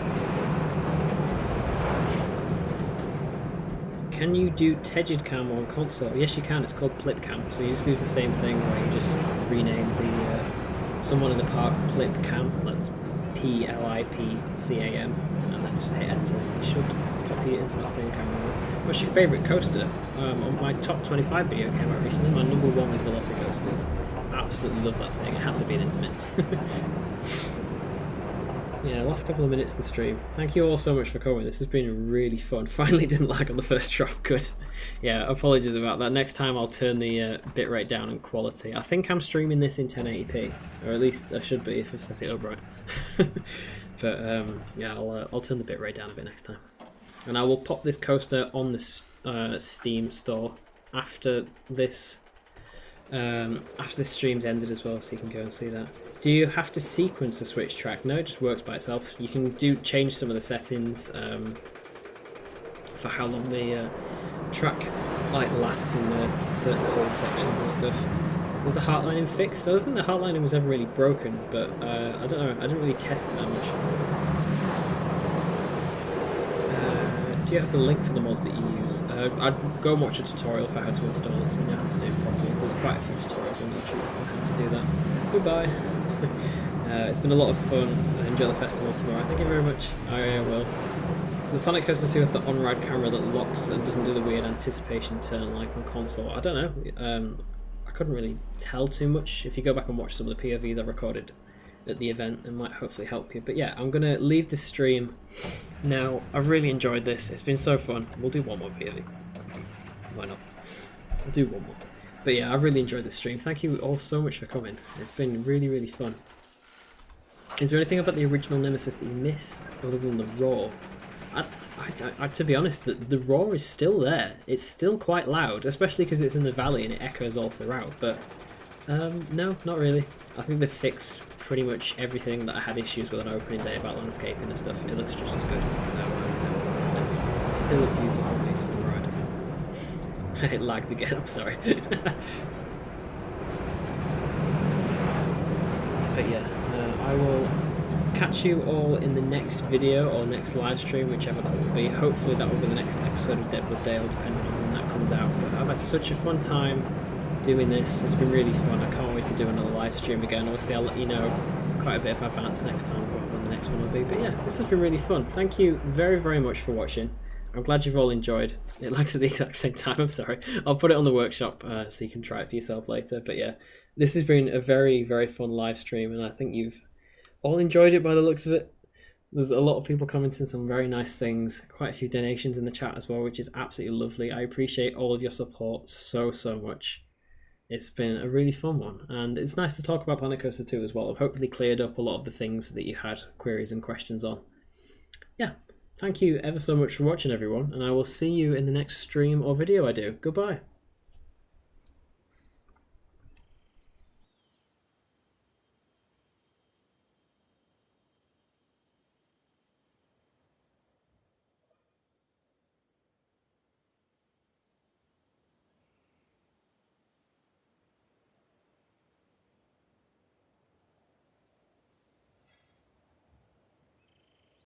Can you do Tegid Cam on console? Yes you can, it's called Plip Cam. So you just do the same thing where you just rename the someone in the park Plip Cam, that's PLIPCAM, and then just hit enter. You should copy it into that same camera. What's your favourite coaster? On my top 25 video came out recently, my number one was Velocicoaster. I absolutely love that thing, it had to be an Intimate. Yeah, last couple of minutes of the stream. Thank you all so much for coming, this has been really fun. Finally didn't lag on the first drop, good. Yeah, apologies about that. Next time I'll turn the bitrate down in quality. I think I'm streaming this in 1080p, or at least I should be if I've set it up right. But yeah, I'll turn the bitrate down a bit next time. And I will pop this coaster on the Steam store after this stream's ended as well, so you can go and see that. Do you have to sequence the switch track? No, it just works by itself. You can change some of the settings for how long the track lasts in the certain hold sections and stuff. Was the heartlining fixed? I don't think the heartlining was ever really broken, but I don't know. I didn't really test it that much. Do you have the link for the mods that you use? I'd go and watch a tutorial for how to install it so you know how to do it properly. There's quite a few tutorials on YouTube on how to do that. Goodbye. It's been a lot of fun. Enjoy the festival tomorrow. Thank you very much. I will. Does Planet Coaster 2 have the on-ride camera that locks and doesn't do the weird anticipation turn like on console? I don't know. I couldn't really tell too much. If you go back and watch some of the POVs I recorded at the event, it might hopefully help you. But yeah, I'm going to leave this stream now. I've really enjoyed this. It's been so fun. We'll do one more POV. Why not? We'll do one more. But yeah, I've really enjoyed this stream. Thank you all so much for coming. It's been really, really fun. Is there anything about the original Nemesis that you miss other than the roar? To be honest, the roar is still there. It's still quite loud, especially because it's in the valley and it echoes all throughout. But no, not really. I think they've fixed pretty much everything that I had issues with on opening day about landscaping and stuff. It looks just as good. So it's still a beautiful, beautiful ride. It lagged again, I'm sorry. But yeah, I will catch you all in the next video or next live stream, whichever that will be. Hopefully that will be the next episode of Deadwood Dale, depending on when that comes out. But I've had such a fun time doing this. It's been really fun. I can't wait to do another live stream again. Obviously I'll let you know quite a bit of advance next time when the next one will be. But yeah, this has been really fun. Thank you very, very much for watching. I'm glad you've all enjoyed. It lags at the exact same time, I'm sorry. I'll put it on the workshop so you can try it for yourself later. But yeah, this has been a very, very fun live stream, and I think you've all enjoyed it by the looks of it. There's a lot of people commenting some very nice things, quite a few donations in the chat as well, which is absolutely lovely. I appreciate all of your support so, so much. It's been a really fun one, and it's nice to talk about Planet Coaster 2 as well. I've hopefully cleared up a lot of the things that you had queries and questions on. Yeah. Thank you ever so much for watching, everyone, and I will see you in the next stream or video I do. Goodbye.